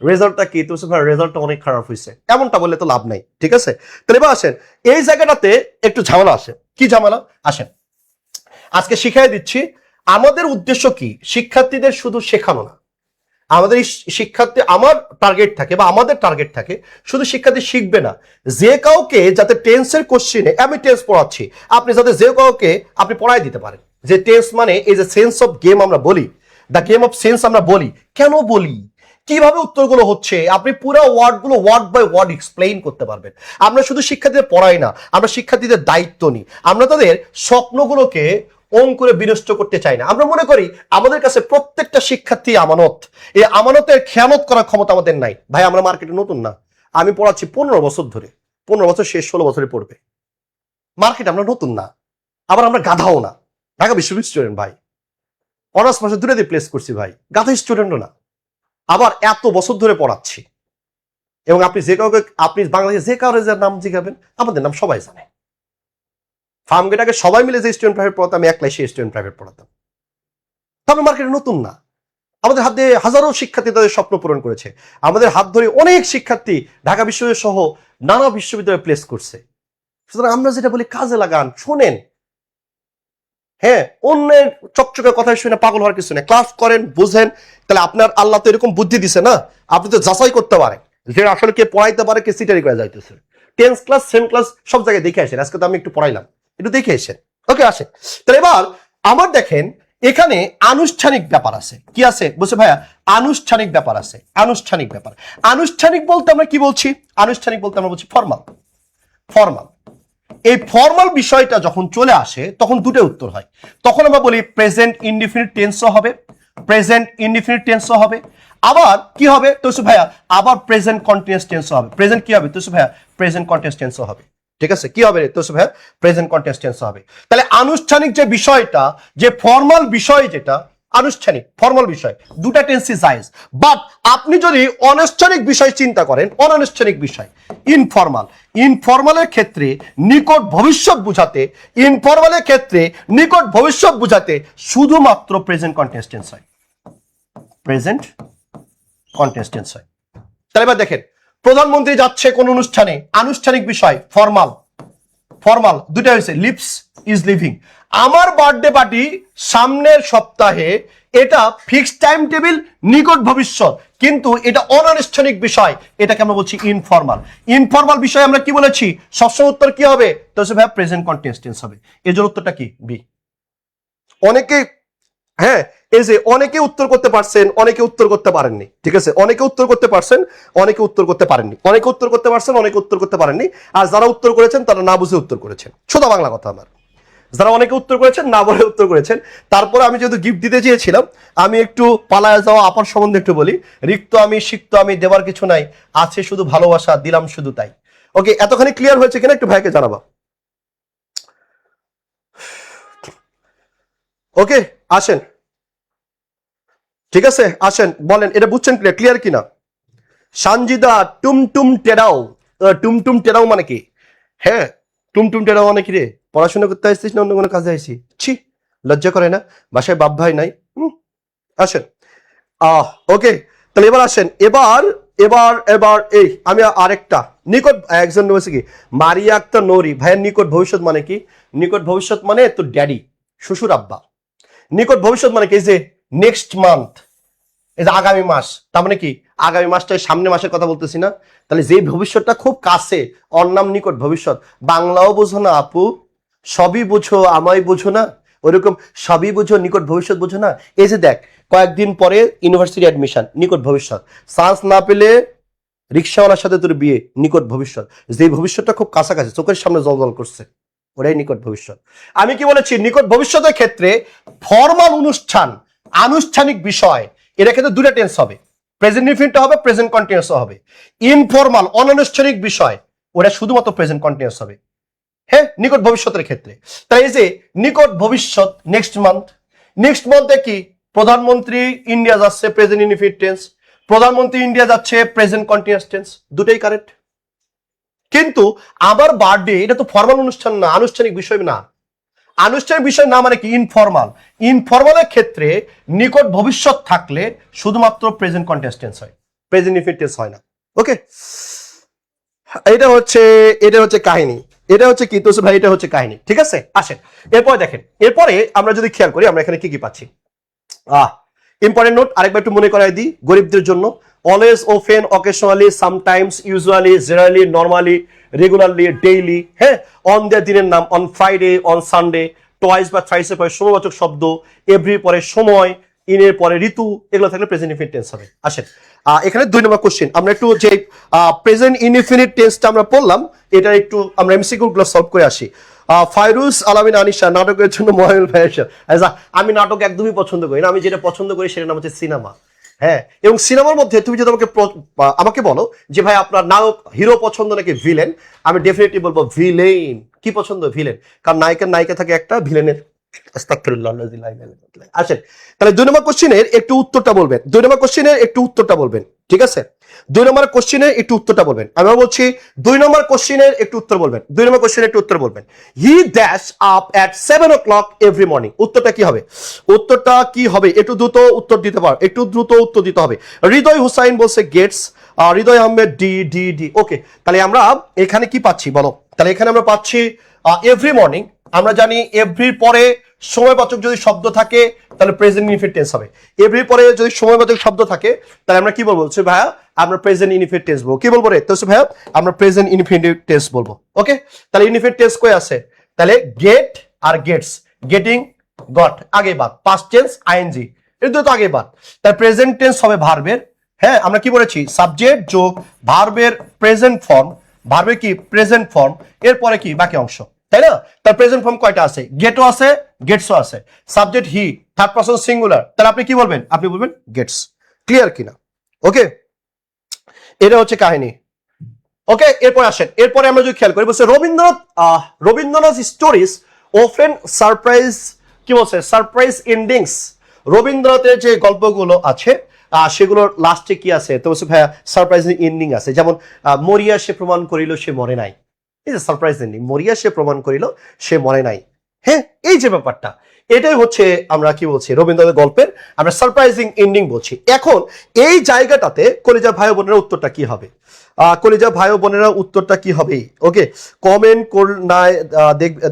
রেজাল্টটা কি? তো ভাই রেজাল্টটা অনেক খারাপ হয়েছে, এমনটা বললে তো লাভ নাই, ঠিক আছে। তাহলে এবার আসেন এই জায়গাটাতে একটু ঝামেলা আসে। কি ঝামেলা? আসেন আজকে শিখাই দিচ্ছি। আমাদের উদ্দেশ্য কি? শিক্ষার্থীদের শুধু শেখানো না, আমাদের শিক্ষার্থী, আমার টার্গেট থাকে বা আমাদের টার্গেট থাকে শুধু শিক্ষার্থী শিখবে না, যে কাউকে যাতে টেন্সের কোশ্চেনে, আমি টেন্স পড়াচ্ছি, আপনি যাতে যে কাউকে আপনি পড়াই দিতে পারেন। যে টেন্স মানে এই যে সেন্স অফ গেম আমরা বলি, দ্য গেম অফ সেন্স আমরা বলি, কেন বলি, কিভাবে উত্তরগুলো হচ্ছে, আপনি পুরো ওয়ার্ডগুলো ওয়ার্ড বাই ওয়ার্ড এক্সপ্লেইন করতে পারবেন। আমরা শুধু শিক্ষার্থীদের পড়াই না, আমরা শিক্ষার্থীদের দায়িত্ব নিই। আমরা তাদের স্বপ্নগুলোকে অঙ্কুরে বিনষ্ট করতে চাই না। আমরা মনে করি আমাদের কাছে প্রত্যেকটা শিক্ষার্থী আমানত, এই আমানতের খেয়ানত করার ক্ষমতা আমাদের নাই। ভাই আমরা মার্কেটে নতুন না, আমি পড়াচ্ছি 15 বছর ধরে, 15 বছর শেষ 16 বছরে পড়বে। মার্কেটে আমরা নতুন না, আবার আমরা গাধাও না। ঢাকা বিশ্ববিদ্যালয় স্টুডেন্ট ভাই, অনার্স মাসে দুটোতে প্লেস করছি ভাই, গাধা স্টুডেন্টও না। আবার এত বছর ধরে পড়াচ্ছি এবং আপনি যে কাউকে, আপনি বাংলাদেশে যে কারো নাম জিজ্ঞাবেন আমাদের নাম সবাই জানে। ফার্মগেটাকে সবাই মিলে যে স্টুডেন্ট প্রাইভেট পড়াতাম, আমি একলাই সেই স্টুডেন্ট প্রাইভেট পড়াতাম। তবে মার্কেটে নতুন না, আমাদের হাত দিয়ে হাজারো শিক্ষার্থী তাদের স্বপ্ন পূরণ করেছে। আমাদের হাত ধরে অনেক শিক্ষার্থী ঢাকা বিশ্ববিদ্যালয় সহ নানা বিশ্ববিদ্যালয়ে প্লেস করছে। সুতরাং আমরা যেটা বলি কাজে লাগান, শোনেন। হ্যাঁ, অন্যের চকচকে কথা শুনে পাগল হওয়ার কিছু নেই। ক্লাস করেন, বুঝেন, তাহলে আপনার আল্লাহ তো এরকম বুদ্ধি দিছে না, আপনি তো যাচাই করতে পারেন যে আসলে কে পড়াইতে পারে, কে সিটারি করে যাইতেছে। 10th ক্লাস, সেম ক্লাস সব জায়গায় দেখে আসেন। আজকে তো আমি একটু পড়াইলাম, একটু দেখে আসেন। ওকে আসেন। তাহলে এবার আমার দেখেন এখানে আনুষ্ঠানিক ব্যাপার আছে। কি আছে বলছে ভাইয়া? আনুষ্ঠানিক ব্যাপার আছে। আনুষ্ঠানিক ব্যাপার, আনুষ্ঠানিক বলতে আমরা কি বলছি? আনুষ্ঠানিক বলতে আমরা বলছি ফর্মাল। ফর্মাল, এই ফর্মাল বিষয়টা যখন চলে আসে তখন দুটো উত্তর হয়। তখন আমরা বলি প্রেজেন্ট ইনডিফিনিট টেন্সও হবে, প্রেজেন্ট ইনডিফিনিট টেন্সও হবে, আবার কি হবে তোসু ভাইয়া? আবার প্রেজেন্ট কন্টিনিউয়াস টেন্সও হবে। প্রেজেন্ট কি হবে তোসু ভাইয়া? প্রেজেন্ট কন্টিনিউয়াস টেন্সও হবে। ঠিক আছে, কি হবে তোসু ভাইয়া? প্রেজেন্ট কন্টিনিউয়াস টেন্সও হবে। তাহলে আনুষ্ঠানিক যে বিষয়টা, যে ফর্মাল বিষয়, যেটা আনুষ্ঠানিক ফর্মাল বিষয়, দুটা টেন্সই জায়েজ। বাট আপনি যদি অনানুষ্ঠানিক বিষয় চিন্তা করেন, অনানুষ্ঠানিক বিষয় ইনফর্মাল, ইনফর্মালের ক্ষেত্রে নিকট ভবিষ্যৎ বুঝাতে, ইনফর্মালের ক্ষেত্রে নিকট ভবিষ্যৎ বুঝাতে শুধুমাত্র প্রেজেন্ট কন্টিনিউয়াস টেন্স হয়, প্রেজেন্ট কন্টিনিউয়াস টেন্স হয়। তাহলে এবার দেখেন, প্রধানমন্ত্রী যাচ্ছে কোন অনুষ্ঠানে, আনুষ্ঠানিক বিষয় ফর্মাল, ফর্মাল দুটা হয়েছে, লিভস ইজ লিভিং। আমার বার্থডে পার্টি সামনের সপ্তাহে, এটা ফিক্সড টাইম টেবিল, নিকট ভবিষ্যৎ, কিন্তু এটা অনানুষ্ঠানিক বিষয়, এটাকে আমরা বলছি ইনফর্মাল। ইনফর্মাল বিষয় আমরা কি বলেছি? সবসময় উত্তর কি হবে? তো ভাই প্রেজেন্ট কন্টিনিউয়াস টেন্স হবে। এর জন্য উত্তরটা কি? বি। অনেকে, হ্যাঁ, এই যে অনেকে উত্তর করতে পারছেন, অনেকে উত্তর করতে পারেননি। ঠিক আছে, অনেকে উত্তর করতে পারছেন, অনেকে উত্তর করতে পারেননি। অনেকে উত্তর করতে পারছেন, অনেকে উত্তর করতে পারেননি। আর যারা উত্তর করেছেন তারা না বুঝে উত্তর করেছেন। সোজা বাংলা কথা আমার, যারা অনেকে উত্তর করেছেন না বলে উত্তর করেছেন। তারপরে আমি যেহেতু গিফট দিতে চেয়েছিলাম, আমি একটু পালায় যাওয়া আপার সম্বন্ধে একটু বলি। রিক্ত আমি, সিক্ত আমি, দেবার কিছু নাই, আছে শুধু ভালোবাসা, দিলাম শুধু তাই। ওকে, এতখানি ক্লিয়ার হয়েছে কিনা একটু ভাইকে জানাবা। ওকে আসেন, ঠিক আছে আসেন, বলেন এটা বুঝছেন ক্লিয়ার কিনা? সানজিদা টুমটুম টেরাও, টুমটুম টেরাও মানে কি? হ্যাঁ, টুমটুম টেরাও মানে কি রে? পড়াশোনা করতে আসছিস না অন্য কোনো কাজে আসছি? ছি, লজ্জা করে না? বাসায় বাপ ভাই নাই? আসেন। ওকে, তাহলে এবার আসেন, এবার এবার এবার এই আমি আরেকটা নিকট একজন বলছে কি মারিয়া আক্তার নৌরি ভাইয়ের নিকট ভবিষ্যৎ মানে কি? নিকট ভবিষ্যৎ মানে তো ড্যাডি, শ্বশুর আব্বা। নিকট ভবিষ্যৎ মানে কি? এই যে নেক্সট মান্থ, এই যে আগামী মাস, তার মানে কি আগামী মাসটা সামনে মাসের কথা বলতেছি না? তাহলে যে ভবিষ্যৎটা খুব কাছে ওর নাম নিকট ভবিষ্যৎ। বাংলাও বোঝো না আপু, সবই বুঝো আমায় বুঝো না, ওইরকম সবই বুঝো নিকট ভবিষ্যৎ বুঝো না। এই যে দেখ কয়েকদিন পরে ইউনিভার্সিটি অ্যাডমিশন, নিকট ভবিষ্যৎ। চান্স না পেলে রিক্সাওয়ালার সাথে তোর বিয়ে, নিকট ভবিষ্যৎ। যে ভবিষ্যৎটা খুব কাছাকাছি, চোখের সামনে জলজল করছে, ওটাই নিকট ভবিষ্যৎ। আমি কি বলেছি? নিকট ভবিষ্যতের ক্ষেত্রে ফর্মাল অনুষ্ঠান, আনুষ্ঠানিক বিষয়, এটা ক্ষেত্রে দুটা টেন্স হবে, প্রেজেন্ট ইনফিনিট হবে, প্রেজেন্ট কন্টিনিউয়াস হবে। ইনফর্মাল অনানুষ্ঠানিক বিষয়, ওটা শুধুমাত্র প্রেজেন্ট কন্টিনিউয়াস হবে, হ্যাঁ, নিকট ভবিষ্যতের ক্ষেত্রে। তাই এই যে নিকট ভবিষ্যৎ নেক্সট মান্থ, নেক্সট মান্থে কি প্রধানমন্ত্রী ইন্ডিয়া যাচ্ছে, প্রেজেন্ট ইনফিনিট টেন্স। প্রধানমন্ত্রী ইন্ডিয়া যাচ্ছে, প্রেজেন্ট কন্টিনিউয়াস টেন্স, দুটোই কারেক্ট। কিন্তু আবার বার্থডে, এটা তো ফর্মাল অনুষ্ঠান না, আনুষ্ঠানিক বিষয় না। আনুষ্ঠানিক বিষয় না মানে কি? ইনফর্মাল। ইনফর্মালের ক্ষেত্রে নিকট ভবিষ্যৎ থাকলে শুধুমাত্র প্রেজেন্ট কন্টিনিউয়াস টেন্স হয়, প্রেজেন্ট ইনফিনিট টেন্স হয় না। ওকে, এটা হচ্ছে কাহিনী, এটা হচ্ছে কি তোসে ভাই, এটা হচ্ছে কাহিনী, ঠিক আছে? আসেন এরপরে দেখেন, এরপরে আমরা যদি খেয়াল করি আমরা এখানে কি কি পাচ্ছি। ইম্পর্টেন্ট নোট আরেকবার একটু মনে করাই দিই গরিবদের জন্য। Always, often, occasionally, sometimes, usually, generally, normally, regularly, daily, হ্যাঁ, অন দেয়ার দিনের নাম, on Friday, on Sunday, twice বা থ্রাইসের পরে সময়বাচক শব্দ, এভরি পরে সময়, ইনের পরে ঋতু, এগুলো থাকলে প্রেজেন্ট ইনফিনিট টেন্স হবে। আসেন এখানে 2 নম্বর কোশ্চেন, আমরা একটু যে প্রেজেন্ট ইনফিনিট টেন্সটা আমরা পড়লাম, এটা একটু আমরা এমসিকিউ গুলো সলভ করে আসি। ফাইরুজ আলামিন আনিশা, নাটকের জন্য মহামিল ভাইয়ের। আমি নাটক একদমই পছন্দ করি না, আমি যেটা পছন্দ করি সেটার নাম হচ্ছে সিনেমা। হ্যাঁ, এবং সিনেমার মধ্যে তুমি যদি আমাকে বলো যে ভাই আপনার নায়ক হিরো পছন্দ নাকি ভিলেন, আমি ডেফিনেটলি বলবো ভিলেন। কি পছন্দ? ভিলেন। কারণ নায়িকা থাকে একটা, ভিলেনের আসেন তাহলে 2 নম্বর কোশ্চেনের একটু উত্তরটা বলবেন, 2 নম্বর কোশ্চেনের একটু উত্তরটা বলবেন, ঠিক আছে? 2 নম্বর কোশ্চেনের একটু উত্তরটা বলবেন। আমি বলছি 2 নম্বর কোশ্চেনের একটু উত্তর বলবেন, 2 নম্বর কোশ্চেনের একটু উত্তর বলবেন। He dash up at 7 o'clock every morning. উত্তরটা কি হবে? উত্তরটা কি হবে? একটু দ্রুত উত্তর দিতে পারো, একটু দ্রুত উত্তর দিতে হবে। হৃদয় হুসাইন বলছে গেটস, হৃদয় আহমেদ ডি ডি ডি। ওকে, তাহলে আমরা এখানে কি পাচ্ছি বলো? তাহলে এখানে আমরা পাচ্ছি এভরি মর্নিং। আমরা জানি এভরির পরে সময়বাচক যদি শব্দ থাকে তাহলে প্রেজেন্ট ইনফিনিট টেন্স হবে। এভরির পরে যদি সময়বাচক শব্দ থাকে তাহলে আমরা কি বলবো? ভাইয়া আমরা প্রেজেন্ট ইনফিনিট টেন্স বলবো। কি বলবো রে? তো ভাইয়া আমরা প্রেজেন্ট ইনফিনিট টেন্স বলবো। ওকে, তাহলে ইনফিনিট টেন্স কই আছে? তাহলে গেট আর গেটস, গেটিং, গট আগে বাদ, পাস্ট টেন্স আইএনজি, এর দুটো আগে বাদ। তাহলে প্রেজেন্ট টেন্স হবে ভার্বের, হ্যাঁ আমরা কি বলেছি? সাবজেক্ট যোগ ভার্বের প্রেজেন্ট ফর্ম, ভার্বের কি প্রেজেন্ট ফর্ম, এরপরে কি বাকি অংশ, তাই না? তার প্রেজেন্ট ফর্ম কয়টা আছে? গেটও আছে, গেটসও আছে। সাবজেক্ট হি, থার্ড পারসন সিঙ্গুলার, তাহলে আপনি কি বলবেন? আপনি বলবেন গেটস। ক্লিয়ার কিনা? ওকে, এটা হচ্ছে কাহিনী। ওকে, এরপর আসেন, এরপরে আমরা যদি খেয়াল করি বলছে রবীন্দ্রনাথ স্টোরিজ অফেন সারপ্রাইজ, কি বলছে? Surprise endings. রবীন্দ্রনাথের যে গল্পগুলো আছে সেগুলোর লাস্টে কি আছে? তো বলছে ভাইয়া সারপ্রাইজিং এন্ডিং আছে, যেমন মরিয়া সে প্রমাণ করিল সে মরে নাই, এই যে সারপ্রাইজ এন্ডিং, মরিয়া সে প্রমাণ করিল সে মরে নাই। হ্যাঁ, এই যে ব্যাপারটা, এটাই হচ্ছে আমরা কি বলছি রবীন্দ্রনাথের গল্পের আমরা সারপ্রাইজিং এন্ডিং বলছি। এখন এই জায়গাটাতে কলিজা ভাই বোনেরা উত্তরটা কি হবে? কলিজা ভাই বোনেরা উত্তরটা কি হবে? ওকে, কমেন্ট নাই,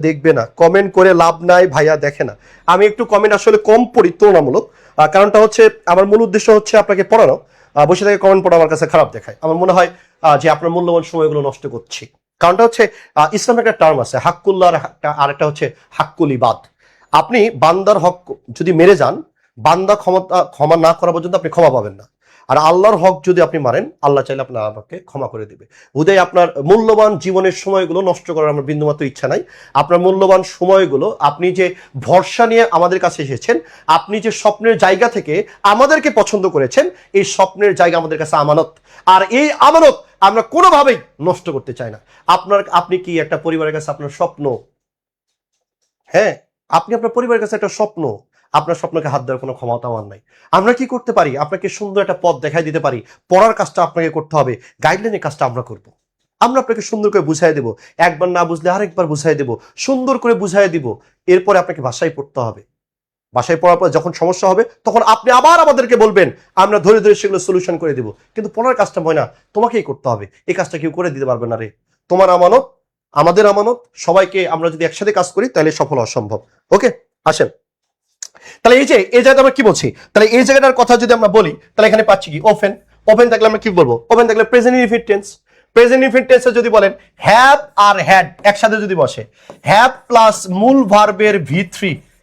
দেখবে না, কমেন্ট করে লাভ নাই ভাইয়া, দেখে না। আমি একটু কমেন্ট আসলে কম পড়ি তুলনামূলক, কারণটা হচ্ছে আমার মূল উদ্দেশ্য হচ্ছে আপনাকে পড়ানো। বসে থেকে কমেন্ট পড়া আমার কাছে খারাপ দেখায়, আমার মনে হয় যে আপনার মূল্যবান সময়গুলো নষ্ট করছি। কারণটা হচ্ছে ইসলামের একটা টার্ম আছে হাক্কুল্লাহ, আর একটা হচ্ছে হাক্কুল ইবাদ। আপনি বান্দার হক যদি মেরে যান, বান্দা ক্ষমা না করা পর্যন্ত আপনি ক্ষমা পাবেন না। আর আল্লাহর হক যদি আপনি মারেন, আল্লাহ চাইলে আপনাকে ক্ষমা করে দিবে। উদয় আপনার মূল্যবান জীবনের সময়গুলো নষ্ট করার আমার বিন্দুমাত্র ইচ্ছা নাই। আপনার মূল্যবান সময়গুলো, আপনি যে ভরসা নিয়ে আমাদের কাছে এসেছেন, আপনি যে স্বপ্নের জায়গা থেকে আমাদেরকে পছন্দ করেছেন, এই স্বপ্নের জায়গা আমাদের কাছে আমানত। আর এই আমানত আমরা কোনোভাবেই নষ্ট করতে চাই না। আপনি কি একটা পরিবারের কাছে আপনার স্বপ্ন, হ্যাঁ আপনি আপনার পরিবারের কাছে একটা স্বপ্ন, আপনার স্বপ্নকে হাত দেওয়ার কোনো ক্ষমতা আমার নাই। আমরা কি করতে পারি? আপনাকে সুন্দর একটা পথ দেখাই দিতে পারি। পড়ার কাজটা আপনাকে করতে হবে, গাইডলাইনের কাজটা আমরা করব। আমরা আপনাকে সুন্দর করে বুঝাই দেব, একবার না বুঝলে আরেকবার বুঝাই দেব, সুন্দর করে বুঝাই দিব। এরপরে আপনাকে ভাষায় পড়তে হবে। বাসায় পড়ার পর যখন সমস্যা হবে তখন আপনি আবার আমাদেরকে বলবেন, আমরা ধরে ধরে সেগুলো সলিউশন করে দিব। কিন্তু পড়ার কাজটা ময়না তোমাকেই করতে হবে, এই কাজটা কেউ করে দিতে পারবে না রে। তোমার আমানত, আমাদের আমানত, সবাইকে আমরা যদি একসাথে কাজ করি তাহলে সফল হওয়া সম্ভব। ওকে, আসেন। তাহলে এই যে এই জায়গাটা আমরা কি বলছি, তাহলে এই জায়গাটার কথা যদি আমরা বলি তাহলে এখানে পাচ্ছি কি ওপেন। ওপেন থাকলে আমরা কি বলবো, ওপেন থাকলে present indefinite tense. Present indefinite টেন্সে যদি বলেন হ্যাভ আর হ্যাড একসাথে যদি বসে, হ্যাভ প্লাস মূল ভার্বের V3,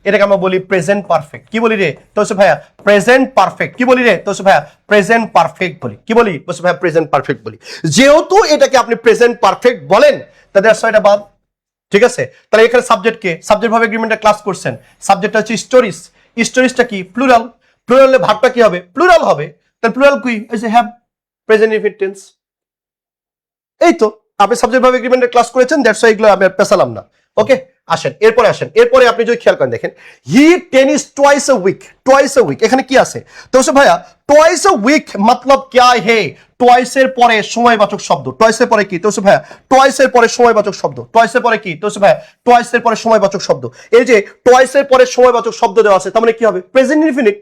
এটাকে আমরা বলি প্রেজেন্ট পারফেক্ট। কি বলি রে তোসে ভাইয়া, প্রেজেন্ট পারফেক্ট। কি বলি রে তোসে ভাইয়া, প্রেজেন্ট পারফেক্ট বলি। কি বলি তোসে ভাইয়া, প্রেজেন্ট পারফেক্ট বলি। যেহেতু এটাকে আপনি প্রেজেন্ট পারফেক্ট বলেন তাদের এটা বাদ, ঠিক আছে। তাহলে এখানে সাবজেক্ট কে, সাবজেক্ট ভাবে এগ্রিমেন্টে ক্লাস করছেন, সাবজেক্টটা হচ্ছে স্টোরিজ। স্টোরিজটা কি, প্লুরাল। প্লুরালে ভার্বটা কি হবে, প্লুরাল হবে। তাহলে প্লুরাল কি, এই যে হ্যাভ, প্রেজেন্ট ইনডিফিনিট টেন্স। এই তো আপনি সাবজেক্ট ভাবে এগ্রিমেন্টে ক্লাস করেছেন, দ্যাটস ওয়াই এগুলো আমি পেছালাম না। ওকে, আসেন এরপরে আসেন। এরপরে আপনি যদি খেয়াল করেন দেখেন, he tennis twice a week. Twice a week এখানে কি আছে, তো ভাইয়া টোয়াইস এ উইক মতলব क्या है। টোয়াইস এর পরে সময়বাচক শব্দ, টোয়াইস এর পরে কি, তো ভাইয়া টোয়াইস এর পরে সময়বাচক শব্দ, টোয়াইস এর পরে কি, তো ভাইয়া টোয়াইস এর পরে সময়বাচক শব্দ। এই যে টোয়াইস এর পরে সময়বাচক শব্দ দেওয়া আছে, তার মানে কি হবে, প্রেজেন্ট ইনডিফিনিট।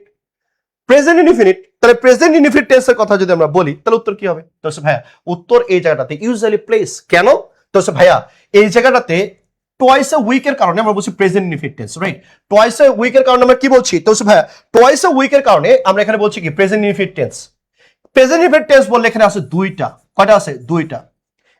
প্রেজেন্ট ইনডিফিনিট, তাহলে প্রেজেন্ট ইনডিফিনিট টেন্সের কথা যদি আমরা বলি তাহলে উত্তর কি হবে, তো ভাইয়া উত্তর এই জায়গাটাতে ইউজুয়ালি প্লেস। কেন, তো ভাইয়া এই জায়গাটাতে টোয়াইস এ উইকের কারণে আমরা বলছি present indefinite tense, right. Twice a উইকের কারণে আমরা কি বলছি, তো ভাইয়া টোয়াইস এ উইকের কারণে আমরা এখানে বলছি কি present indefinite tense. Present indefinite tense বললে এখানে আছে দুইটা, কয়টা আছে, দুইটা।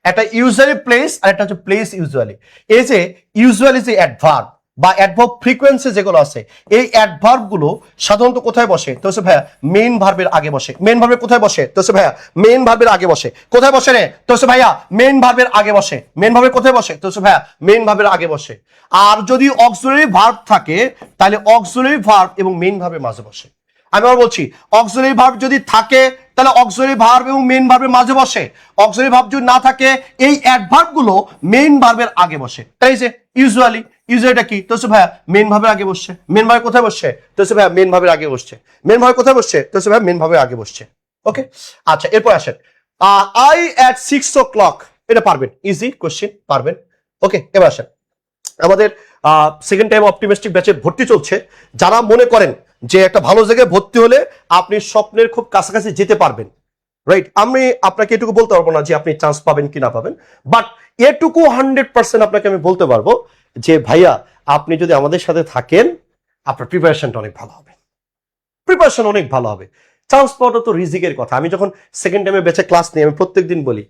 একটা ইউজুয়ালি প্লেস আর একটা হচ্ছে প্লেস ইউজুয়ালি। এই যে ইউজুয়ালি যে অ্যাডভার্ব বা অ্যাডভার্ব ফ্রিকোয়েন্সি যেগুলো আছে, এই অ্যাডভার্ব গুলো সাধারণত কোথায় বসে, তো ভাইয়া মেইন ভার্বের আগে বসে। মেইন ভার্বের কোথায় বসে, তো ভাইয়া মেইন ভার্বের আগে বসে। কোথায় বসে রে, তো ভাইয়া মেইন ভার্বের আগে বসে। মেইন ভার্বের কোথায় বসে, তো ভাইয়া মেইন ভার্বের আগে বসে। আর যদি অক্সিলারি ভার্ব থাকে তাহলে অক্সিলারি ভার্ব এবং মেইন ভার্বের মাঝে বসে। আমি আবার বলছি, অক্সিলারি ভার্ব যদি থাকে তাহলে অক্সিলারি ভার্ব এবং মেইন ভার্বের মাঝে বসে। অক্সিলারি ভার্ব যদি না থাকে এই অ্যাডভার্ব গুলো মেইন ভার্বের আগে বসে। তাই যে ইউজুয়ালি, ইউজুয়ালিটা কি, তো ভাইয়া মেইন ভার্বের আগে বসছে। মেইন ভার্ব কোথায় বসছে, তো ভাইয়া মেইন ভার্বের আগে বসছে। মেইন ভার্ব কোথায় বসছে, তো ভাইয়া মেইন ভার্বের আগে বসছে। ওকে, আচ্ছা এরপর আসেন, আই অ্যাট 6 o'clock, এটা পারবেন, ইজি কোশ্চেন, পারবেন। ওকে, এবার আসেন, আমাদের সেকেন্ড টাইম অপটিমিস্টিক ব্যাচে ভর্তি চলছে। যারা মনে করেন যে একটা ভালো জায়গায় ভর্তি হলে আপনি স্বপ্নের খুব কাছাকাছি যেতে পারবেন, রাইট। আমি আপনাকে এটুকু বলতে পারবো না যে আপনি চান্স পাবেন কি না পাবেন, বাট এটুকু 100% আপনাকে আমি বলতে পারবো যে ভাইয়া আপনি যদি আমাদের সাথে থাকেন আপনার প্রিপারেশনটা অনেক ভালো হবে, প্রিপারেশন অনেক ভালো হবে। চান্স পাওয়াটা তো রিজিকের কথা। আমি যখন সেকেন্ড টাইমে ব্যাচে ক্লাস নিই আমি প্রত্যেকদিন বলি,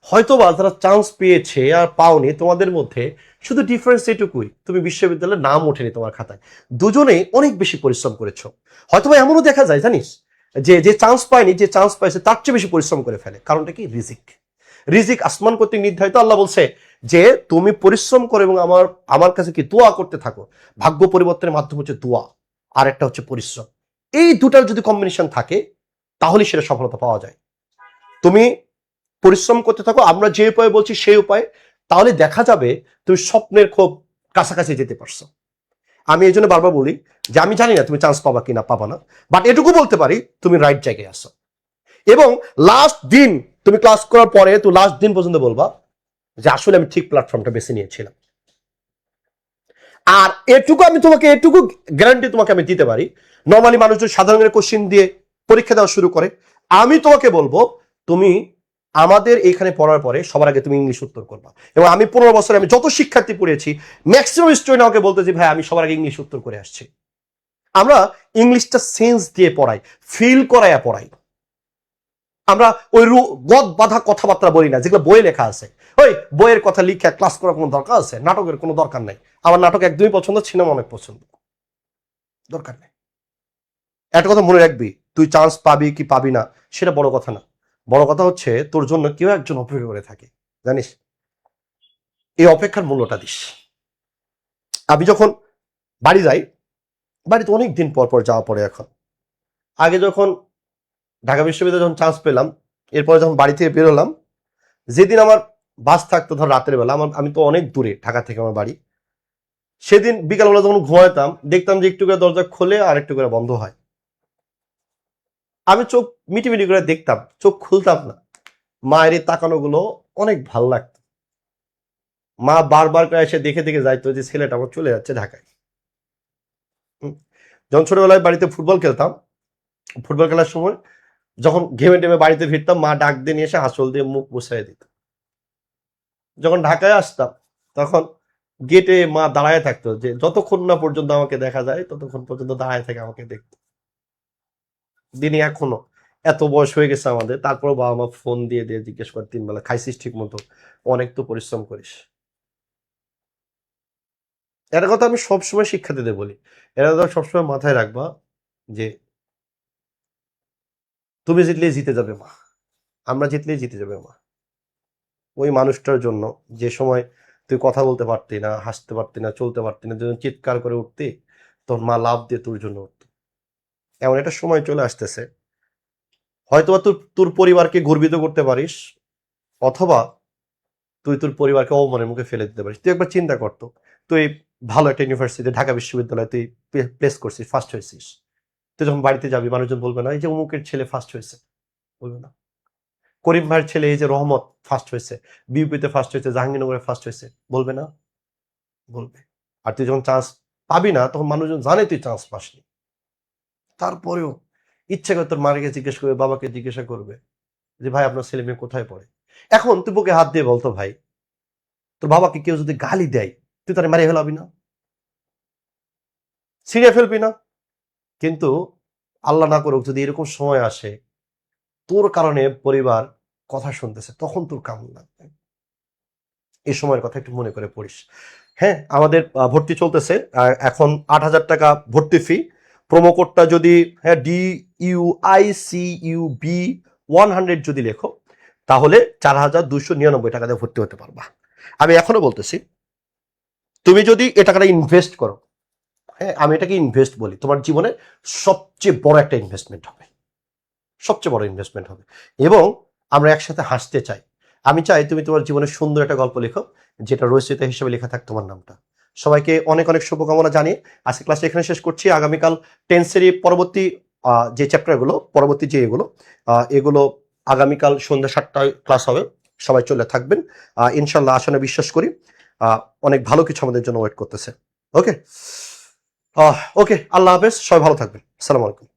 হয়তোবা যারা চান্স পেয়েছে আর পাওনি তোমাদের মধ্যে শুধু ডিফারেন্স এটুকুই, তুমি বিশ্ববিদ্যালয়ের নাম ওঠেনি তোমার খাতায়, দুজনেই অনেক বেশি পরিশ্রম করেছো। হয়তোবা এমনও দেখা যায় জানিস যে যে চান্স পায়নি, যে চান্স পাইছে তার চেয়ে বেশি পরিশ্রম করে ফেলে। কারণটা কি, রিজিক। রিজিক আসমান কর্তৃক নির্ধারিত। আল্লাহ বলছে যে তুমি পরিশ্রম করো এবং আমার কাছে কি দোয়া করতে থাকো। ভাগ্য পরিবর্তনের মাধ্যম হচ্ছে দোয়া, আর একটা হচ্ছে পরিশ্রম। এই দুটার যদি কম্বিনেশন থাকে তাহলে সেটা সফলতা পাওয়া যায়। তুমি পরিশ্রম করতে থাকো, আমরা যে উপায়ে বলছি সেই উপায়ে, তাহলে দেখা যাবে তুমি স্বপ্নের খুব কাছাকাছি যেতে পারছো। আমি এই জন্য বারবার বলি যে আমি জানি না তুমি চান্স পাবা কিনা পাবা না, বাট এটুকু বলতে পারি তুমি রাইট জায়গায় আসো। এবং লাস্ট দিন তুমি ক্লাস করার পরে তো লাস্ট দিন পর্যন্ত বলবা যে আসলে আমি ঠিক প্ল্যাটফর্মটা বেছে নিয়েছিলাম। আর এটুকু আমি তোমাকে, এটুকু গ্যারান্টি তোমাকে আমি দিতে পারি, নর্মালি মানুষজন সাধারণ কোশ্চিন দিয়ে পরীক্ষা দেওয়া শুরু করে, আমি তোমাকে বলবো তুমি আমাদের এখানে পড়ার পরে সবার আগে তুমি ইংলিশ উত্তর করবা। এবং আমি 15 বছরে আমি যত শিক্ষার্থী পড়িয়েছি ম্যাক্সিমাম স্টুডেন্ট আমাকে বলতেছি ভাই আমি সবার আগে ইংলিশ উত্তর করে আসছি। আমরা ইংলিশটা সেন্স দিয়ে পড়াই, ফিল করাইয়া পড়াই। আমরা ওই গদ বাঁধা কথাবার্তা বলি না যেগুলো বইয়ে লেখা আছে। ওই বইয়ের কথা লিখে ক্লাস করার কোনো দরকার আছে? নাটকের কোনো দরকার নাই। আমার নাটক একদমই পছন্দ, সিনেমা অনেক পছন্দ, দরকার নেই। একটা কথা মনে রাখবি, তুই চান্স পাবি কি পাবি না সেটা বড় কথা না, বড় কথা হচ্ছে তোর জন্য কেউ একজন অপেক্ষা করে থাকে, জানিস? এই অপেক্ষার মূল্যটা দিস। আমি যখন বাড়ি যাই, বাড়িতে অনেক দিন পর পর যাওয়া পড়ে এখন। আগে যখন ঢাকা বিশ্ববিদ্যালয়ে যখন চান্স পেলাম, এরপরে যখন বাড়ি থেকে বেরোলাম, যেদিন আমার বাস থাকতো ধর রাতের বেলা, আমি তো অনেক দূরে ঢাকা থেকে আমার বাড়ি, সেদিন বিকালবেলা যখন ঘুমাইতাম দেখতাম যে একটু করে দরজা খোলে আর একটু করে বন্ধ হয়। আমি চোখ মিটিমিটি করে দেখতাম, চোখ খুলতাম না। মায়ের এই তাকানোগুলো অনেক ভাল লাগতো। মা বারবার করে এসে দেখে দেখে যাইতো যে ছেলেটা আমার চলে যাচ্ছে ঢাকায়। যখন ছোটবেলায় বাড়িতে ফুটবল খেলতাম, ফুটবল খেলার সময় যখন ঘেমে টেমে বাড়িতে ফিরতাম, মা ডাক দিয়ে নিয়ে এসে হাঁসল দিয়ে মুখ মুছাই দিত। যখন ঢাকায় আসতাম তখন গেটে মা দাঁড়ায় থাকতো, যে যতক্ষণ না পর্যন্ত আমাকে দেখা যায় ততক্ষণ পর্যন্ত দাঁড়ায় থেকে আমাকে দেখতো। দিনে এখনো এত বয়স হয়ে গেছে আমাদের, তারপর বাবা মা ফোন দিয়ে দিয়ে জিজ্ঞেস করে 3 বেলা খাইছিস ঠিক মতো, অনেক তো পরিশ্রম করিস। এটা কথা আমি সবসময় শিক্ষার্থীদের বলি, এটা কথা সবসময় মাথায় রাখবা যে তুমি জিতলেই জিতে যাবে মা, আমরা জিতলেই জিতে যাবে মা। ওই মানুষটার জন্য যে সময় তুই কথা বলতে পারতি না, হাসতে পারতি না, চলতে পারতি না, যখন চিৎকার করে উঠতি, তোর মা লাভ দিয়ে তোর জন্য উঠত। এমন একটা সময় চলে আসতেছে, হয়তোবা তোর তোর পরিবারকে গর্বিত করতে পারিস, অথবা তুই তোর পরিবারকে অপমানের মুখে ফেলে দিতে পারিস। তুই একবার চিন্তা করতো, তুই ভালো একটা ইউনিভার্সিটি, ঢাকা বিশ্ববিদ্যালয়ে তুই প্লেস করছিস, ফার্স্ট হয়েছিস, তুই যখন বাড়িতে যাবি মানুষজন বলবে না এই যে অমুকের ছেলে ফার্স্ট হয়েছে? বলবে না? করিম ভাইয়ের ছেলে এই যে রহমত ফার্স্ট হয়েছে, বিউপিতে ফার্স্ট হয়েছে, জাহাঙ্গীরনগরে ফার্স্ট হয়েছে, বলবে না? বলবে। আর তুই যখন চান্স পাবি না তখন মানুষজন জানে তুই চান্স পাসনি, তারপরেও ইচ্ছে করে তোর মাকে জিজ্ঞেস করবে, বাবাকে জিজ্ঞাসা করবে যে ভাই আপনার ছেলে মেয়ে কোথায় পড়ে। এখন তুই বুকে হাত দিয়ে বলতো ভাই, তোর বাবাকে কেউ যদি গালি দেয় তুই তারা মারিয়ে ফেলাবি না, ছিঁড়ে ফেলবি না? কিন্তু আল্লাহ না করুক যদি এরকম সময় আসে তোর কারণে পরিবার কথা শুনতেছে, তখন তোর কেমন লাগবে? এই সময়ের কথা একটু মনে করে পড়িস। হ্যাঁ, আমাদের ভর্তি চলতেছে, এখন 8,000 টাকা ভর্তি ফি। প্রোমো কোডটা যদি হ্যাঁ DUICUB100 যদি লেখো তাহলে 4,299 টাকা দিয়ে ভর্তি হতে পারবা। আমি এখনো বলতেছি, তুমি যদি এ টাকাটা ইনভেস্ট করো, হ্যাঁ আমি এটাকে ইনভেস্ট বলি, তোমার জীবনে সবচেয়ে বড় একটা ইনভেস্টমেন্ট হবে, সবচেয়ে বড় ইনভেস্টমেন্ট হবে। এবং আমরা একসাথে হাসতে চাই। আমি চাই তুমি তোমার জীবনের সুন্দর একটা গল্প লেখো, যেটা রচয়িতা হিসেবে লেখা থাক তোমার নামটা। সবাইকে অনেক অনেক শুভকামনা জানিয়ে আজকে ক্লাসটা এখানে শেষ করছি। আগামীকাল টেন্সেরই পরবর্তী যে চ্যাপ্টারগুলো, পরবর্তী যে এগুলো আগামীকাল সন্ধ্যা 7টায় ক্লাস হবে, সবাই চলে থাকবেন। ইনশাল্লাহ আসলে বিশ্বাস করি অনেক ভালো কিছু আমাদের জন্য ওয়েট করতেছে। ওকে, ওকে, আল্লাহ হাফেজ, সবাই ভালো থাকবেন। আসসালামু আলাইকুম।